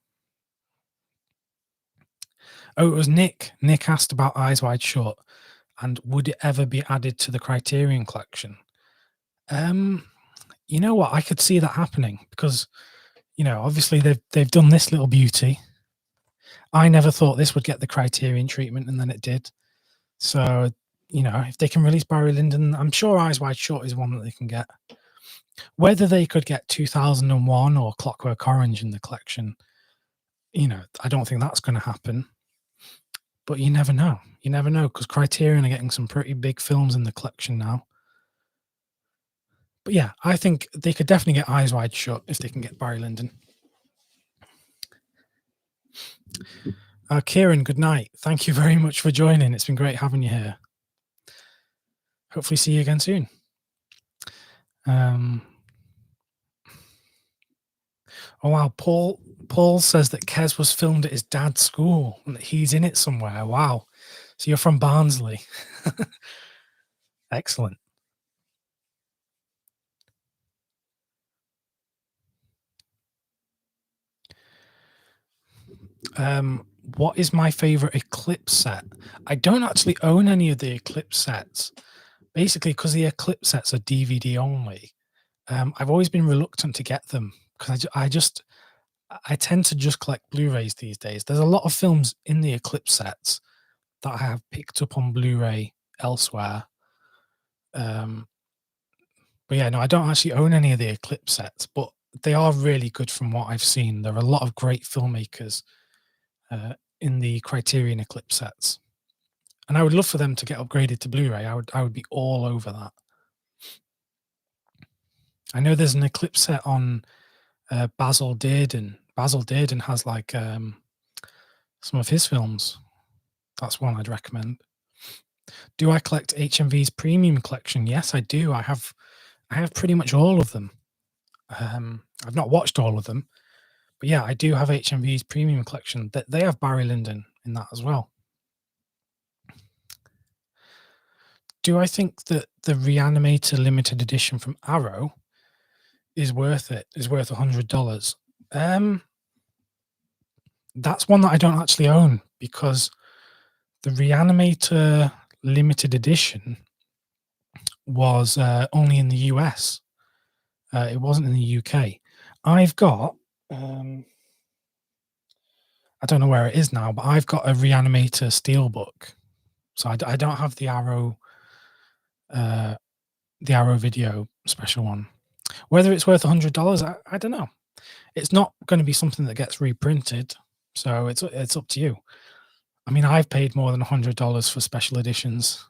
Oh, it was Nick. Nick asked about Eyes Wide Shut, and would it ever be added to the Criterion Collection? You know what? I could see that happening because, obviously they've done this little beauty. I never thought this would get the Criterion treatment, and then it did. So, if they can release Barry Lyndon, I'm sure Eyes Wide Shut is one that they can get. Whether they could get 2001 or Clockwork Orange in the collection, I don't think that's going to happen. But you never know. You never know, because Criterion are getting some pretty big films in the collection now. But yeah, I think they could definitely get Eyes Wide Shut if they can get Barry Lyndon. Kieran, good night. Thank you very much for joining. It's been great having you here. hopefully see you again soon. Oh wow, Paul says that Kes was filmed at his dad's school and that he's in it somewhere. Wow. So you're from Barnsley. Excellent. What is my favorite Eclipse set? I don't actually own any of the Eclipse sets. Basically, because the Eclipse sets are DVD only. I've always been reluctant to get them because I tend to just collect Blu-rays these days. There's a lot of films in the Eclipse sets that I have picked up on Blu-ray elsewhere. But yeah, no, I don't actually own any of the Eclipse sets, but they are really good from what I've seen. There are a lot of great filmmakers in the Criterion Eclipse sets, and I would love for them to get upgraded to Blu-ray. I would be all over that. I know there's an Eclipse set on Basil Dearden. Basil Dearden has like some of his films. That's one I'd recommend. Do I collect HMV's premium collection? Yes, I do. I have pretty much all of them. I've not watched all of them, but yeah, I do have HMV's premium collection. That they have Barry Lyndon in that as well. Do I think that the Reanimator limited edition from Arrow is worth it? Is worth $100? That's one that I don't actually own because the Reanimator limited edition was only in the US. It wasn't in the UK. I've got, I don't know where it is now, but I've got a Reanimator Steelbook. So I don't have the Arrow video special one. Whether it's worth $100, I don't know. It's not going to be something that gets reprinted, so it's up to you. I mean, I've paid more than $100 for special editions,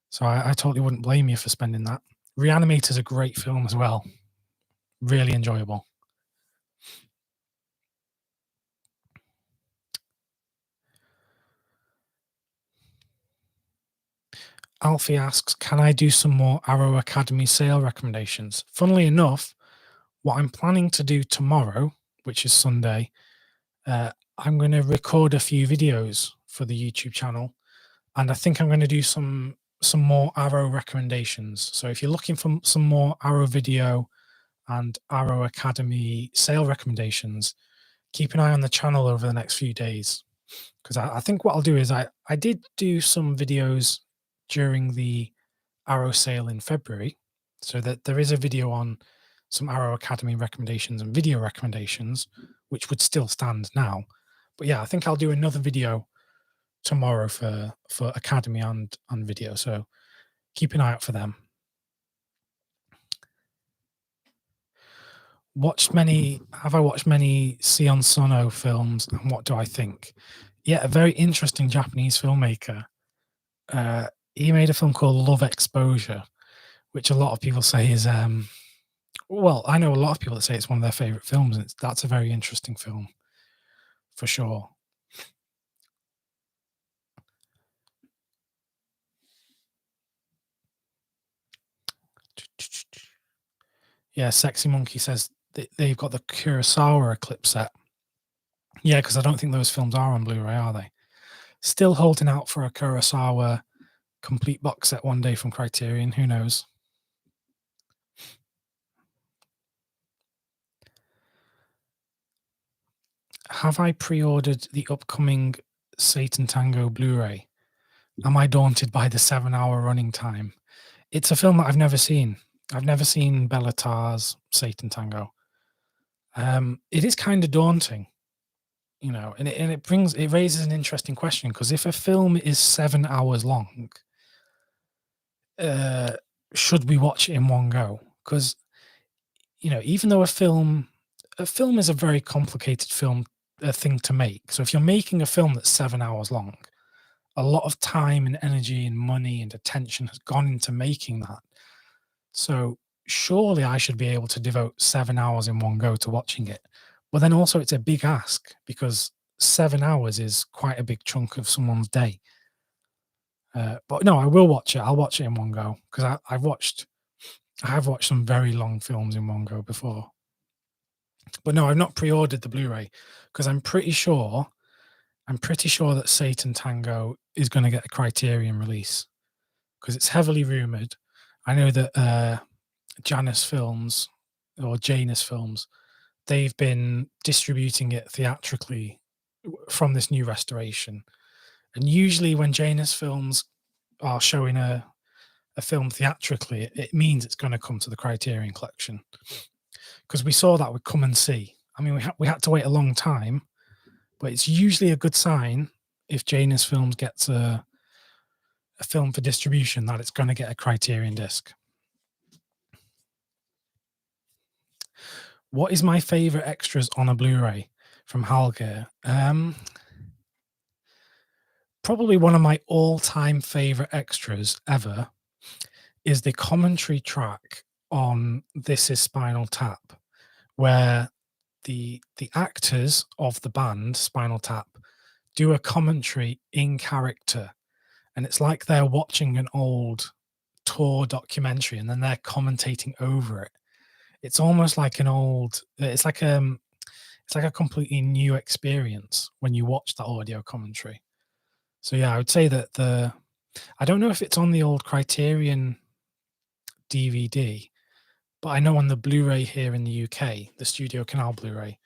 so I totally wouldn't blame you for spending that. Reanimator's a great film as well. Really enjoyable. Alfie asks, can I do some more Arrow Academy sale recommendations? Funnily enough, what I'm planning to do tomorrow, which is Sunday, I'm going to record a few videos for the YouTube channel, and I think I'm going to do some more Arrow recommendations. So if you're looking for some more Arrow video and Arrow Academy sale recommendations, keep an eye on the channel over the next few days. Because I think what I'll do is I did do some videos during the Arrow sale in February, so that there is a video on some Arrow Academy recommendations and video recommendations, which would still stand now. But yeah, I think I'll do another video tomorrow for Academy and video. So keep an eye out for them. Have I watched many Sion Sono films, and what do I think? Yeah, a very interesting Japanese filmmaker. He made a film called Love Exposure, which a lot of people say is well, I know a lot of people that say it's one of their favorite films, and that's a very interesting film for sure. Yeah, Sexy Monkey says they've got the Kurosawa Eclipse set. Yeah, because I don't think those films are on Blu-ray, are they? Still holding out for a Kurosawa complete box set one day from Criterion. Who knows? Have I pre-ordered the upcoming Satan Tango Blu-ray? Am I daunted by the 7-hour running time? It's a film that I've never seen. I've never seen Bellatar's Satan Tango. It is kind of daunting, you know, and it raises an interesting question, because if a film is 7 hours long, should we watch it in one go? Because, you know, even though a film is a very complicated thing to make. So if you're making a film that's 7 hours long, a lot of time and energy and money and attention has gone into making that. So surely I should be able to devote 7 hours in one go to watching it. But then also it's a big ask, because 7 hours is quite a big chunk of someone's day. But no, I will watch it. I'll watch it in one go because I have watched some very long films in one go before. But no, I've not pre-ordered the Blu-ray because I'm pretty sure that Satan Tango is going to get a Criterion release because it's heavily rumored. I know that Janus Films or Janus Films, they've been distributing it theatrically from this new restoration. And usually when Janus Films are showing a film theatrically, it means it's going to come to the Criterion collection. Because we saw that with Come and See. I mean, we had to wait a long time, but it's usually a good sign if Janus Films gets a film for distribution that it's going to get a Criterion disc. What is my favorite extras on a Blu-ray from Halger? Probably one of my all-time favorite extras ever is the commentary track on This Is Spinal Tap, where the actors of the band Spinal Tap do a commentary in character, and it's like they're watching an old tour documentary and then they're commentating over it. It's almost like it's like a completely new experience when you watch that audio commentary. So yeah, I would say that I don't know if it's on the old Criterion DVD, but I know on the Blu-ray here in the UK, the Studio Canal Blu-ray,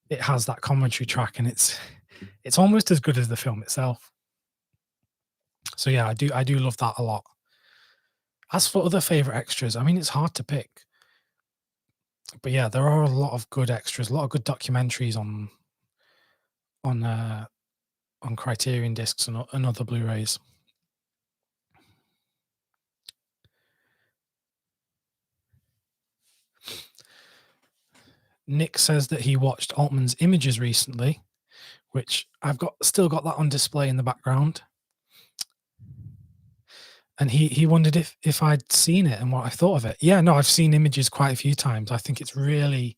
it has that commentary track, and it's almost as good as the film itself. So yeah, I do love that a lot. As for other favorite extras, I mean, it's hard to pick, but yeah, there are a lot of good extras, a lot of good documentaries on Criterion discs and other Blu-rays. Nick says that he watched Altman's Images recently, which I've still got that on display in the background. And he wondered if I'd seen it and what I thought of it. Yeah, no, I've seen Images quite a few times. I think it's really,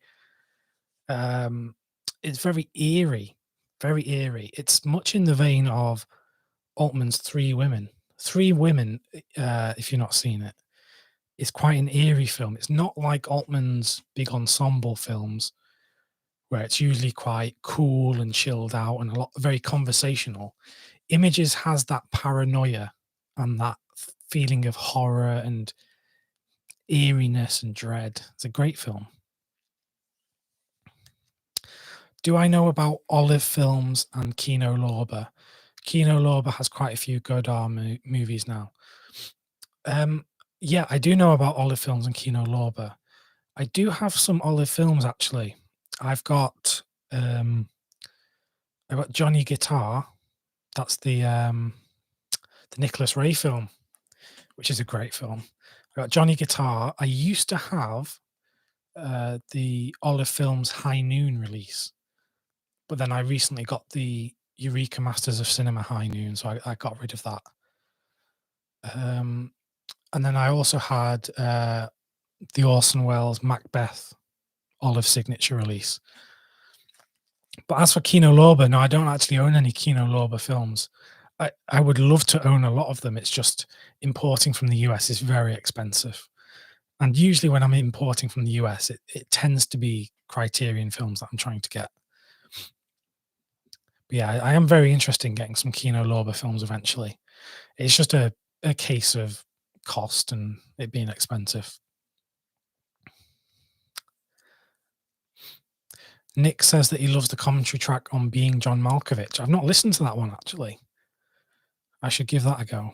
it's very eerie, very eerie. It's much in the vein of Altman's Three Women. Three Women, if you're not seen it, it's quite an eerie film. It's not like Altman's big ensemble films, where it's usually quite cool and chilled out and very conversational. Images has that paranoia and that feeling of horror and eeriness and dread. It's a great film. Do I know about Olive Films and Kino Lorber? Kino Lorber has quite a few Godard movies now. Yeah, I do know about Olive Films and Kino Lorber. I do have some Olive Films actually. I've got Johnny Guitar. That's the Nicholas Ray film, which is a great film. I got Johnny Guitar. I used to have the Olive Films High Noon release, but then I recently got the Eureka Masters of Cinema High Noon, so I got rid of that. And then I also had the Orson Welles Macbeth Olive signature release. But as for Kino Lorber, no, I don't actually own any Kino Lorber films. I would love to own a lot of them. It's just importing from the US is very expensive. And usually when I'm importing from the US, it tends to be Criterion films that I'm trying to get. But yeah, I am very interested in getting some Kino Lorber films eventually. It's just a case of cost and it being expensive. Nick says that he loves the commentary track on Being John Malkovich. I've not listened to that one, actually. I should give that a go.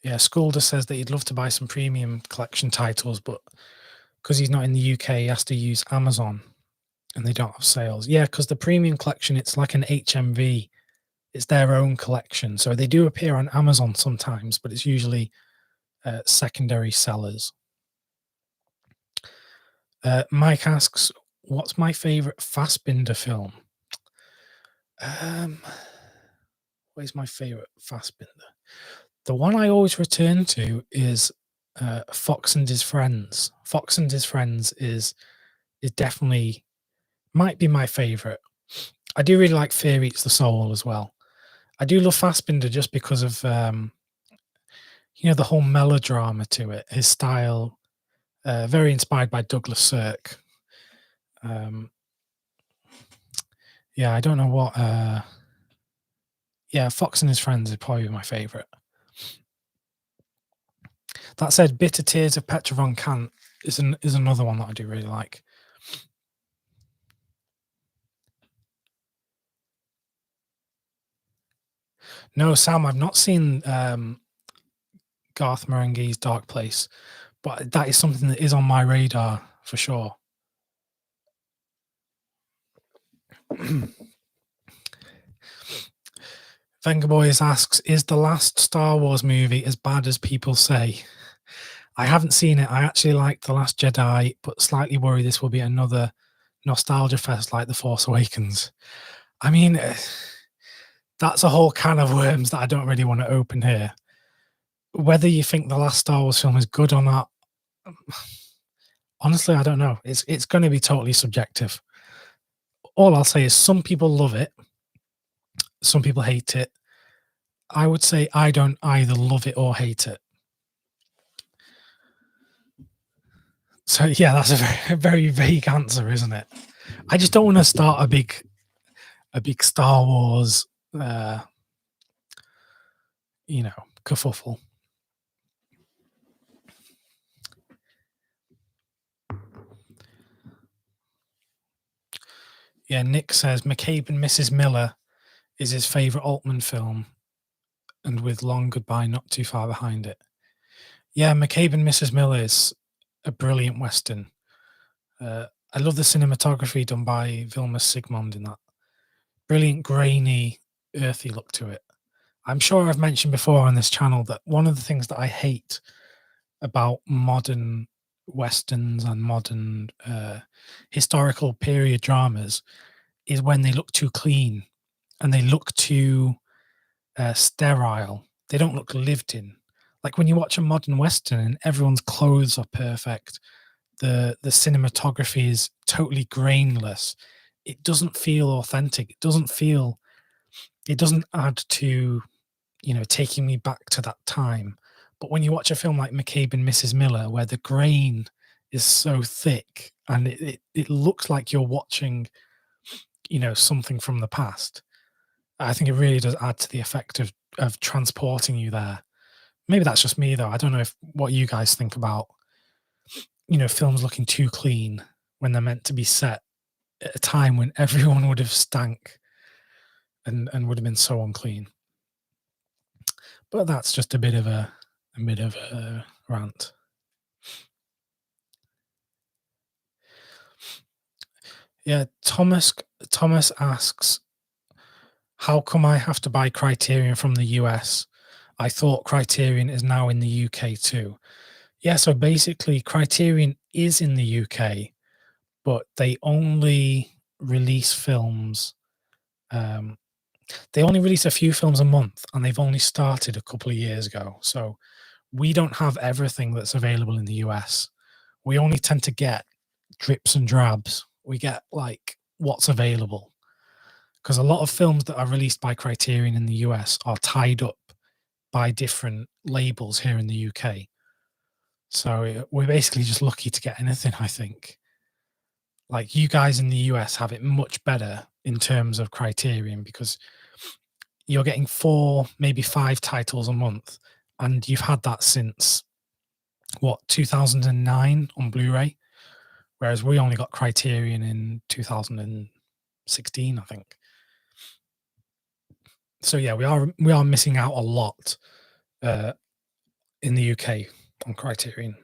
Yeah, Skulder says that he'd love to buy some premium collection titles, but because he's not in the UK, he has to use Amazon, and they don't have sales. Yeah, because the premium collection, it's like an HMV. It's their own collection. So they do appear on Amazon sometimes, but it's usually secondary sellers. Mike asks, what's my favorite Fassbender film? What is my favorite Fassbender? The one I always return to is Fox and His Friends. Fox and His Friends is definitely might be my favorite. I do really like Fear Eats the Soul as well. I do love Fassbender just because of the whole melodrama to it. His style, very inspired by Douglas Sirk. Yeah, I don't know what. Yeah, Fox and His Friends is probably my favorite. That said, Bitter Tears of Petra von Kant is another one that I do really like. No, Sam, I've not seen Garth Marenghi's Dark Place, but that is something that is on my radar for sure. Venga Boys asks, is the last Star Wars movie as bad as people say? I haven't seen it. I actually liked The Last Jedi, but slightly worry this will be another nostalgia fest like The Force Awakens. I mean, that's a whole can of worms that I don't really want to open here. Whether you think the last Star Wars film is good or not, honestly, I don't know. It's going to be totally subjective. All I'll say is some people love it, some people hate it. I would say I don't either love it or hate it. So yeah, that's a very vague answer, isn't it? I just don't want to start a big Star Wars, kerfuffle. Yeah, Nick says McCabe and Mrs. Miller is his favorite Altman film, and with Long Goodbye not too far behind it. Yeah, McCabe and Mrs. Miller is a brilliant Western. I love the cinematography done by Vilmos Sigmund in that. Brilliant, grainy, earthy look to it. I'm sure I've mentioned before on this channel that one of the things that I hate about modern Westerns and modern historical period dramas is when they look too clean and they look too sterile. They don't look lived in. Like when you watch a modern Western and everyone's clothes are perfect, the cinematography is totally grainless. It doesn't feel authentic. It doesn't add to, taking me back to that time. But when you watch a film like McCabe and Mrs. Miller, where the grain is so thick and it looks like you're watching, something from the past, I think it really does add to the effect of transporting you there. Maybe that's just me though. I don't know what you guys think about, films looking too clean when they're meant to be set at a time when everyone would have stank and would have been so unclean. But that's just a bit of a rant. Yeah, Thomas asks, how come I have to buy Criterion from the US? I thought Criterion is now in the UK too. Yeah, so basically Criterion is in the UK, but they only release films. They only release a few films a month, and they've only started a couple of years ago. So we don't have everything that's available in the US. We only tend to get drips and drabs. We get like what's available, because a lot of films that are released by Criterion in the US are tied up by different labels here in the UK. So we're basically just lucky to get anything, I think. Like you guys in the US have it much better in terms of Criterion because you're getting 4, maybe 5 titles a month, and you've had that since 2009 on Blu-ray, whereas we only got Criterion in 2016, I think. So yeah, we are missing out a lot in the UK on Criterion.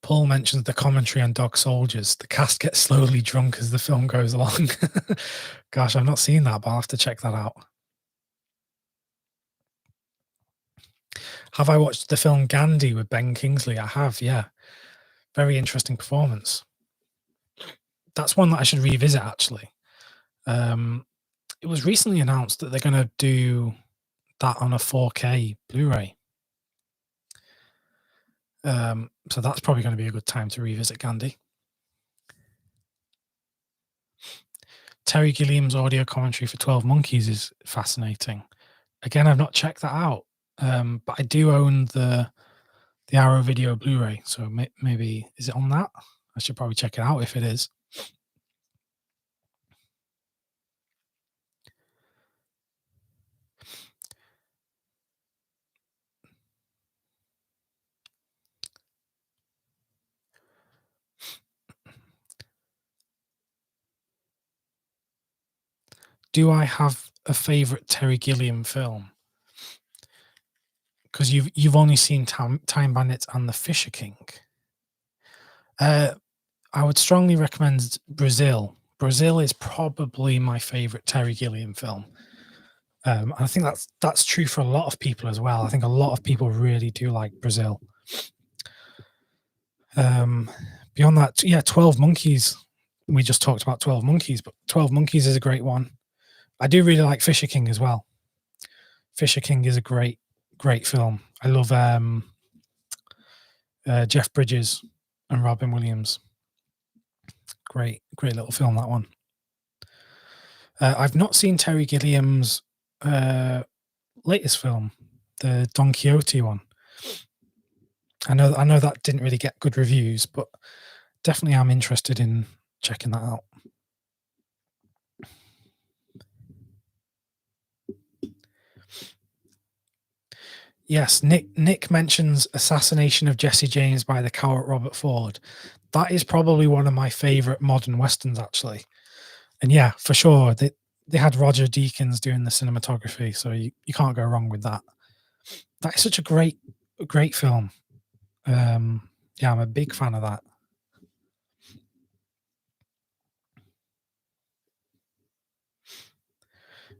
Paul mentions the commentary on Dog Soldiers. The cast gets slowly drunk as the film goes along. Gosh, I've not seen that, but I'll have to check that out. Have I watched the film Gandhi with Ben Kingsley? I have, yeah. Very interesting performance. That's one that I should revisit, actually. It was recently announced that they're going to do that on a 4K Blu-ray. So that's probably going to be a good time to revisit Gandhi. Terry Gilliam's audio commentary for 12 Monkeys is fascinating. Again, I've not checked that out, but I do own the Arrow Video Blu-ray, so maybe is it on that? I should probably check it out if it is. Do I have a favorite Terry Gilliam film? Because you've only seen Time Bandits and The Fisher King. I would strongly recommend Brazil. Brazil is probably my favorite Terry Gilliam film. I think that's true for a lot of people as well. I think a lot of people really do like Brazil. Beyond that, yeah, 12 Monkeys. We just talked about 12 Monkeys, but 12 Monkeys is a great one. I do really like Fisher King as well. Fisher King is a great film. I love Jeff Bridges and Robin Williams. Great little film, that one. I've not seen Terry Gilliam's latest film, the Don Quixote one. I know that didn't really get good reviews, but definitely I'm interested in checking that out. Yes, Nick mentions Assassination of Jesse James by the coward Robert Ford. That is probably one of my favorite modern westerns, actually. And yeah, for sure, they had Roger Deakins doing the cinematography, so you can't go wrong with that. That is such a great film. Yeah, I'm a big fan of that.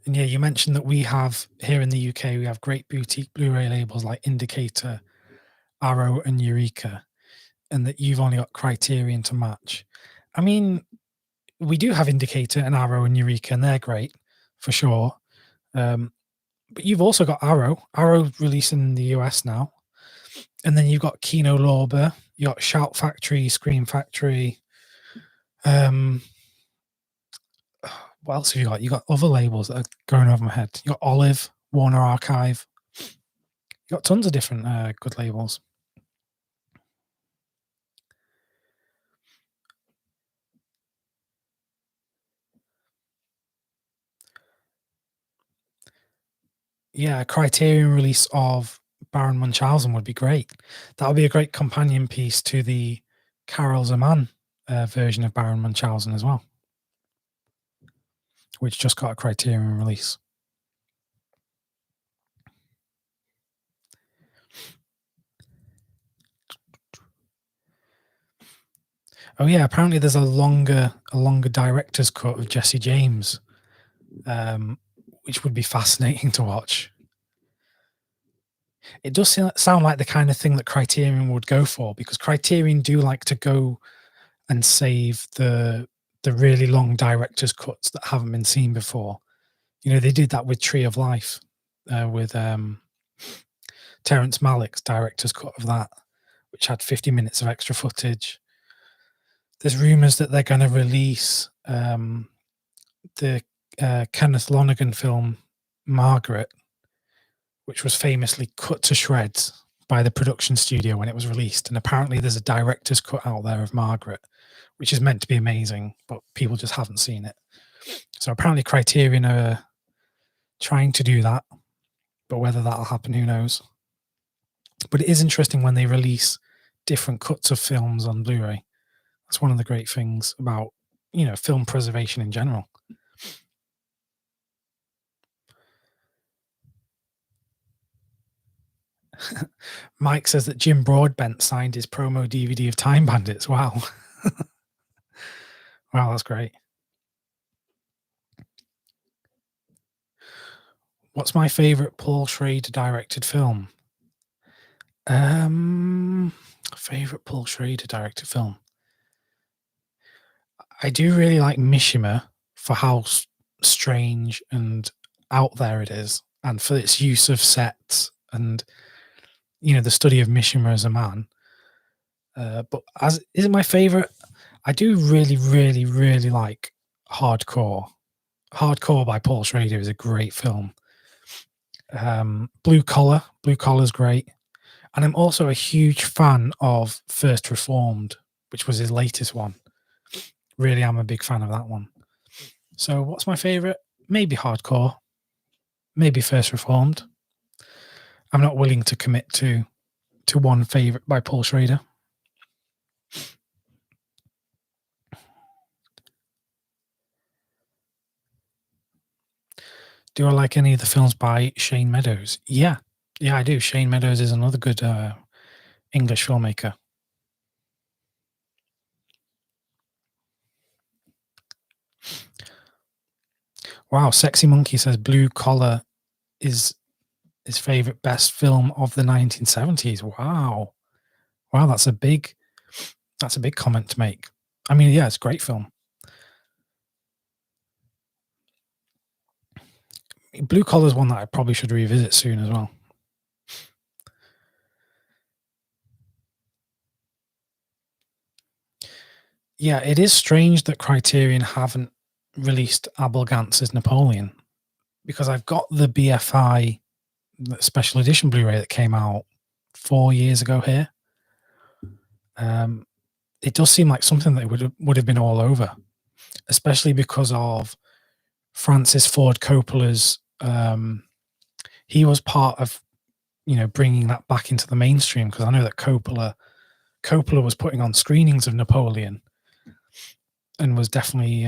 And yeah, you mentioned that we have here in the UK, we have great boutique Blu-ray labels like Indicator, Arrow, and Eureka, and that you've only got Criterion to match. I mean, we do have Indicator and Arrow and Eureka, and they're great for sure. But you've also got Arrow. Arrow releasing in the US now, and then you've got Kino Lorber, you got Shout Factory, Scream Factory. What else have you got? You got other labels that are going over my head. You got Olive, Warner Archive. You got tons of different good labels. Yeah, a Criterion release of Baron Munchausen would be great. That would be a great companion piece to the Karel Zeman version of Baron Munchausen as well, which just got a Criterion release. Oh yeah, apparently there's a longer director's cut of Jesse James, which would be fascinating to watch. It does sound like the kind of thing that Criterion would go for, because Criterion do like to go and save the really long director's cuts that haven't been seen before. You know, they did that with Tree of Life, with Terrence Malick's director's cut of that, which had 50 minutes of extra footage. There's rumors that they're going to release the Kenneth Lonergan film Margaret, which was famously cut to shreds by the production studio when it was released. And apparently there's a director's cut out there of Margaret, which is meant to be amazing, but people just haven't seen it. So apparently Criterion are trying to do that, but whether that'll happen, who knows. But it is interesting when they release different cuts of films on Blu-ray. That's one of the great things about, you know, film preservation in general. Mike says that Jim Broadbent signed his promo DVD of Time Bandits. Wow. Wow, that's great. What's my favorite Paul Schrader directed film? Favorite Paul Schrader directed film. I do really like Mishima for how strange and out there it is, and for its use of sets and, you know, the study of Mishima as a man. But as is it my favorite? I do really, really, really like Hardcore. Hardcore by Paul Schrader is a great film. Blue Collar's great. And I'm also a huge fan of First Reformed, which was his latest one. Really, I'm a big fan of that one. So what's my favorite? Maybe Hardcore, maybe First Reformed. I'm not willing to commit to one favorite by Paul Schrader. Do I like any of the films by Shane Meadows? Yeah, I do. Shane Meadows is another good English filmmaker. Wow, Sexy Monkey says Blue Collar is his favorite best film of the 1970s. Wow, that's a big comment to make. I mean, yeah, it's a great film. Blue Collar is one that I probably should revisit soon as well. Yeah, it is strange that Criterion haven't released Abel Gantz's Napoleon, because I've got the BFI special edition Blu-ray that came out 4 years ago here. It does seem like something that would have been all over, especially because of Francis Ford Coppola's. He was part of, bringing that back into the mainstream, because I know that Coppola was putting on screenings of Napoleon and was definitely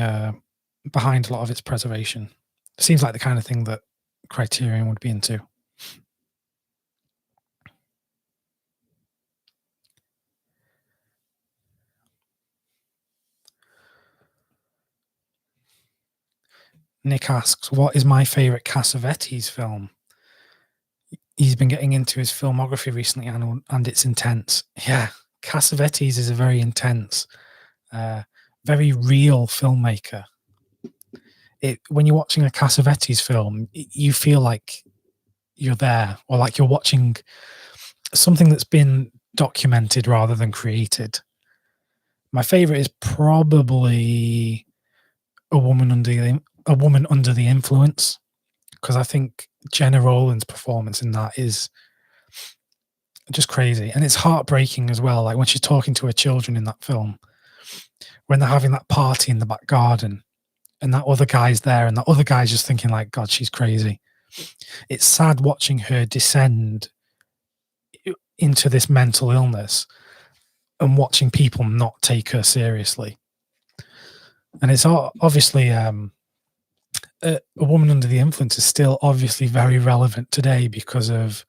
behind a lot of its preservation. It seems like the kind of thing that Criterion would be into. Nick asks, what is my favorite Cassavetes film? He's been getting into his filmography recently, and it's intense. Yeah, Cassavetes is a very intense, very real filmmaker. When you're watching a Cassavetes film, you feel like you're there, or like you're watching something that's been documented rather than created. My favorite is probably A Woman Under the Influence, because I think Jenna Rowland's performance in that is just crazy, and it's heartbreaking as well. Like when she's talking to her children in that film, when they're having that party in the back garden, and that other guy's there, and that other guy's just thinking like, God, she's crazy. It's sad watching her descend into this mental illness and watching people not take her seriously. And it's obviously A Woman Under the Influence is still obviously very relevant today, because of,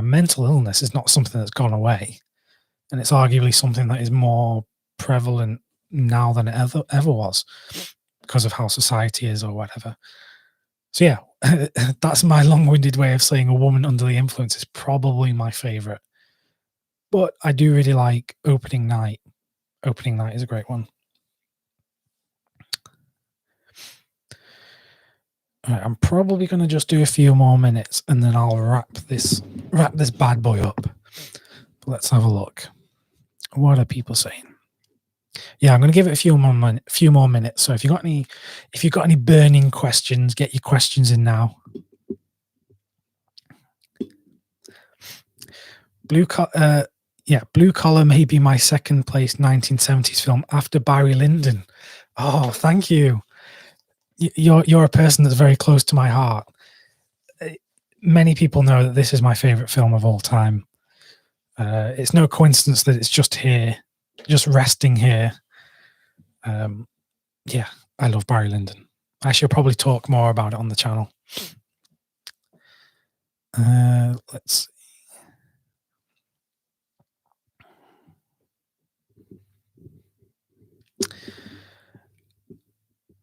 mental illness is not something that's gone away, and it's arguably something that is more prevalent now than it ever was, because of how society is or whatever. So yeah, that's my long-winded way of saying A Woman Under the Influence is probably my favorite. But I do really like Opening Night. Opening Night is a great one. All right, I'm probably going to just do a few more minutes, and then I'll wrap this bad boy up. Let's have a look. What are people saying? Yeah, I'm going to give it a few more minutes. So if you've got any burning questions, get your questions in now. Blue Collar may be my second place 1970s film after Barry Lyndon. Oh, thank you. You're a person that's very close to my heart. Many people know that this is my favorite film of all time. It's no coincidence that it's just here, just resting here. Yeah, I love Barry Lyndon. I should probably talk more about it on the channel. Let's see.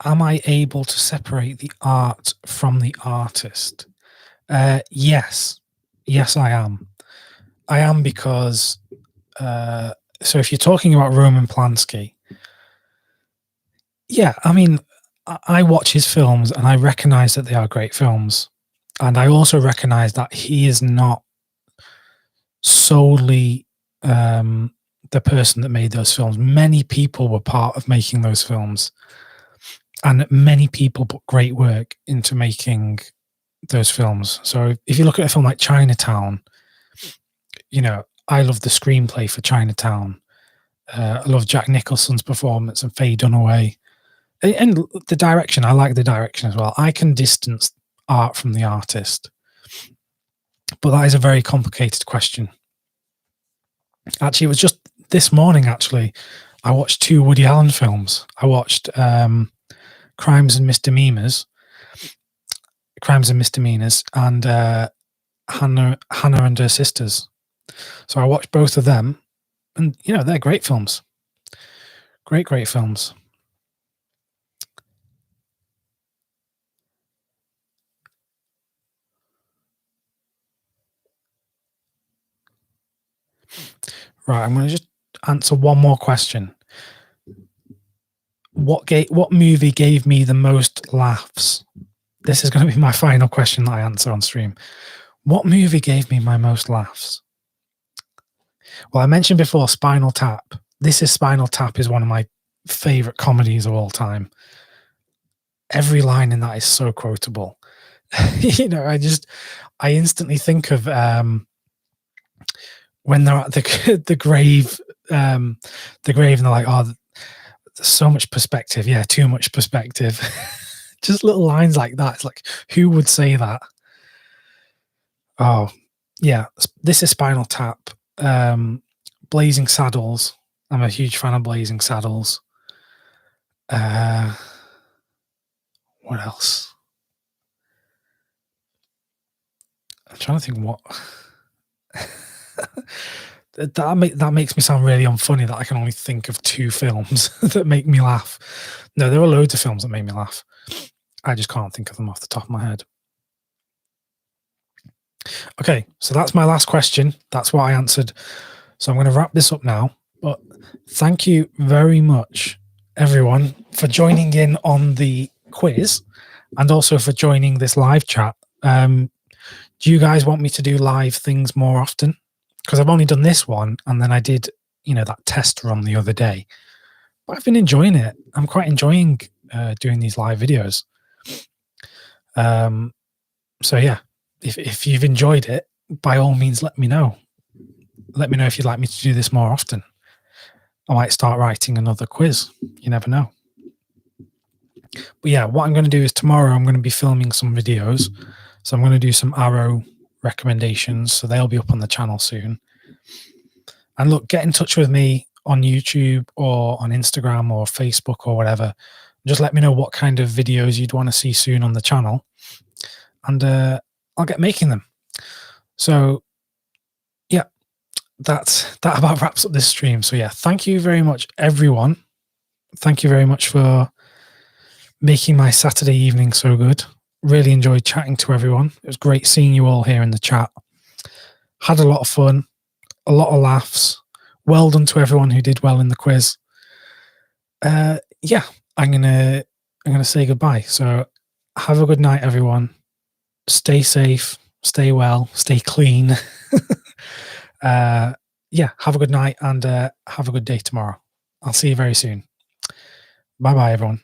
Am I able to separate the art from the artist? Yes, I am. I am, because so if you're talking about Roman Polanski, yeah, I mean, I watch his films and I recognize that they are great films, and I also recognize that he is not solely the person that made those films. Many people were part of making those films, and many people put great work into making those films. So if you look at a film like Chinatown, I love the screenplay for Chinatown. I love Jack Nicholson's performance and Faye Dunaway. And the direction, I like the direction as well. I can distance art from the artist, but that is a very complicated question. Actually, it was just this morning, I watched 2 Woody Allen films. I watched Crimes and Misdemeanors, and Hannah and Her Sisters. So I watched both of them, and they're great films. Great films. Right, I'm going to just answer one more question. What movie gave me the most laughs? This is going to be my final question that I answer on stream. What movie gave me my most laughs? Well, I mentioned before Spinal Tap. This is Spinal Tap is one of my favorite comedies of all time. Every line in that is so quotable. I instantly think of when they're at the grave, and they're like, "Oh, there's so much perspective." Yeah, too much perspective. Just little lines like that. It's like, who would say that? Oh, yeah. This is Spinal Tap. Blazing Saddles. I'm a huge fan of Blazing Saddles. What else? I'm trying to think what. That makes me sound really unfunny that I can only think of 2 films that make me laugh. No, there are loads of films that make me laugh. I just can't think of them off the top of my head. Okay, so that's my last question. That's what I answered. So I'm going to wrap this up now. But thank you very much, everyone, for joining in on the quiz and also for joining this live chat. Do you guys want me to do live things more often? Because I've only done this one, and then I did, that test run the other day. But I've been enjoying it. I'm quite enjoying doing these live videos. So yeah, if you've enjoyed it, by all means, let me know. Let me know if you'd like me to do this more often. I might start writing another quiz. You never know. But yeah, what I'm going to do is tomorrow I'm going to be filming some videos. So I'm going to do some Arrow recommendations. So they'll be up on the channel soon. And look, get in touch with me on YouTube or on Instagram or Facebook or whatever. Just let me know what kind of videos you'd want to see soon on the channel. And I'll get making them. So yeah, that about wraps up this stream. So yeah, thank you very much, everyone. Thank you very much for making my Saturday evening so good. Really enjoyed chatting to everyone. It was great seeing you all here in the chat. Had a lot of fun, a lot of laughs. Well done to everyone who did well in the quiz. Yeah, I'm gonna say goodbye. So have a good night, everyone. Stay safe, stay well, stay clean. Yeah, have a good night and have a good day tomorrow. I'll see you very soon. Bye-bye, everyone.